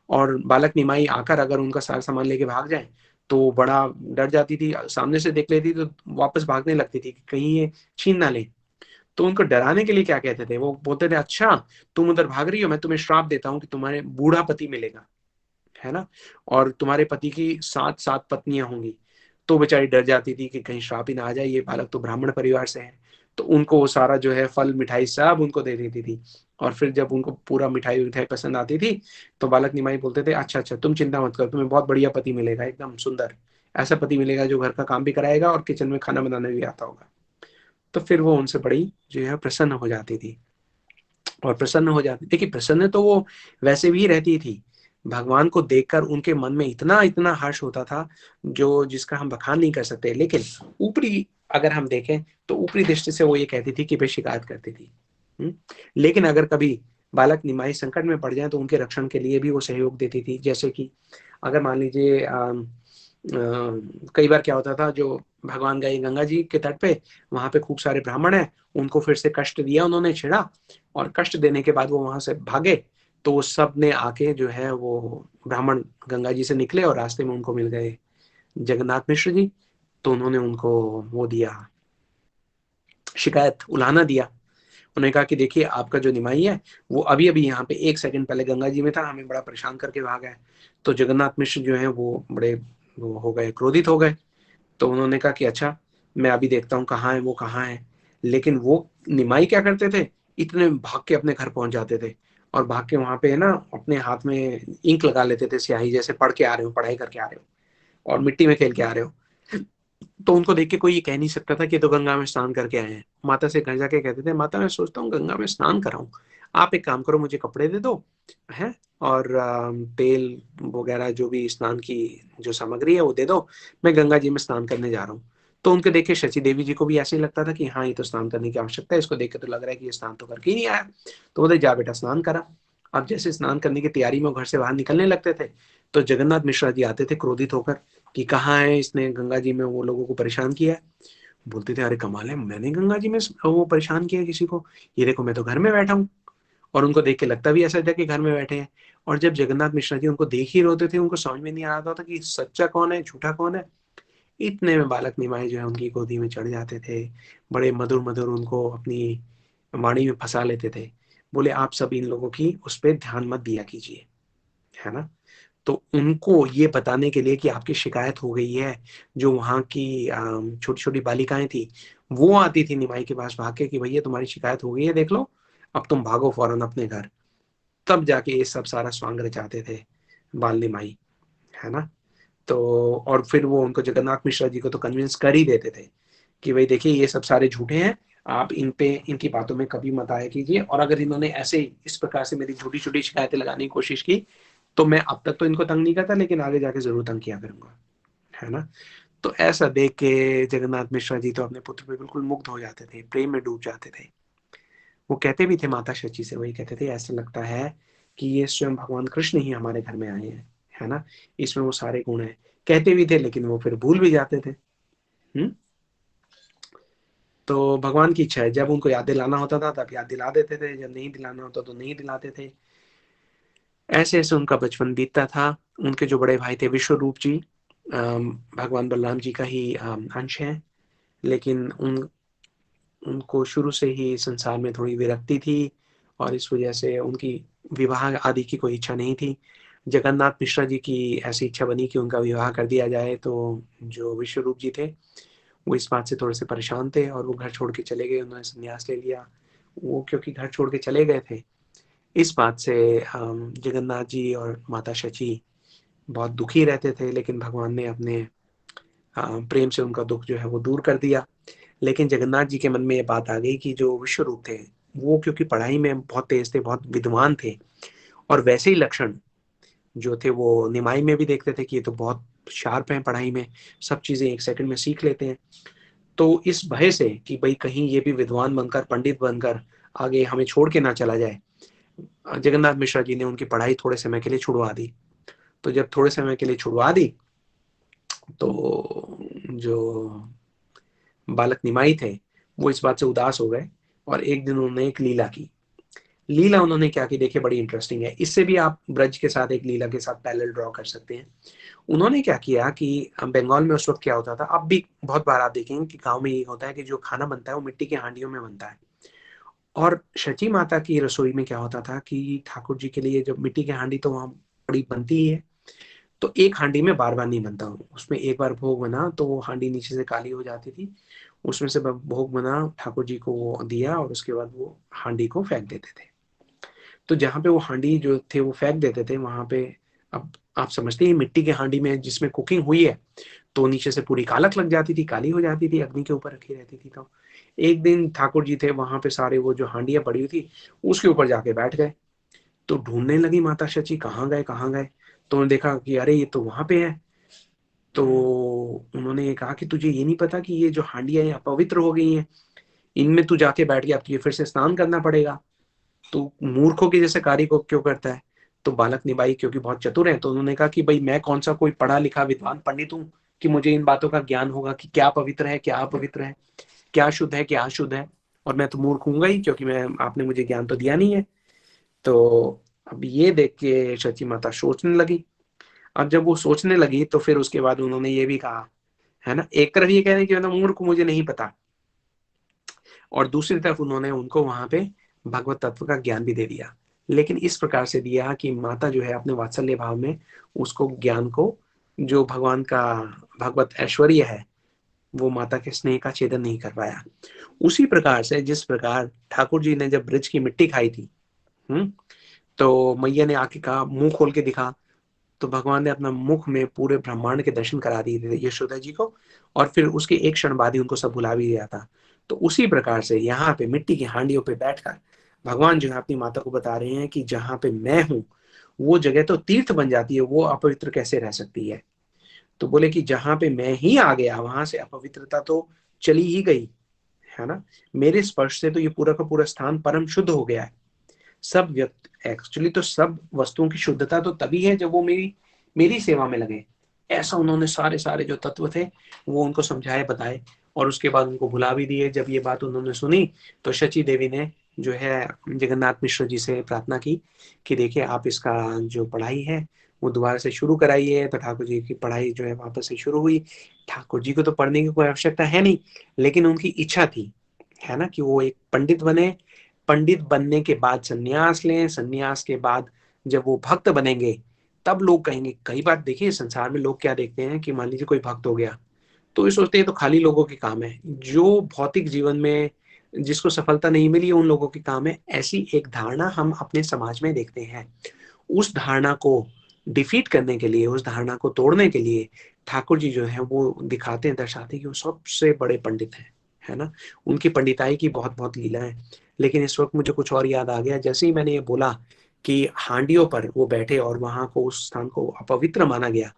और बालक निमाई आकर अगर उनका सारा सामान लेके भाग जाए तो बड़ा डर जाती थी, सामने से देख लेती तो वापस भागने लगती थी कि कहीं ये छीन ना ले। तो उनको डराने के लिए क्या कहते थे, वो बोलते थे अच्छा तुम उधर भाग रही हो, मैं तुम्हें श्राप देता हूँ कि तुम्हारे बूढ़ा पति मिलेगा, है ना, और तुम्हारे पति की 7 पत्नियां होंगी। तो बेचारी डर जाती थी कि कहीं श्राप ही ना आ जाए, ये बालक तो ब्राह्मण परिवार से है। तो उनको वो सारा जो है फल मिठाई सब उनको दे देती थी, और फिर जब उनको पूरा मिठाई विठाई पसंद आती थी तो बालक निमाई बोलते थे अच्छा अच्छा तुम चिंता मत करो, तुम्हें बहुत बढ़िया पति मिलेगा, एकदम सुंदर ऐसा पति मिलेगा जो घर का काम भी कराएगा और किचन में खाना बनाना भी आता होगा। तो फिर वो उनसे बड़ी जो है प्रसन्न हो जाती थी, और प्रसन्न हो जाती, देखिए प्रसन्न तो वो वैसे भी रहती थी, भगवान को देखकर उनके मन में इतना इतना हर्ष होता था जो जिसका हम बखान नहीं कर सकते। लेकिन ऊपरी अगर हम देखें तो ऊपरी दृष्टि से वो ये कहती थी कि भाई शिकायत करती थी। लेकिन अगर कभी बालक निमाई संकट में पड़ जाए तो उनके रक्षण के लिए भी वो सहयोग देती थी। जैसे कि अगर मान लीजिए कई बार क्या होता था, जो भगवान गए गंगा जी के तट पे, वहां पे खूब सारे ब्राह्मण हैं, उनको फिर से कष्ट दिया उन्होंने, छिड़ा, और कष्ट देने के बाद वो वहां से भागे, तो वो सब ने आके जो है वो ब्राह्मण गंगा जी से निकले और रास्ते में उनको मिल गए जगन्नाथ मिश्र जी। तो उन्होंने उनको वो दिया, शिकायत उलाहना दिया। उन्होंने कहा कि देखिए आपका जो निमाई है वो अभी अभी यहाँ पे 1 सेकंड पहले गंगा जी में था, हमें बड़ा परेशान करके भागा है। तो जगन्नाथ मिश्र जो है वो बड़े वो हो गए, क्रोधित हो गए। तो उन्होंने कहा कि अच्छा मैं अभी देखता हूँ कहाँ है वो, कहाँ है। लेकिन वो निमाई क्या करते थे, इतने भाग के अपने घर पहुंच जाते थे, और भाग के वहां पे ना अपने हाथ में इंक लगा लेते थे, स्याही, जैसे पढ़ के आ रहे हो, पढ़ाई करके आ रहे हो और मिट्टी में खेल के आ रहे हो। तो उनको देख के कोई ये कह नहीं सकता था कि तो गंगा में स्नान करके आए हैं। माता से घर जाके कहते थे माता मैं सोचता हूँ गंगा में स्नान कराऊं, आप एक काम करो मुझे कपड़े दे दो है, और तेल वगैरह जो भी स्नान की जो सामग्री है वो दे दो, मैं गंगा जी में स्नान करने जा रहा हूँ। तो उनके देख के शची देवी जी को भी ऐसे ही लगता था कि हाँ ये तो स्नान करने की आवश्यकता है, इसको देख के तो लग रहा है कि ये स्नान तो करके ही नहीं आया। तो बोले जा बेटा स्नान करा। अब जैसे स्नान करने की तैयारी में वो घर से बाहर निकलने लगते थे तो जगन्नाथ मिश्रा जी आते थे क्रोधित होकर कि कहाँ है इसने गंगा जी में वो लोगों को परेशान किया है। बोलते थे अरे कमाल है, मैंने गंगा जी में वो परेशान किया किसी को, ये देखो मैं तो घर में बैठा हूँ। और उनको देख के लगता भी ऐसा था कि घर में बैठे हैं। और जब जगन्नाथ मिश्रा जी उनको देख ही रोते थे, उनको समझ में नहीं आ रहा था कि सच्चा कौन है झूठा कौन है। इतने में बालक निमाई जो है उनकी गोदी में चढ़ जाते थे, बड़े मधुर मधुर उनको अपनी वाणी में फंसा लेते थे। बोले आप सब इन लोगों की उस पर ध्यान मत दिया कीजिए, है ना। तो उनको ये बताने के लिए कि आपकी शिकायत हो गई है, जो वहां की छोटी छोटी बालिकाएं थी वो आती थी निमाई के पास भाग के कि भैया तुम्हारी शिकायत हो गई है, देख लो अब तुम भागो फौरन अपने घर। तब जाके ये सब सारा स्वांग रचाते थे बाल निमाई, है ना। तो और फिर वो उनको जगन्नाथ मिश्रा जी को तो कन्विंस कर ही देते थे कि भाई देखिए ये सब सारे झूठे हैं, आप इन पे इनकी बातों में कभी मत आया कीजिए, और अगर इन्होंने ऐसे इस प्रकार से मेरी छोटी छोटी शिकायतें लगाने की कोशिश की तो मैं अब तक तो इनको तंग नहीं करता, लेकिन आगे जाके जरूर तंग किया करूंगा, है ना। तो ऐसा देख के जगन्नाथ मिश्रा जी तो अपने पुत्र पे बिल्कुल मुग्ध हो जाते थे, प्रेम में डूब जाते थे। वो कहते भी थे माता शची से, वही कहते थे ऐसा लगता है कि ये स्वयं भगवान कृष्ण ही हमारे घर में आए हैं, है ना। इसमें वो सारे गुण हैं। कहते भी थे लेकिन वो फिर भूल भी जाते थे। तो भगवान की इच्छा है, जब उनको याद दिलाना होता था तब याद दिला देते थे, जब नहीं दिलाना होता तो नहीं दिलाते थे। ऐसे ऐसे उनका बचपन बीतता था। उनके जो बड़े भाई थे विश्व रूप जी, भगवान बलराम जी का ही अंश है, लेकिन उनको शुरू से ही संसार में थोड़ी विरक्ति थी और इस वजह से उनकी विवाह आदि की कोई इच्छा नहीं थी। जगन्नाथ मिश्रा जी की ऐसी इच्छा बनी कि उनका विवाह कर दिया जाए, तो जो विश्व रूप जी थे वो इस बात से थोड़े से परेशान थे और वो घर छोड़ के चले गए, उन्होंने संन्यास ले लिया। वो क्योंकि घर छोड़ के चले गए थे, इस बात से जगन्नाथ जी और माता शची बहुत दुखी रहते थे, लेकिन भगवान ने अपने प्रेम से उनका दुख जो है वो दूर कर दिया। लेकिन जगन्नाथ जी के मन में ये बात आ गई कि जो विश्व रूप थे वो क्योंकि पढ़ाई में बहुत तेज थे, बहुत विद्वान थे, और वैसे ही लक्षण जो थे वो निमाई में भी देखते थे कि ये तो बहुत शार्प हैं पढ़ाई में, सब चीजें 1 सेकंड में सीख लेते हैं। तो इस भय से कि भाई कहीं ये भी विद्वान बनकर, पंडित बनकर आगे हमें छोड़ के ना चला जाए, जगन्नाथ मिश्रा जी ने उनकी पढ़ाई थोड़े समय के लिए छुड़वा दी। तो जब थोड़े समय के लिए छुड़वा दी तो जो बालक निमाई थे वो इस बात से उदास हो गए और एक दिन उन्होंने एक लीला की। लीला उन्होंने क्या की, देखिए बड़ी इंटरेस्टिंग है। इससे भी आप ब्रज के साथ एक लीला के साथ पैरेलल ड्रॉ कर सकते हैं। उन्होंने क्या किया कि बंगाल में उस वक्त क्या होता था, अब भी बहुत बार आप देखेंगे कि गांव में ये होता है कि जो खाना बनता है वो मिट्टी के हांडियों में बनता है। और शची माता की रसोई में क्या होता था कि ठाकुर जी के लिए जब मिट्टी की हांडी तो वहां बड़ी बनती ही है, तो एक हांडी में बार बार नहीं बनता, उसमें एक बार भोग बना तो वो हांडी नीचे से काली हो जाती थी, उसमें से भोग बना, ठाकुर जी को वो दिया और उसके बाद वो हांडी को फेंक देते थे। तो जहाँ पे वो हांडी जो थे वो फेंक देते थे वहां पे, अब आप समझते हैं मिट्टी के हांडी में जिसमें कुकिंग हुई है तो नीचे से पूरी कालक लग जाती थी, काली हो जाती थी, अग्नि के ऊपर रखी रहती थी। तो एक दिन ठाकुर जी थे वहां पे, सारे वो जो हांडियां पड़ी हुई थी उसके ऊपर जाके बैठ गए। तो ढूंढने लगी माता शची कहाँ गए कहाँ गए, तो उन्होंने देखा कि अरे ये तो वहां पे है। तो उन्होंने कहा कि तुझे ये नहीं पता कि ये जो हांडियां हैं अपवित्र हो गई हैं, इनमें तू जाके बैठ गया, अब तुझे फिर से स्नान करना पड़ेगा, तो मूर्खों के जैसे कार्य को क्यों करता है। तो बालक निभाई क्योंकि बहुत चतुर है, तो उन्होंने कहा कि भाई मैं कौन सा कोई पढ़ा लिखा विद्वान पंडित हूँ कि मुझे इन बातों का ज्ञान होगा कि क्या पवित्र है क्या अपवित्र है, क्या शुद्ध है क्या अशुद्ध है, और मैं तो मूर्ख हूँगा ही क्योंकि मैं आपने मुझे ज्ञान तो दिया नहीं है। तो अब ये देख के शची माता सोचने लगी। अब जब वो सोचने लगी तो फिर उसके बाद उन्होंने ये भी कहा, है ना, एक तरफ ये कह रहे कि मूर्ख मुझे नहीं पता, और दूसरी तरफ उन्होंने उनको वहां पे भगवत तत्व का ज्ञान भी दे दिया, लेकिन इस प्रकार से दिया कि माता जो है अपने वात्सल्य भाव में उसको ज्ञान को, जो भगवान का भगवत ऐश्वर्य है, वो माता के स्नेह का छेदन नहीं कर पाया। उसी प्रकार से जिस प्रकार ठाकुर जी ने जब ब्रज की मिट्टी खाई थी, तो मैया ने आके कहा, मुंह खोल के दिखा, तो भगवान ने अपना मुख में पूरे ब्रह्मांड के दर्शन करा दिए थे यशोदा जी को, और फिर उसके एक क्षण बाद ही उनको सब भुला भी दिया था। तो उसी प्रकार से यहाँ पे मिट्टी की हांडियों पे बैठकर भगवान जो है अपनी माता को बता रहे हैं कि जहां पे मैं हूं वो जगह तो तीर्थ बन जाती है, वो अपवित्र कैसे रह सकती है। तो बोले कि जहां पे मैं ही आ गया वहां से अपवित्रता तो चली ही गई, है ना, मेरे स्पर्श से तो ये पूरा का पूरा स्थान परम शुद्ध हो गया है। सब व्यक्ति एक्चुअली तो सब वस्तुओं की शुद्धता तो तभी है जब वो मेरी सेवा में लगे। ऐसा उन्होंने सारे सारे जो तत्व थे वो उनको समझाए बताए, और उसके बाद उनको भुला भी दिए। जब ये बात उन्होंने सुनी तो शची देवी ने जो है जगन्नाथ मिश्र जी से प्रार्थना की कि देखिए आप इसका जो पढ़ाई है वो दोबारा से शुरू कराइए। तो ठाकुर जी की पढ़ाई जो है वापस से शुरू हुई। ठाकुर जी को तो पढ़ने की कोई आवश्यकता है नहीं, लेकिन उनकी इच्छा थी, है ना, कि वो एक पंडित बने, पंडित बनने के बाद संन्यास लें, संन्यास के बाद जब वो भक्त बनेंगे तब लोग कहेंगे। कई बार देखिए संसार में लोग क्या देखते हैं कि मान लीजिए कोई भक्त हो गया तो ये सोचते हैं तो खाली लोगों के काम है, जो भौतिक जीवन में जिसको सफलता नहीं मिली उन लोगों के काम है। ऐसी एक धारणा हम अपने समाज में देखते हैं। उस धारणा को डिफीट करने के लिए, उस धारणा को तोड़ने के लिए ठाकुर जी जो है वो दिखाते हैं, दर्शाते हैं कि वो सबसे बड़े पंडित हैं, है ना, उनकी पंडिताई की बहुत बहुत लीला है। लेकिन इस वक्त मुझे कुछ और याद आ गया, जैसे ही मैंने ये बोला कि हांडियों पर वो बैठे और वहां को उस स्थान को अपवित्र माना गया,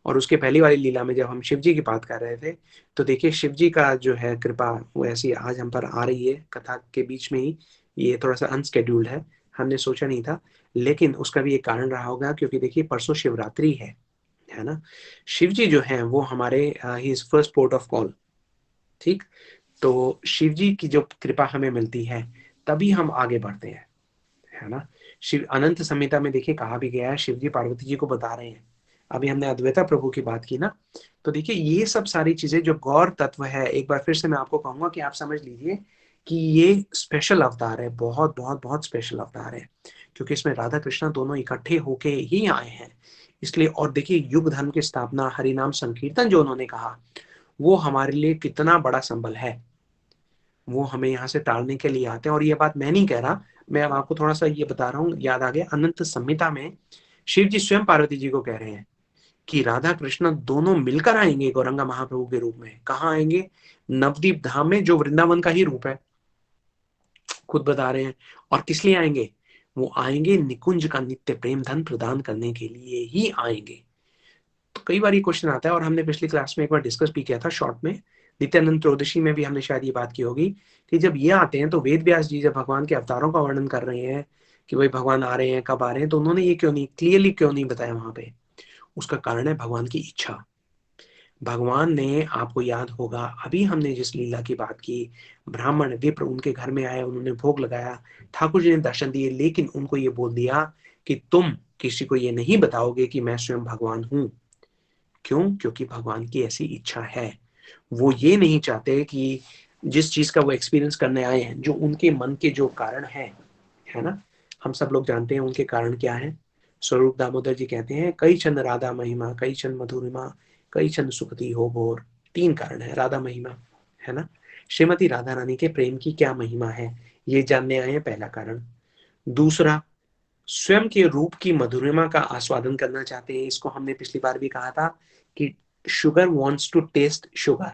और उसके पहली वाली लीला में जब हम शिव जी की बात कर रहे थे तो देखिए शिव जी का जो है कृपा वो ऐसी आज हम पर आ रही है कथा के बीच में ही। ये थोड़ा सा अनस्केड्यूल्ड है, हमने सोचा नहीं था, लेकिन उसका भी एक कारण रहा होगा, क्योंकि देखिए परसों शिवरात्रि है है ना। शिव जी जो हैं वो हमारे he is first port of call, ठीक। तो शिव जी की जो कृपा हमें मिलती है तभी हम आगे बढ़ते हैं, है ना। शिव अनंत संहिता में देखिए कहा भी गया है, शिव जी पार्वती जी को बता रहे हैं। अभी हमने अद्वैता प्रभु की बात की ना, तो देखिए ये सब सारी चीजें जो गौर तत्व है, एक बार फिर से मैं आपको कहूंगा कि आप समझ लीजिए कि ये स्पेशल अवतार है, बहुत बहुत बहुत स्पेशल अवतार है, क्योंकि इसमें राधा कृष्ण दोनों इकट्ठे होके ही आए हैं इसलिए। और देखिए युग धर्म की स्थापना, हरिनाम संकीर्तन जो उन्होंने कहा, वो हमारे लिए कितना बड़ा संबल है, वो हमें यहाँ से टालने के लिए आते हैं। और ये बात मैं नहीं कह रहा, मैं अब आपको थोड़ा सा ये बता रहा हूँ, याद आ गया अनंत संहिता में शिव जी स्वयं पार्वती जी को कह रहे हैं कि राधा कृष्ण दोनों मिलकर आएंगे गौरंगा महाप्रभु के रूप में। कहाँ आएंगे? नवदीप धाम में, जो वृंदावन का ही रूप है, खुद बता रहे हैं। और किस लिए आएंगे? वो आएंगे निकुंज का नित्य प्रेम धन प्रदान करने के लिए ही आएंगे। तो कई बार ये क्वेश्चन आता है, और हमने पिछली क्लास में एक बार डिस्कस भी किया था शॉर्ट में, नित्यानंद त्रयोदशी में भी हमने शायद ये बात की होगी कि जब ये आते हैं तो वेद व्यास जी जब भगवान के अवतारों का वर्णन कर रहे हैं कि भाई भगवान आ रहे हैं, कब आ रहे हैं, तो उन्होंने ये क्यों नहीं क्लियरली क्यों नहीं बताया वहां पे? उसका कारण है भगवान की इच्छा। भगवान ने, आपको याद होगा अभी हमने जिस लीला की बात की, ब्राह्मण विप्र उनके घर में आए, उन्होंने भोग लगाया, ठाकुर जी ने दर्शन दिए, लेकिन उनको ये बोल दिया कि तुम किसी को ये नहीं बताओगे कि मैं स्वयं भगवान हूं। क्यों? क्योंकि भगवान की ऐसी इच्छा है। वो ये नहीं चाहते कि जिस चीज का वो एक्सपीरियंस करने आए हैं, जो उनके मन के जो कारण है ना, हम सब लोग जानते हैं उनके कारण क्या है। स्वरूप दामोदर जी कहते हैं, कई चंद राधा महिमा, कई चंद मधुरिमा, कई चंद सुखती हो भोर। 3 कारण है राधा महिमा, है ना। श्रीमती राधा रानी के प्रेम की क्या महिमा है, ये जानने आए हैं, पहला कारण। दूसरा, स्वयं के रूप की मधुरिमा का आस्वादन करना चाहते हैं। इसको हमने पिछली बार भी कहा था कि sugar wants to taste sugar,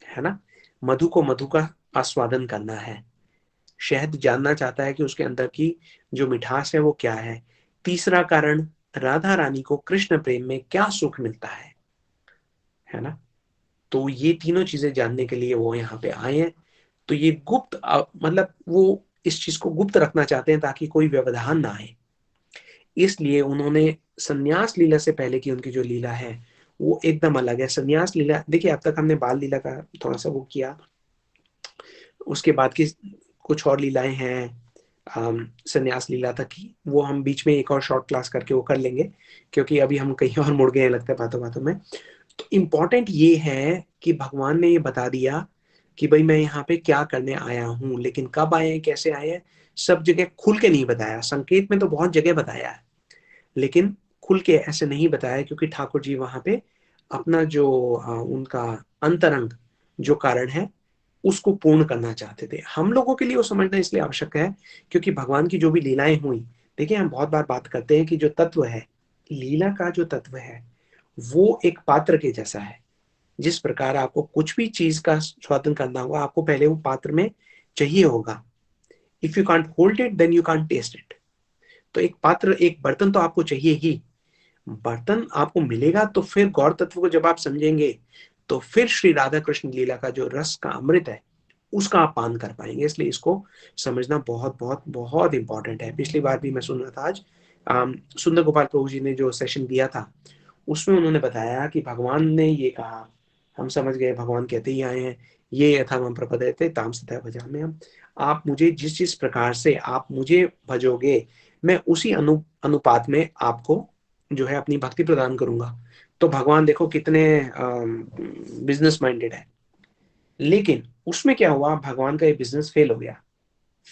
है ना। मधु को मधु का आस्वादन करना है। शहद जानना चाहता है कि उसके अंदर की जो मिठास है वो क्या है। तीसरा कारण, राधा रानी को कृष्ण प्रेम में क्या सुख मिलता है ना। तो ये तीनों चीजें जानने के लिए वो यहाँ पे आए हैं। तो ये गुप्त, मतलब वो इस चीज को गुप्त रखना चाहते हैं ताकि कोई व्यवधान ना आए। इसलिए उन्होंने संन्यास लीला से पहले की उनकी जो लीला है वो एकदम अलग है। संन्यास लीला देखिए, अब तक हमने बाल लीला का थोड़ा सा वो किया, उसके बाद की कुछ और लीलाएं हैं संन्यास लीला तक की, वो हम बीच में एक और शॉर्ट क्लास करके वो कर लेंगे, क्योंकि अभी हम कहीं और मुड़ गए लगता है बातों बातों में। तो इम्पोर्टेंट ये है कि भगवान ने ये बता दिया कि भाई मैं यहाँ पे क्या करने आया हूँ, लेकिन कब आए हैं, कैसे आए हैं, सब जगह खुल के नहीं बताया। संकेत में तो बहुत जगह बताया है, लेकिन खुल के ऐसे नहीं बताया, क्योंकि ठाकुर जी वहां पे अपना जो उनका अंतरंग जो कारण है उसको पूर्ण करना चाहते थे। हम लोगों के लिए वो समझना इसलिए आवश्यक है क्योंकि भगवान की जो भी लीलाएं हुई, देखिए हम बहुत बार बात करते हैं कि जो तत्व है, लीला का जो तत्व है वो एक पात्र के जैसा है। जिस प्रकार आपको कुछ भी चीज का स्वादन करना होगा, आपको पहले वो पात्र में चाहिए होगा। If you can't hold it then you can't taste it. तो एक पात्र, एक बर्तन तो आपको चाहिए ही। बर्तन आपको मिलेगा तो फिर गौर तत्व को जब आप समझेंगे तो फिर श्री राधा कृष्ण लीला का जो रस का अमृत है उसका आप पान कर पाएंगे। इसलिए इसको समझना बहुत बहुत बहुत इंपॉर्टेंट है। पिछली बार भी मैं सुन रहा था, आज सुंदर गोपाल प्रभु जी ने जो सेशन दिया था उसमें उन्होंने बताया कि भगवान ने ये कहा, हम समझ गए भगवान कहते ही आए हैं, ये यथामम प्रपद्यते ताम तथा भजाम्यहम्। हम, आप मुझे जिस जिस प्रकार से आप मुझे भजोगे मैं उसी अनुपात में आपको जो है अपनी भक्ति प्रदान करूंगा। तो भगवान देखो कितने बिजनेस माइंडेड है। लेकिन उसमें क्या हुआ, भगवान का ये बिजनेस फेल हो गया।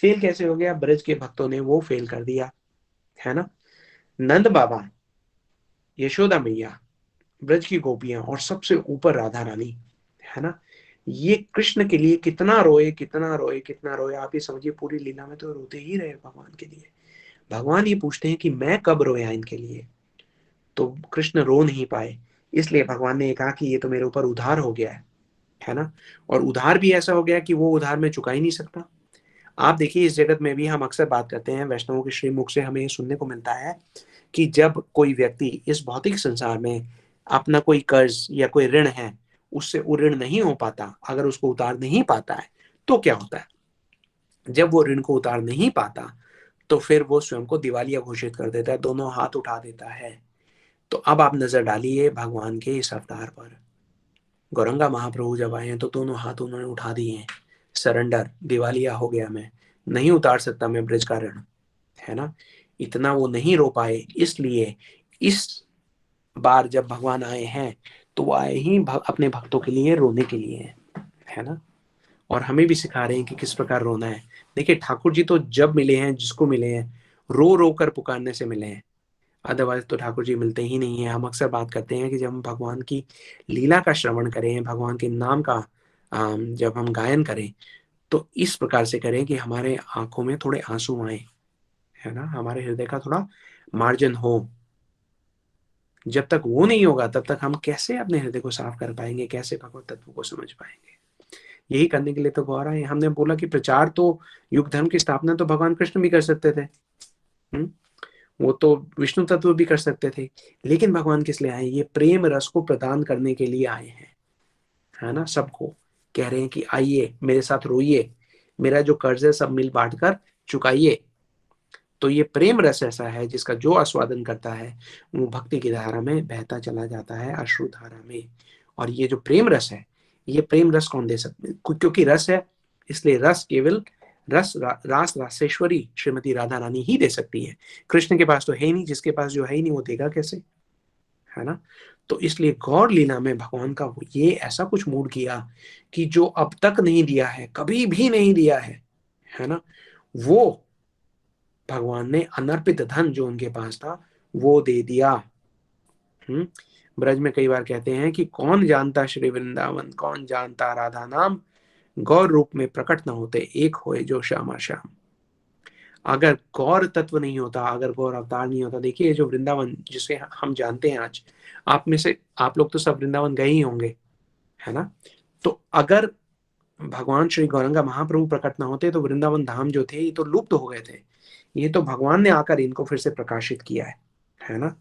फेल कैसे हो गया? ब्रज के भक्तों ने वो फेल कर दिया, है ना। नंद बाबा, यशोदा मैया, ब्रज की गोपियां और सबसे ऊपर राधा रानी, है ना, ये कृष्ण के लिए कितना रोए कितना रोए कितना रोए। आप ये समझिए पूरी लीला में तो रोते ही रहे भगवान के लिए। भगवान ये पूछते हैं कि मैं कब रोया इनके लिए, तो कृष्ण रो नहीं पाए। इसलिए भगवान ने कहा कि ये तो मेरे ऊपर उधार हो गया है ना। और उधार भी ऐसा हो गया कि वो उधार मैं चुका ही नहीं सकता। आप देखिए इस जगत में भी हम अक्सर बात करते हैं, वैष्णवों के श्रीमुख से हमें सुनने को मिलता है कि जब कोई व्यक्ति इस भौतिक संसार में अपना कोई कर्ज या कोई ऋण है उससे वो ऋण नहीं हो पाता, अगर उसको उतार नहीं पाता है तो क्या होता है? जब वो ऋण को उतार नहीं पाता तो फिर वो स्वयं को दिवालिया घोषित कर देता है, दोनों हाथ उठा देता है। तो अब आप नजर डालिए भगवान के इस अवतार पर। गौरंगा महाप्रभु जब आए हैं तो दोनों हाथ उन्होंने उठा दिए हैं, सरेंडर, दिवालिया हो गया, मैं नहीं उतार सकता मैं ब्रज का ऋण, है ना। इतना वो नहीं रो पाए, इसलिए इस बार जब भगवान आए हैं तो वो आए ही अपने भक्तों के लिए, रोने के लिए, है ना। और हमें भी सिखा रहे हैं कि किस प्रकार रोना है। देखिए ठाकुर जी तो जब मिले हैं, जिसको मिले हैं, रो रो कर पुकारने से मिले हैं, अदरवाइज तो ठाकुर जी मिलते ही नहीं है। हम अक्सर बात करते हैं कि जब हम भगवान की लीला का श्रवण करें, भगवान के नाम का जब हम गायन करें तो इस प्रकार से करें कि हमारे आंखों में थोड़े आंसू आए, है ना, हमारे हृदय का थोड़ा मार्जन हो। जब तक वो नहीं होगा तब तक हम कैसे अपने हृदय को साफ कर पाएंगे, कैसे भगवत तत्व को समझ पाएंगे। यही करने के लिए तो गौर है। हमने बोला कि प्रचार तो, युग धर्म की स्थापना तो भगवान कृष्ण भी कर सकते थे, वो तो विष्णु तत्व भी कर सकते थे, लेकिन भगवान किस लिए आए? ये प्रेम रस को प्रदान करने के लिए आए हैं, है ना। सबको कह रहे हैं कि आइए मेरे साथ रोइए, मेरा जो कर्ज है सब मिल बांट कर चुकाइए। तो ये प्रेम रस ऐसा है जिसका जो आस्वादन करता है वो भक्ति की धारा में बहता चला जाता है, अश्रु धारा में। और ये जो प्रेम रस है, ये प्रेम रस कौन दे सकते? क्योंकि रस है, इसलिए रस केवल रास रासेश्वरी श्रीमती राधा रानी ही दे सकती है। कृष्ण के पास तो है ही नहीं, जिसके पास जो है ही नहीं वो देगा कैसे, है ना। तो इसलिए गौर लीला में भगवान का ये ऐसा कुछ मूड किया कि जो अब तक नहीं दिया है, कभी भी नहीं दिया है ना। वो भगवान ने अनर्पित धन जो उनके पास था वो दे दिया। ब्रज में कई बार कहते हैं कि कौन जानता श्री वृंदावन, कौन जानता राधा नाम, गौर रूप में प्रकट न होते, एक होए जो श्यामा श्याम। अगर गौर तत्व नहीं होता, अगर गौर अवतार नहीं होता, देखिए जो वृंदावन जिसे हम जानते हैं आज, आप में से आप लोग तो सब वृंदावन गए ही होंगे, है ना। तो अगर भगवान श्री गौरंगा महाप्रभु प्रकट न होते तो वृंदावन धाम जो थे ये तो लुप्त हो गए थे। ये तो भगवान ने आकर इनको फिर से प्रकाशित किया है ना।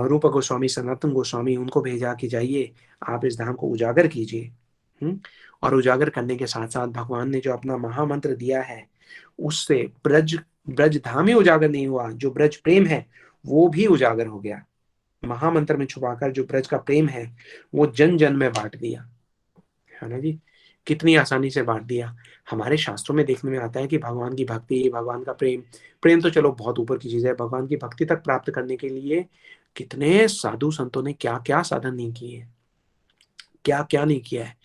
रूप गोस्वामी, सनातन गोस्वामी, उनको भेजा कि जाइए आप इस धाम को उजागर कीजिए। और उजागर करने के साथ साथ भगवान ने जो अपना महामंत्र दिया है उससे ब्रज धाम ही उजागर नहीं हुआ, जो ब्रज प्रेम है वो भी उजागर हो गया। महामंत्र में छुपाकर जो ब्रज का प्रेम है वो जन जन में बांट दिया, है ना जी। कितनी आसानी से बांट दिया। हमारे शास्त्रों में देखने में आता है कि भगवान की भक्ति, भगवान का प्रेम तो चलो बहुत ऊपर की चीज है। भगवान की भक्ति तक प्राप्त करने के लिए कितने साधु संतों ने क्या क्या साधन नहीं किए, क्या क्या नहीं किया है,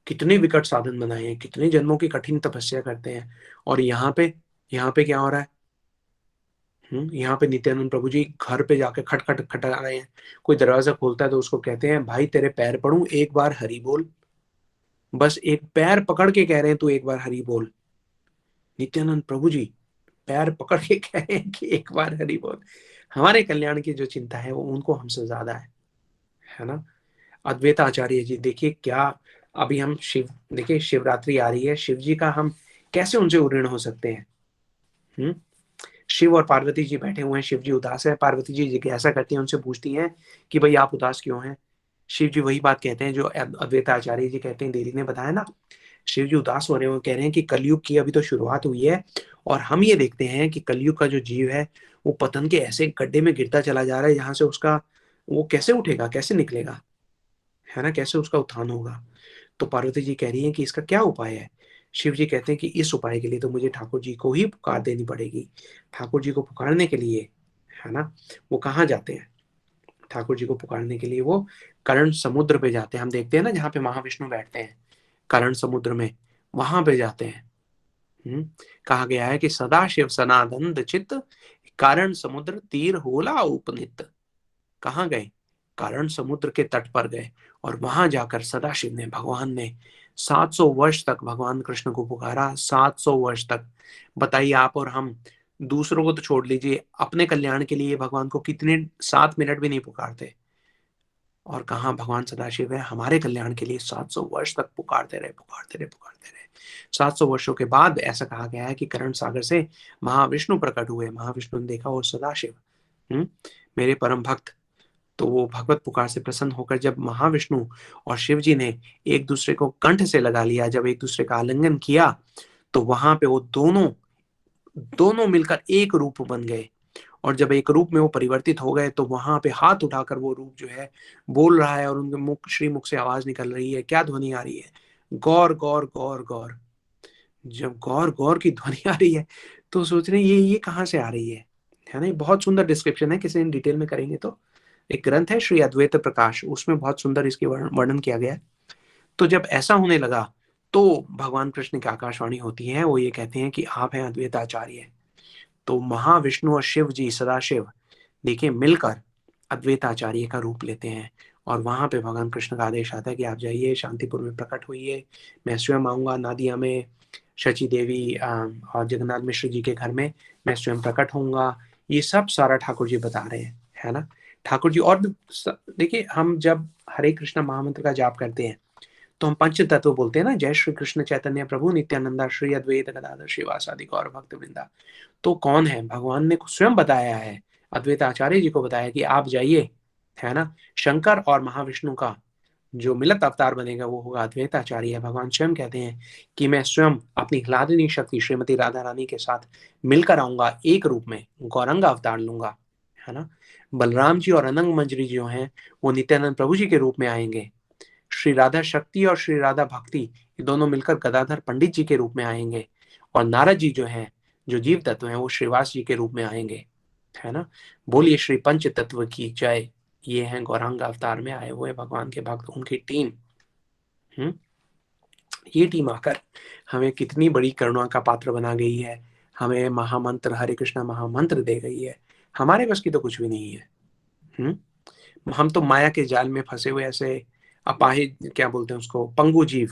कितने विकट साधन बनाए हैं, कितने जन्मों की कठिन तपस्या करते हैं। और यहाँ पे क्या हो रहा है? यहाँ पे नित्यानंद प्रभु जी घर पे जाके खटखट खटा रहे हैं। कोई दरवाजा खोलता है तो उसको कहते हैं भाई तेरे पैर पड़ूं, एक बार हरि बोल। बस एक पैर पकड़ के कह रहे हैं तू एक बार हरि बोल। नित्यानंद प्रभु जी पैर पकड़ के कह रहे हैं कि एक बार हरि बोल। हमारे कल्याण की जो चिंता है वो उनको हमसे ज्यादा है ना। अद्वैत आचार्य जी देखिए क्या, अभी हम देखिए शिवरात्रि आ रही है, शिव जी का हम कैसे उनसे ऋणी हो सकते हैं? शिव और पार्वती जी बैठे हुए हैं, शिव जी उदास है, पार्वती जी जिज्ञासा करती हैं, उनसे पूछती हैं कि भाई आप उदास क्यों हैं? शिव जी वही बात कहते हैं जो अद्वैत आचार्य जी कहते हैं, देरी ने बताया ना। शिव जी उदास हो रहे हैं, वो कह रहे हैं कि कलयुग की अभी तो शुरुआत हुई है और हम ये देखते हैं कि कलयुग का जो जीव है वो पतन के ऐसे गड्ढे में गिरता चला जा रहा है जहां से उसका वो कैसे उठेगा, कैसे निकलेगा, है ना, कैसे उसका उत्थान होगा। तो पार्वती जी कह रही है कि इसका क्या उपाय है? शिव जी कहते हैं कि इस उपाय के लिए तो मुझे ठाकुर जी को ही पुकार देनी पड़ेगी। ठाकुर जी को पुकारने के लिए, है ना, वो कहाँ जाते हैं? ठाकुर जी को पुकारने के लिए वो कर्ण समुद्र पे जाते हैं। हम देखते हैं ना जहाँ पे महाविष्णु बैठते हैं कर्ण समुद्र में, वहां पे जाते हैं। कहा गया है कि सदा शिव सनादंद चित्त, कारण समुद्र तीर होला उपनित। कहाँ गए? कारण समुद्र के तट पर गए और वहां जाकर सदाशिव ने, भगवान ने 700 वर्ष तक भगवान कृष्ण को पुकारा। 700 वर्ष तक। बताइए आप और हम, दूसरों को तो छोड़ लीजिए, अपने कल्याण के लिए भगवान को कितने 7 मिनट भी नहीं पुकारते। और कहाँ भगवान सदाशिव है हमारे कल्याण के लिए 700 वर्ष तक पुकारते रहे। 700 वर्षों के बाद ऐसा कहा गया है कि कर्ण सागर से महाविष्णु प्रकट हुए। महाविष्णु ने देखा और सदाशिव मेरे परम भक्त, तो वो भगवत पुकार से प्रसन्न होकर जब महाविष्णु और शिव जी ने एक दूसरे को कंठ से लगा लिया, जब एक दूसरे का आलिंगन किया, तो वहां पे वो दोनों मिलकर एक रूप बन गए। और जब एक रूप में वो परिवर्तित हो गए तो वहां पे हाथ उठाकर वो रूप जो है बोल रहा है और उनके मुख श्रीमुख से आवाज निकल रही है। क्या ध्वनि आ रही है? गौर गौर गौर गौर। जब गौर गौर की ध्वनि आ रही है तो सोच रहे हैं ये कहाँ से आ रही है ना। ये बहुत सुंदर डिस्क्रिप्शन है, किसी दिन डिटेल में करेंगे तो। एक ग्रंथ है श्री अद्वैत प्रकाश, उसमें बहुत सुंदर इसके वर्णन किया गया है। तो जब ऐसा होने लगा तो भगवान कृष्ण की आकाशवाणी होती है, वो ये कहते हैं कि आप हैं अद्वैत आचार्य। तो महाविष्णु और शिव जी, सदाशिव देखिए मिलकर अद्वैत आचार्य का रूप लेते हैं और वहां पे भगवान कृष्ण का आदेश आता है कि आप जाइए शांतिपुर में प्रकट होइए, मैं स्वयं आऊंगा नादिया में, शची देवी और जगन्नाथ मिश्र जी के घर में मैं स्वयं प्रकट होऊंगा। ये सब सारा ठाकुर जी बता रहे हैं, है ना ठाकुर जी। और देखिए हम जब हरे कृष्णा महामंत्र का जाप करते हैं तो हम पंच तत्व बोलते हैं ना, जय श्री कृष्ण चैतन्य प्रभु नित्यानंदा श्री अद्वैत गदाधर श्रीवासादि गौर भक्त वृंदा। तो कौन है? भगवान ने स्वयं बताया है, अद्वैत आचार्य जी को बताया कि आप जाइए, है ना। शंकर और महाविष्णु का जो मिलत अवतार बनेगा वो होगा अद्वैत आचार्य। भगवान स्वयं कहते हैं कि मैं स्वयं अपनी ह्लादिनी शक्ति श्रीमती राधा रानी के साथ मिलकर आऊंगा, एक रूप में गौरंग अवतार लूंगा, है ना। बलराम जी और अनंग मंजरी जो हैं वो नित्यानंद प्रभु जी के रूप में आएंगे। श्री राधा शक्ति और श्री राधा भक्ति ये दोनों मिलकर गदाधर पंडित जी के रूप में आएंगे। और नारद जी जो हैं, जो जीव तत्व हैं, वो श्रीवास जी के रूप में आएंगे, है ना। बोलिए श्री पंच तत्व की जय। ये हैं गौरांग अवतार में आए हुए भगवान के भक्त, उनकी टीम। ये टीम आकर हमें कितनी बड़ी करुणा का पात्र बना गई है, हमें महामंत्र हरे कृष्णा महामंत्र दे गई है। हमारे बस की तो कुछ भी नहीं है। हम तो माया के जाल में फंसे हुए ऐसे अपाहिज, क्या बोलते हैं उसको, पंगु जीव,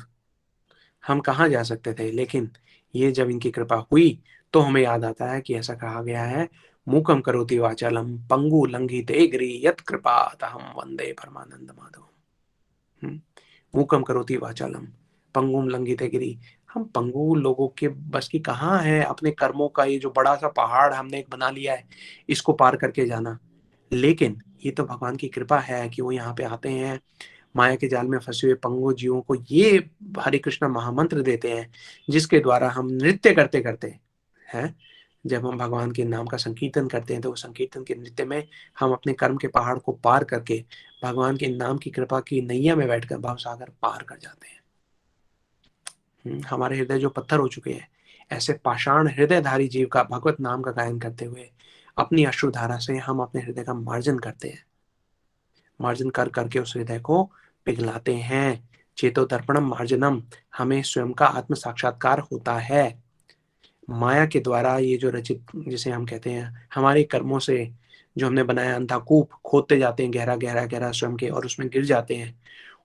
हम कहाँ जा सकते थे। लेकिन ये जब इनकी कृपा हुई तो हमें याद आता है कि ऐसा कहा गया है, मूकम करोति वाचालम पंगु लंघिते गिरि यत् कृपातहं वंदे परमानंद माधव। मूकम करोति वाचालम पंगुम लंघिते गिरि। हम पंगु लोगों के बस की कहाँ है अपने कर्मों का ये जो बड़ा सा पहाड़ हमने एक बना लिया है, इसको पार करके जाना। लेकिन ये तो भगवान की कृपा है कि वो यहाँ पे आते हैं, माया के जाल में फंसे हुए पंगु जीवों को ये हरे कृष्णा महामंत्र देते हैं, जिसके द्वारा हम नृत्य करते करते हैं, जब हम भगवान के नाम का संकीर्तन करते हैं तो संकीर्तन के नृत्य में हम अपने कर्म के पहाड़ को पार करके भगवान के नाम की कृपा की नैया में बैठकर भवसागर पार कर जाते हैं। हमारे हृदय जो पत्थर हो चुके हैं, ऐसे पाषाण हृदयधारी जीव का भगवत नाम का गायन करते हुए अपनी अश्रुधारा से हम अपने हृदय का मार्जन करते हैं। मार्जन कर करके उस हृदय को पिघलाते हैं। चेतो दर्पणम मार्जनम, हमें स्वयं का आत्म साक्षात्कार होता है। माया के द्वारा ये जो रचित, जिसे हम कहते हैं हमारे कर्मों से जो हमने बनाया अंधाकूप, खोदते जाते हैं गहरा गहरा गहरा स्वयं के, और उसमें गिर जाते हैं।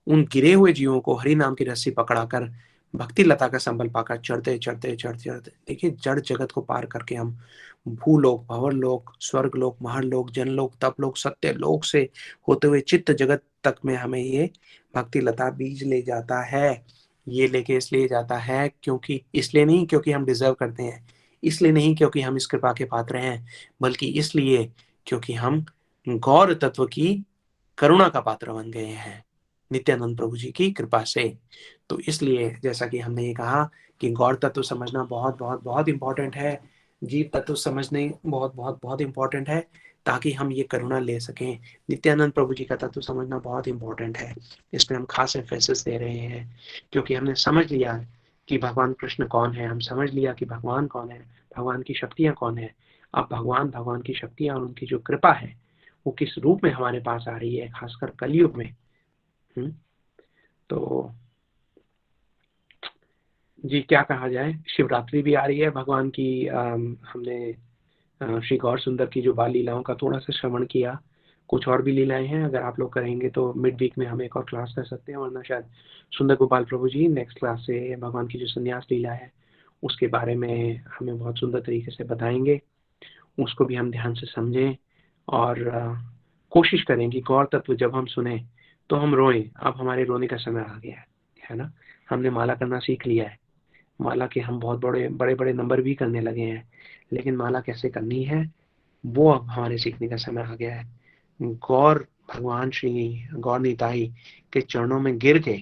उन गिरे हुए जीवों को हरि नाम की रस्सी पकड़ाकर भक्ति लता का संबल पाकर चढ़ते चढ़ते चढ़ते चढ़ते, देखिए जड़ जगत को पार करके हम भूलोक, भंवरलोक, स्वर्गलोक, महरलोक, जनलोक, तपलोक, सत्य लोक से होते हुए चित्त जगत तक में हमें ये भक्ति लता बीज ले जाता है। ये लेके इसलिए जाता है क्योंकि, इसलिए नहीं क्योंकि हम डिजर्व करते हैं, इसलिए नहीं क्योंकि हम इस कृपा के पात्र हैं, बल्कि इसलिए क्योंकि हम गौर तत्व की करुणा का पात्र बन गए हैं नित्यानंद प्रभु जी की कृपा से। तो इसलिए जैसा कि हमने ये कहा कि गौर तत्व समझना बहुत बहुत बहुत इंपॉर्टेंट है, जीव तत्व समझने बहुत बहुत बहुत इंपॉर्टेंट है, ताकि हम ये करुणा ले सकें। नित्यानंद प्रभु जी का तत्व समझना बहुत इंपॉर्टेंट है, इसमें हम खास एम्फेसिस दे रहे हैं, क्योंकि हमने समझ लिया कि भगवान कृष्ण कौन है, हम समझ लिया कि भगवान कौन है, भगवान की शक्तियां कौन है। अब भगवान की शक्तियां और उनकी जो कृपा है वो किस रूप में हमारे पास आ रही है, खासकर कलयुग में। तो जी क्या कहा जाए, शिवरात्रि भी आ रही है भगवान की। हमने श्री गौर सुंदर की जो बाल लीलाओं का थोड़ा सा श्रवण किया, कुछ और भी लीलाएं हैं, अगर आप लोग करेंगे तो मिड वीक में हम एक और क्लास कर सकते हैं, वरना शायद सुंदर गोपाल प्रभु जी नेक्स्ट क्लास से भगवान की जो संन्यास लीला है उसके बारे में हमें बहुत सुंदर तरीके से बताएंगे, उसको भी हम ध्यान से समझें और कोशिश करें कि गौर तत्व जब हम सुने तो हम रोएं। अब हमारे रोने का समय आ गया है ना। हमने माला करना सीख लिया है, माला के हम बहुत बड़े बड़े नंबर भी करने लगे हैं, लेकिन माला कैसे करनी है वो अब हमारे सीखने का समय आ गया है। गौर भगवान श्री गौर निताई के चरणों में गिर के,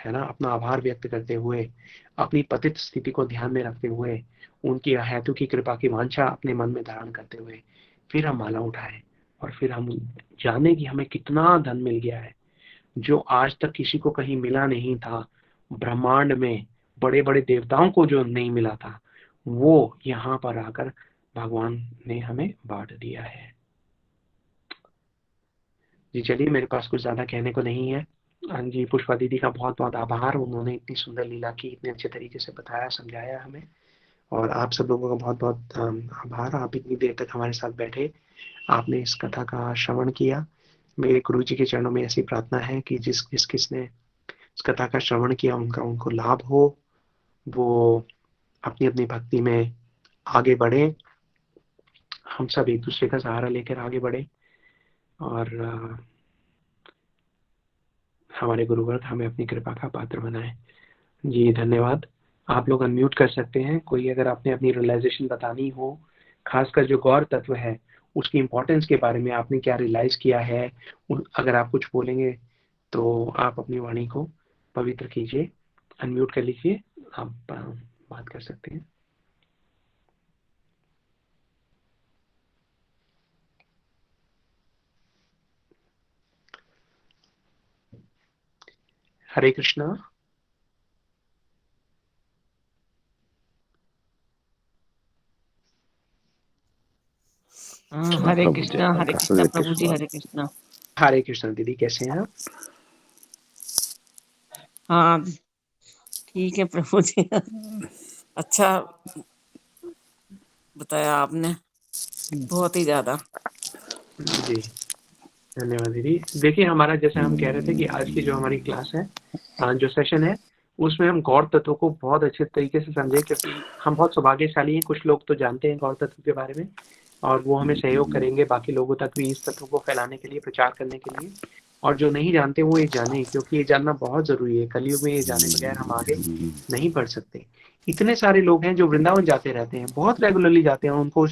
है ना, अपना आभार व्यक्त करते हुए, अपनी पतित स्थिति को ध्यान में रखते हुए, उनकी हेतु की कृपा की वांछा अपने मन में धारण करते हुए फिर हम माला उठाएं और फिर हम जाने कि हमें कितना धन मिल गया है जो आज तक किसी को कहीं मिला नहीं था। ब्रह्मांड में बड़े बड़े देवताओं को जो नहीं मिला था वो यहाँ पर आकर भगवान ने हमें बांट दिया है। जी चलिए, मेरे पास कुछ ज्यादा कहने को नहीं है। हाँ जी, पुष्पा दीदी का बहुत बहुत आभार, उन्होंने इतनी सुंदर लीला की, इतने अच्छे तरीके से बताया, समझाया हमें। और आप सब लोगों का बहुत बहुत आभार, आप इतनी देर तक हमारे साथ बैठे, आपने इस कथा का श्रवण किया। मेरे गुरु जी के चरणों में ऐसी प्रार्थना है कि किसने इस कथा का श्रवण किया उनको लाभ हो, वो अपनी अपनी भक्ति में आगे बढ़े, हम सब एक दूसरे का सहारा लेकर आगे बढ़े और हमारे गुरुवर्ग हमें अपनी कृपा का पात्र बनाए। जी धन्यवाद। आप लोग अनम्यूट कर सकते हैं। कोई अगर आपने अपनी रियलाइजेशन बतानी हो, खासकर जो गौर तत्व है उसकी इंपॉर्टेंस के बारे में आपने क्या रियलाइज किया है, अगर आप कुछ बोलेंगे तो आप अपनी वाणी को पवित्र कीजिए, अनम्यूट कर लीजिए, आप बात कर सकते हैं। हरे कृष्णा। हरे कृष्णा प्रभु जी, हरे कृष्णा। हरे कृष्णा दीदी, कैसे हैं आप? हाँ ठीक है प्रभु जी, अच्छा बताया आपने, बहुत ही ज्यादा। जी धन्यवाद दीदी। देखिए, हमारा जैसे हम कह रहे थे कि आज की जो हमारी क्लास है, जो सेशन है, उसमें हम गौर तत्व को बहुत अच्छे तरीके से समझे, क्योंकि हम बहुत सौभाग्यशाली हैं, कुछ लोग तो जानते हैं गौर तत्व के बारे में और वो हमें सहयोग करेंगे बाकी लोगों तक भी इस तत्व को फैलाने के लिए, प्रचार करने के लिए। और जो नहीं जानते वो ये जाने, क्योंकि ये जानना बहुत जरूरी है। कलयुग में ये जाने बगैर हम आगे नहीं बढ़ सकते। इतने सारे लोग हैं जो वृंदावन जाते रहते हैं, बहुत रेगुलरली जाते हैं, उनको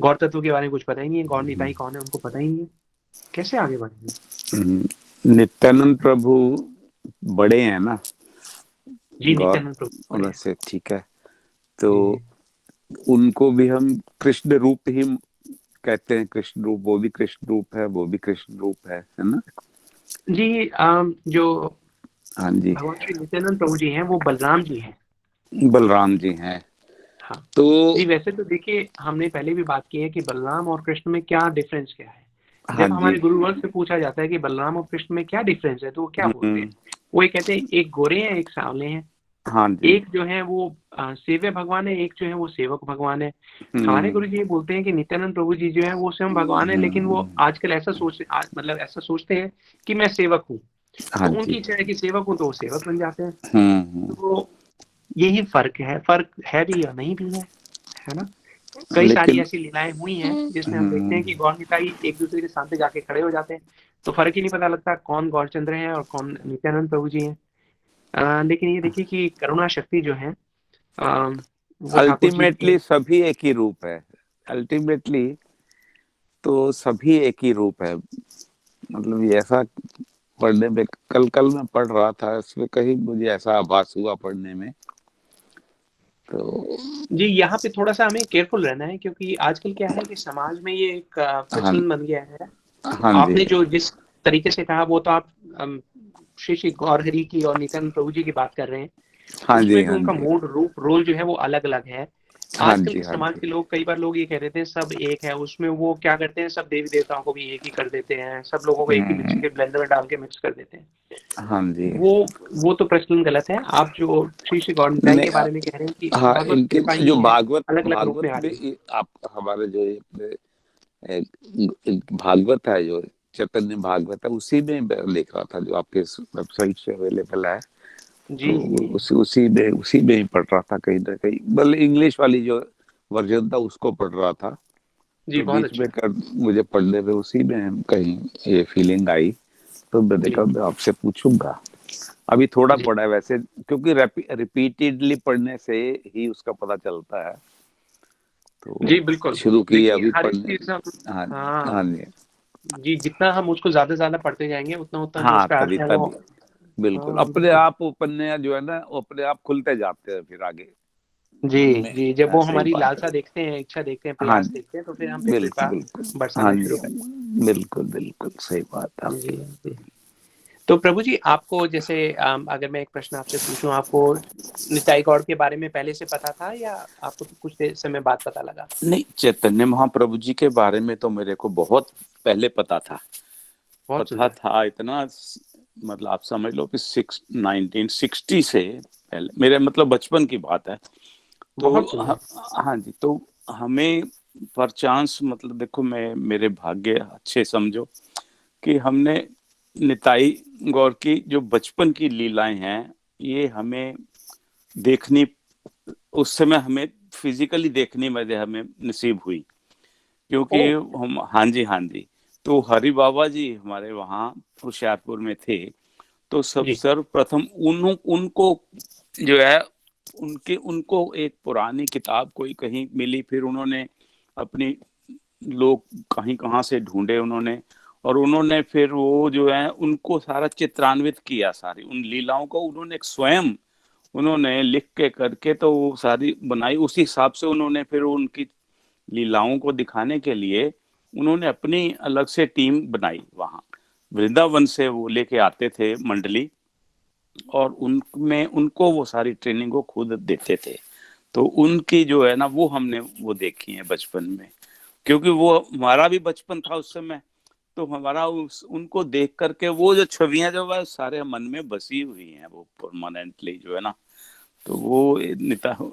गौर तत्व के बारे में कुछ पता ही नहीं है, गौर निताई कौन है उनको पता ही नहीं है, कैसे आगे बढ़ेंगे? नित्यानंद प्रभु बड़े हैं ना जी, नित्यानंद प्रभु से, ठीक है, तो उनको भी हम कृष्ण रूप ही कहते हैं। कृष्ण रूप, वो भी कृष्ण रूप है, वो भी कृष्ण रूप है ना जी। जो हाँ जी भगवान श्री नित्यानंद प्रभु जी हैं वो बलराम जी हैं। बलराम जी हैं। हाँ तो जी, वैसे तो देखिए हमने पहले भी बात की है कि बलराम और कृष्ण में क्या डिफरेंस क्या है। हाँ जब हमारे गुरुवर्ग से पूछा जाता है कि बलराम और कृष्ण में क्या डिफरेंस है, तो वो क्या बोलते हैं? वो ये कहते हैं एक गोरे हैं, एक सांवले हैं। हाँ जी। एक जो है वो सेव्य भगवान है, एक जो है वो सेवक भगवान है। हमारे गुरु जी ये बोलते हैं कि नित्यानंद प्रभु जी जो है वो स्वयं भगवान है, लेकिन वो आजकल ऐसा सोचते हैं कि मैं सेवक हूँ। हाँ तो उनकी इच्छा है कि सेवक हूँ तो वो सेवक बन जाते हैं। तो यही फर्क है भी या नहीं भी है ना। कई सारी ऐसी लीलाएं हुई हैं जिसमें हम देखते हैं कि गौर निताई एक दूसरे के सामने जाके खड़े हो जाते हैं, तो फर्क ही नहीं पता लगता कौन गौरचंद्र है और कौन नित्यानंद प्रभु जी हैं। लेकिन ये देखिए कि करुणा शक्ति जो है अल्टीमेटली सभी एक ही रूप है। अल्टीमेटली तो सभी एक ही रूप है। मतलब ऐसा पढ़ने में कल मैं पढ़ रहा था, इसमें कहीं मुझे ऐसा आभास हुआ पढ़ने में। तो जी यहाँ पे थोड़ा सा हमें केयरफुल रहना है, क्योंकि आजकल क्या है कि समाज में ये एक प्रचलन बन गया है। आपने जो जिस तरीके से कहा वो तो आप श्री गौरहरि की और नित्यानंद प्रभु जी की बात कर रहे हैं। उसमें भी उनका मूड रूप रोल जो है वो अलग अलग है। आजकल समाज के लोग, कई बार लोग ये कह देते हैं सब एक है, उसमें वो क्या करते हैं सब देवी देवताओं को भी एक ही कर देते हैं, सब लोगों को एक ही मिक्स के ब्लेंडर में डाल के मिक्स कर देते हैं। हाँ जी, वो तो प्रचलन गलत है। आप जो श्री गौर निताई के बारे में कह रहे हैं कि हाँ, इनके जो भागवत में आप हमारे जो भागवत है, जो चैतन्य भागवत है, उसी में लिख रहा था जो आपके वेबसाइट से अवेलेबल है जी, तो उसी में ही पढ़ रहा था कहीं ना कहीं। बल्कि इंग्लिश वाली जो वर्जन था उसको पढ़ रहा था जी, तो बहुत अच्छा। मुझे पढ़ने में उसी में कहीं ये फीलिंग आई, तो मैंने कहा मैं आपसे पूछूंगा। अभी थोड़ा पढ़ा है वैसे, क्योंकि रिपीटेडली पढ़ने से ही उसका पता चलता है। तो जी बिल्कुल शुरू की अभी पढ़ने। हाँ जी, जितना हम उसको ज्यादा पढ़ते जाएंगे उतना हाँ, बिल्कुल हाँ, अपने बिल्कुल। आप उपन्यास जो है ना वो अपने आप खुलते जाते हैं फिर आगे जी मन में। जी, जब वो ऐसे ही हमारी बात लालसा है। देखते हैं, इच्छा देखते हैं, हाँ प्रयास जी, देखते हैं, तो फिर हम पे बिल्कुल कृपा बिल्कुल। हाँ बरसाना जी, शुरू करते बिल्कुल बिल्कुल सही बात है हैं। जी आपकी। जी। तो प्रभु जी, आपको जैसे अगर मैं एक प्रश्न आपसे पूछूं, आपको निताई गौड़ के बारे में पहले से पता था या आपको तो कुछ समय बाद पता लगा? नहीं, चैतन्य महाप्रभु जी के बारे में तो मेरे को बहुत पहले पता था। बहुत पता सुंदर। था इतना, मतलब आप समझ लो कि 1960 से पहले, मेरे मतलब बचपन की बात है। तो बहुत सुंदर। हाँ जी, तो हमें पर चांस, मतलब देखो मैं, मेरे भाग्य अच्छे समझो कि हमने निताई गौर की जो बचपन की लीलाएं हैं ये हमें देखनी, उस समय हमें फिजिकली देखने में हमें नसीब हुई, क्योंकि ओ हम, हाँ जी हाँ जी, तो हरि बाबा जी हमारे वहाँ होशियारपुर में थे। तो सब जी। सर्वप्रथम उनको जो है, उनको एक पुरानी किताब कोई कहीं मिली, फिर उन्होंने अपनी, लोग कहीं कहाँ से ढूंढे उन्होंने, और उन्होंने फिर वो जो है उनको सारा चित्रान्वित किया, सारी उन लीलाओं को उन्होंने स्वयं उन्होंने लिख के करके तो वो सारी बनाई। उसी हिसाब से उन्होंने फिर उनकी लीलाओं को दिखाने के लिए उन्होंने अपनी अलग से टीम बनाई। वहां वृंदावन से वो लेके आते थे मंडली, और उनमें उनको वो सारी ट्रेनिंग को खुद देते थे। तो उनकी जो है ना वो हमने वो देखी है बचपन में, क्योंकि वो हमारा भी बचपन था उस समय। तो हमारा उनको देख करके वो जो छवियां जो है सारे मन में बसी हुई हैं, वो परमानेंटली जो है ना। तो वो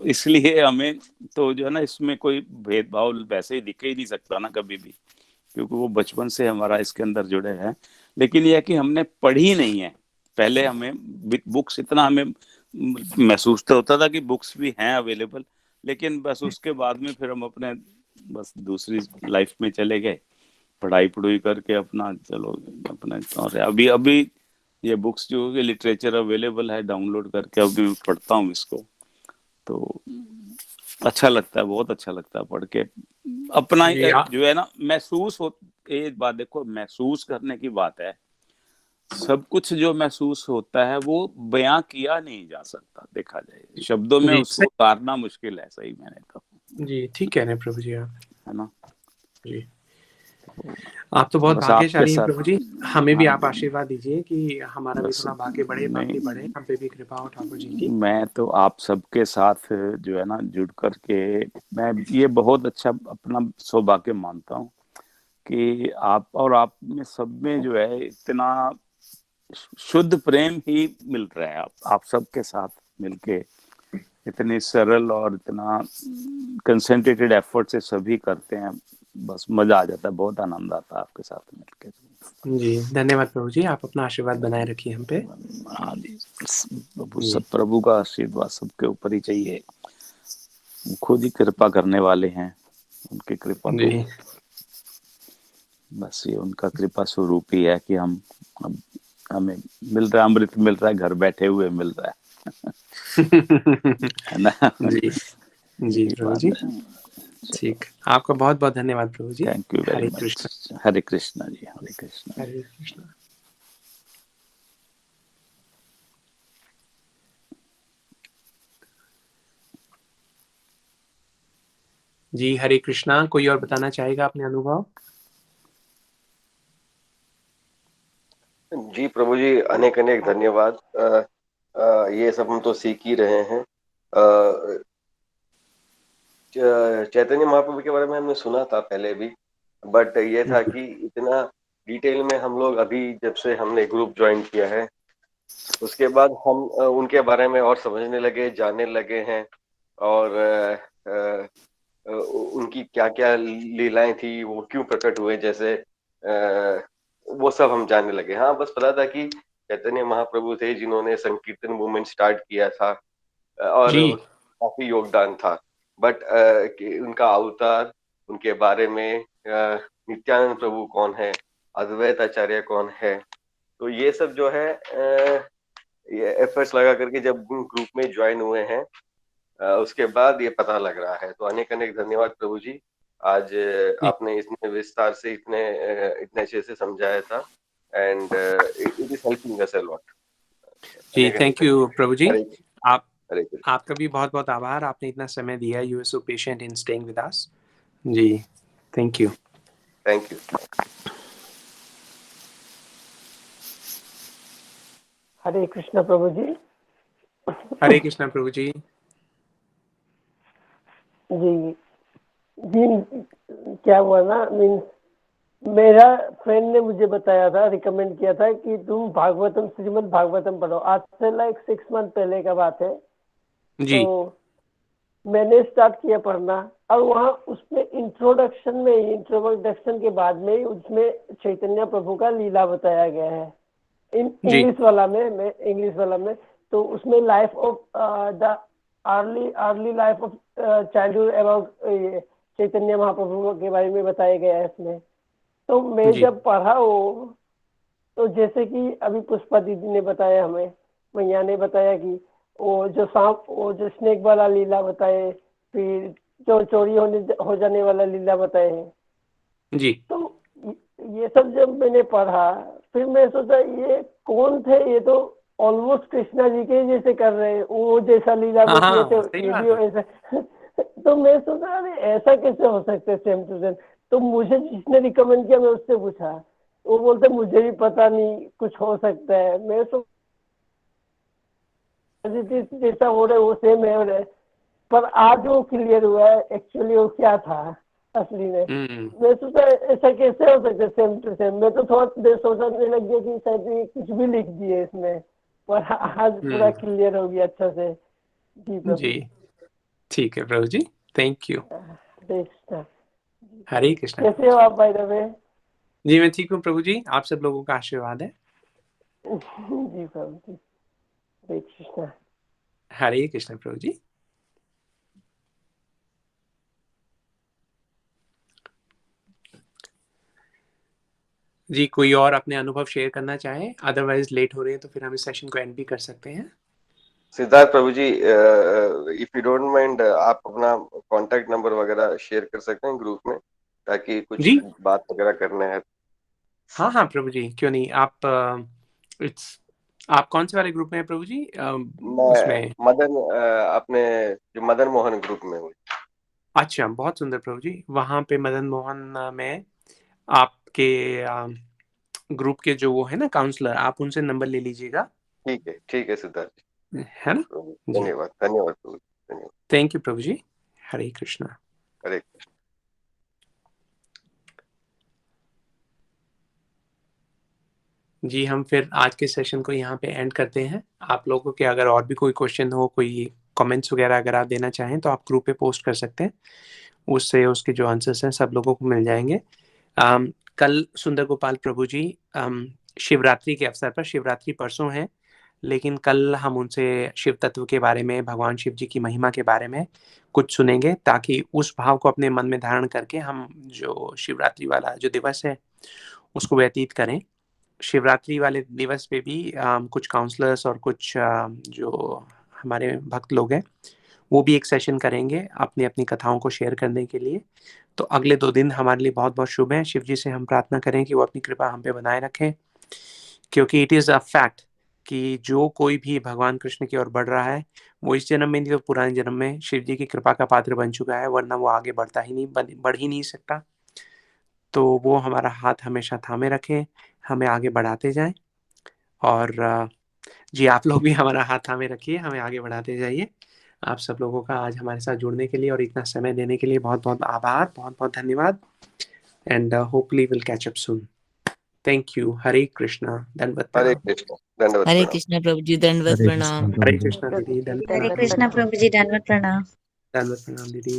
इसलिए हमें तो जो है ना इसमें कोई भेदभाव वैसे ही दिख ही नहीं सकता ना कभी भी, क्योंकि वो बचपन से हमारा इसके अंदर जुड़े हैं। लेकिन यह कि हमने पढ़ी नहीं है पहले, हमें बुक्स इतना हमें महसूस तो होता था कि बुक्स भी हैं अवेलेबल, लेकिन बस उसके बाद में फिर हम अपने बस दूसरी लाइफ में चले गए, पढ़ाई पढ़ाई करके अपना चलो अपना। और अभी अभी ये बुक्स जो लिटरेचर अवेलेबल है डाउनलोड करके अभी मैं पढ़ता हूँ इसको, तो अच्छा लगता है, बहुत अच्छा लगता है पढ़ के। अपना जी जो है ना महसूस हो, एक बात देखो महसूस करने की बात है, सब कुछ जो महसूस होता है वो बयां किया नहीं जा सकता, देखा जाए शब्दों में जी उसको उतारना मुश्किल है, सही मैंने कहा। जी, ठीक कह रहे हैं प्रभु जी आप। है ना? जी, आप तो बहुत बस आपके भाग्यशाली हैं साथ, प्रभु जी। हमें भी हाँ आप आशीर्वाद दीजिए कि हमारा भी बस थोड़ा भाग्य बढ़े, नहीं, भक्ति बढ़े, हम पे भी कृपा हो ठाकुर जी की। मैं तो आप सबके साथ जो है ना जुड़ करके मैं ये बहुत अच्छा अपना सौभाग्य मानता हूँ कि आप और आप में सब में जो है इतना शुद्ध प्रेम ही मिल रहा है। आप सबके साथ मिलके इतनी सरल और इतना कंसंट्रेटेड एफर्ट से सभी करते हैं, बस मजा आ जाता है, बहुत आनंद आता है आपके साथ मिलके। जी, धन्यवाद प्रभु जी, आप अपना आशीर्वाद बनाए रखिए हम पे। हाँ जी, प्रभु जी सब, प्रभु का आशीर्वाद सबके ऊपर ही चाहिए, खुद ही कृपा करने वाले हैं, उनकी कृपा तो जी बस ये उनका कृपा स्वरूप ही है कि हम अब हमें मिल रहा है, अमृत मिल रहा है, घर बैठे हुए मिल रहा है ना? जी जी यही प्रभु जी, बात है। ठीक। आपका बहुत बहुत धन्यवाद प्रभु ji. Thank you very Hare Krishna. Much. Hare Krishna ji, Hare Krishna. Hare Krishna. जी हरे कृष्णा। कोई और बताना चाहेगा अपने अनुभव? जी प्रभु जी, अनेक अनेक धन्यवाद। ये सब हम तो सीख ही रहे हैं। चैतन्य महाप्रभु के बारे में हमने सुना था पहले भी, बट ये था कि इतना डिटेल में हम लोग अभी जब से हमने ग्रुप ज्वाइन किया है उसके बाद हम उनके बारे में और समझने लगे, जानने लगे हैं, और उनकी क्या क्या लीलाएं थी, वो क्यों प्रकट हुए, जैसे वो सब हम जानने लगे। हाँ, बस पता था कि चैतन्य महाप्रभु थे जिन्होंने संकीर्तन मूवमेंट स्टार्ट किया था, और जी काफी योगदान था। बट उनका अवतार, उनके बारे में, नित्यानंद प्रभु कौन है, अद्वैत आचार्य कौन है, तो ये सब जो है ये एफर्ट्स लगा करके जब ग्रुप में ज्वाइन हुए हैं उसके बाद ये पता लग रहा है। तो अनेक अनेक धन्यवाद प्रभु जी, आज आपने इतने विस्तार से इतने अच्छे से समझाया था, and it is helping us a lot. जी थैंक यू प्रभु जी। हरे आप हरे कृष्ण। आपका भी बहुत बहुत आभार, आपने इतना समय दिया। You are so patient in staying with us. जी thank you. Thank you. Hare Krishna प्रभु जी। हरे कृष्ण प्रभु जी। जी जी, क्या हुआ ना, मीन्स मेरा फ्रेंड ने मुझे बताया था, रिकमेंड किया था कि तुम भागवतम, श्रीमद् भागवतम पढ़ो। आज से लाइक 6 मंथ पहले का बात है। जी तो मैंने स्टार्ट किया पढ़ना, और वहाँ उसमें इंट्रोडक्शन के बाद में उसमें चैतन्य प्रभु का लीला बताया गया है इंग्लिश वाला में। तो उसमें life of the early life of childhood about Chaitanya Mahaprabhu के बारे में बताया गया है इसमें। तो मैं जब पढ़ा वो, तो जैसे कि अभी पुष्पा दीदी ने बताया, हमें मैया ने बताया कि वो जो सांप, वो जो स्नेक वाला लीला बताए, फिर जो चोरी हो जाने वाला लीला बताए हैं जी। तो ये सब जब मैंने पढ़ा, फिर मैं सोचा ये कौन थे, ये तो ऑलमोस्ट कृष्णा जी के जैसे कर रहे हैं, वो जैसा लीला बताए थे ये भी ऐसा। तो मैं सोचा अरे ऐसा कैसे हो सकते सेम टू सेम। तो मुझे जिसने रिकमेंड किया, मैं उससे पूछा, वो बोलते मुझे भी पता नहीं, कुछ हो सकता है। मैं जैसा हो रहा है वो सेम है हो रहा है, पर आज वो क्लियर हुआ है एक्चुअली वो क्या था असली में। मैं सोचा ऐसा कैसे हो सकता है सेम टू सेम। मैं तो थोड़ा देर सोचने लग गया कि शायद ये कुछ भी लिख दिए इसमें, पर आज पूरा क्लियर हो गया अच्छा से। जी प्रभु जी ठीक है प्रभु जी, थैंक यू। हरे कृष्ण। कैसे हो आप बाय द वे? जी मैं ठीक हूँ प्रभु जी, आप सब लोगों का आशीर्वाद है। जी प्रभु जी, हरे कृष्ण। हरे कृष्ण प्रभु जी। जी कोई और अपने अनुभव शेयर करना चाहे? अदरवाइज लेट हो रहे हैं तो फिर हम इस सेशन को एंड भी कर सकते हैं। सिद्धार्थ प्रभु जी, इफ यू डोंट माइंड, आप अपना कांटेक्ट नंबर वगैरह शेयर कर सकते हैं ग्रुप में, ताकि कुछ बात वगैरह करने हैं। हाँ हाँ प्रभु जी, क्यों नहीं। आप कौन से वाले ग्रुप में हैं प्रभु जी? उसमें मदन, अपने जो मदन मोहन ग्रुप में हुई। अच्छा बहुत सुंदर प्रभु जी। वहाँ पे मदन मोहन में आपके ग्रुप के जो वो है ना काउंसलर, आप उनसे नंबर ले लीजिएगा। ठीक है सिद्धार्थ जी, है ना। धन्यवाद धन्यवाद प्रभु, धन्यवाद। थैंक यू प्रभु जी। हरे कृष्णा। हरे कृष्ण। जी हम फिर आज के सेशन को यहाँ पे एंड करते हैं। आप लोगों के अगर और भी कोई क्वेश्चन हो, कोई कमेंट्स वगैरह अगर आप देना चाहें तो आप ग्रुप पे पोस्ट कर सकते हैं, उससे उसके जो आंसर्स हैं सब लोगों को मिल जाएंगे। कल सुंदर गोपाल प्रभु जी शिवरात्रि के अवसर पर, शिवरात्रि परसों है, लेकिन कल हम उनसे शिव तत्व के बारे में, भगवान शिव जी की महिमा के बारे में कुछ सुनेंगे, ताकि उस भाव को अपने मन में धारण करके हम जो शिवरात्रि वाला जो दिवस है उसको व्यतीत करें। शिवरात्रि वाले दिवस पे भी कुछ काउंसलर्स और कुछ जो हमारे भक्त लोग हैं वो भी एक सेशन करेंगे अपनी अपनी कथाओं को शेयर करने के लिए। तो अगले 2 दिन हमारे लिए बहुत बहुत शुभ है। शिव जी से हम प्रार्थना करें कि वो अपनी कृपा हम पे बनाए रखें, क्योंकि इट इज़ अ फैक्ट कि जो कोई भी भगवान कृष्ण की ओर बढ़ रहा है वो इस जन्म में नहीं तो पुराने जन्म में शिव जी की कृपा का पात्र बन चुका है, वरना वो आगे बढ़ता ही नहीं, बढ़ ही नहीं सकता। तो वो हमारा हाथ हमेशा थामे रखें, हमें आगे बढ़ाते जाएं। और जी आप लोग भी हमारा हाथ थामे रखिए, हमें आगे बढ़ाते जाइए। आप सब लोगों का आज हमारे साथ जुड़ने के लिए और इतना समय देने के लिए बहुत बहुत आभार, बहुत बहुत धन्यवाद। And hopefully will catch up soon. Thank you. Hare Krishna. दंडवत प्रणाम। हरे कृष्ण, दंडवत हरे प्रणाम। कृष्णा प्रभु जी, दंडवत प्रणाम। हरे कृष्णा दीदी, दंडवत हरे प्रणाम। कृष्णा प्रभु जी, दंडवत प्रणाम। दंडवत प्रणाम दीदी।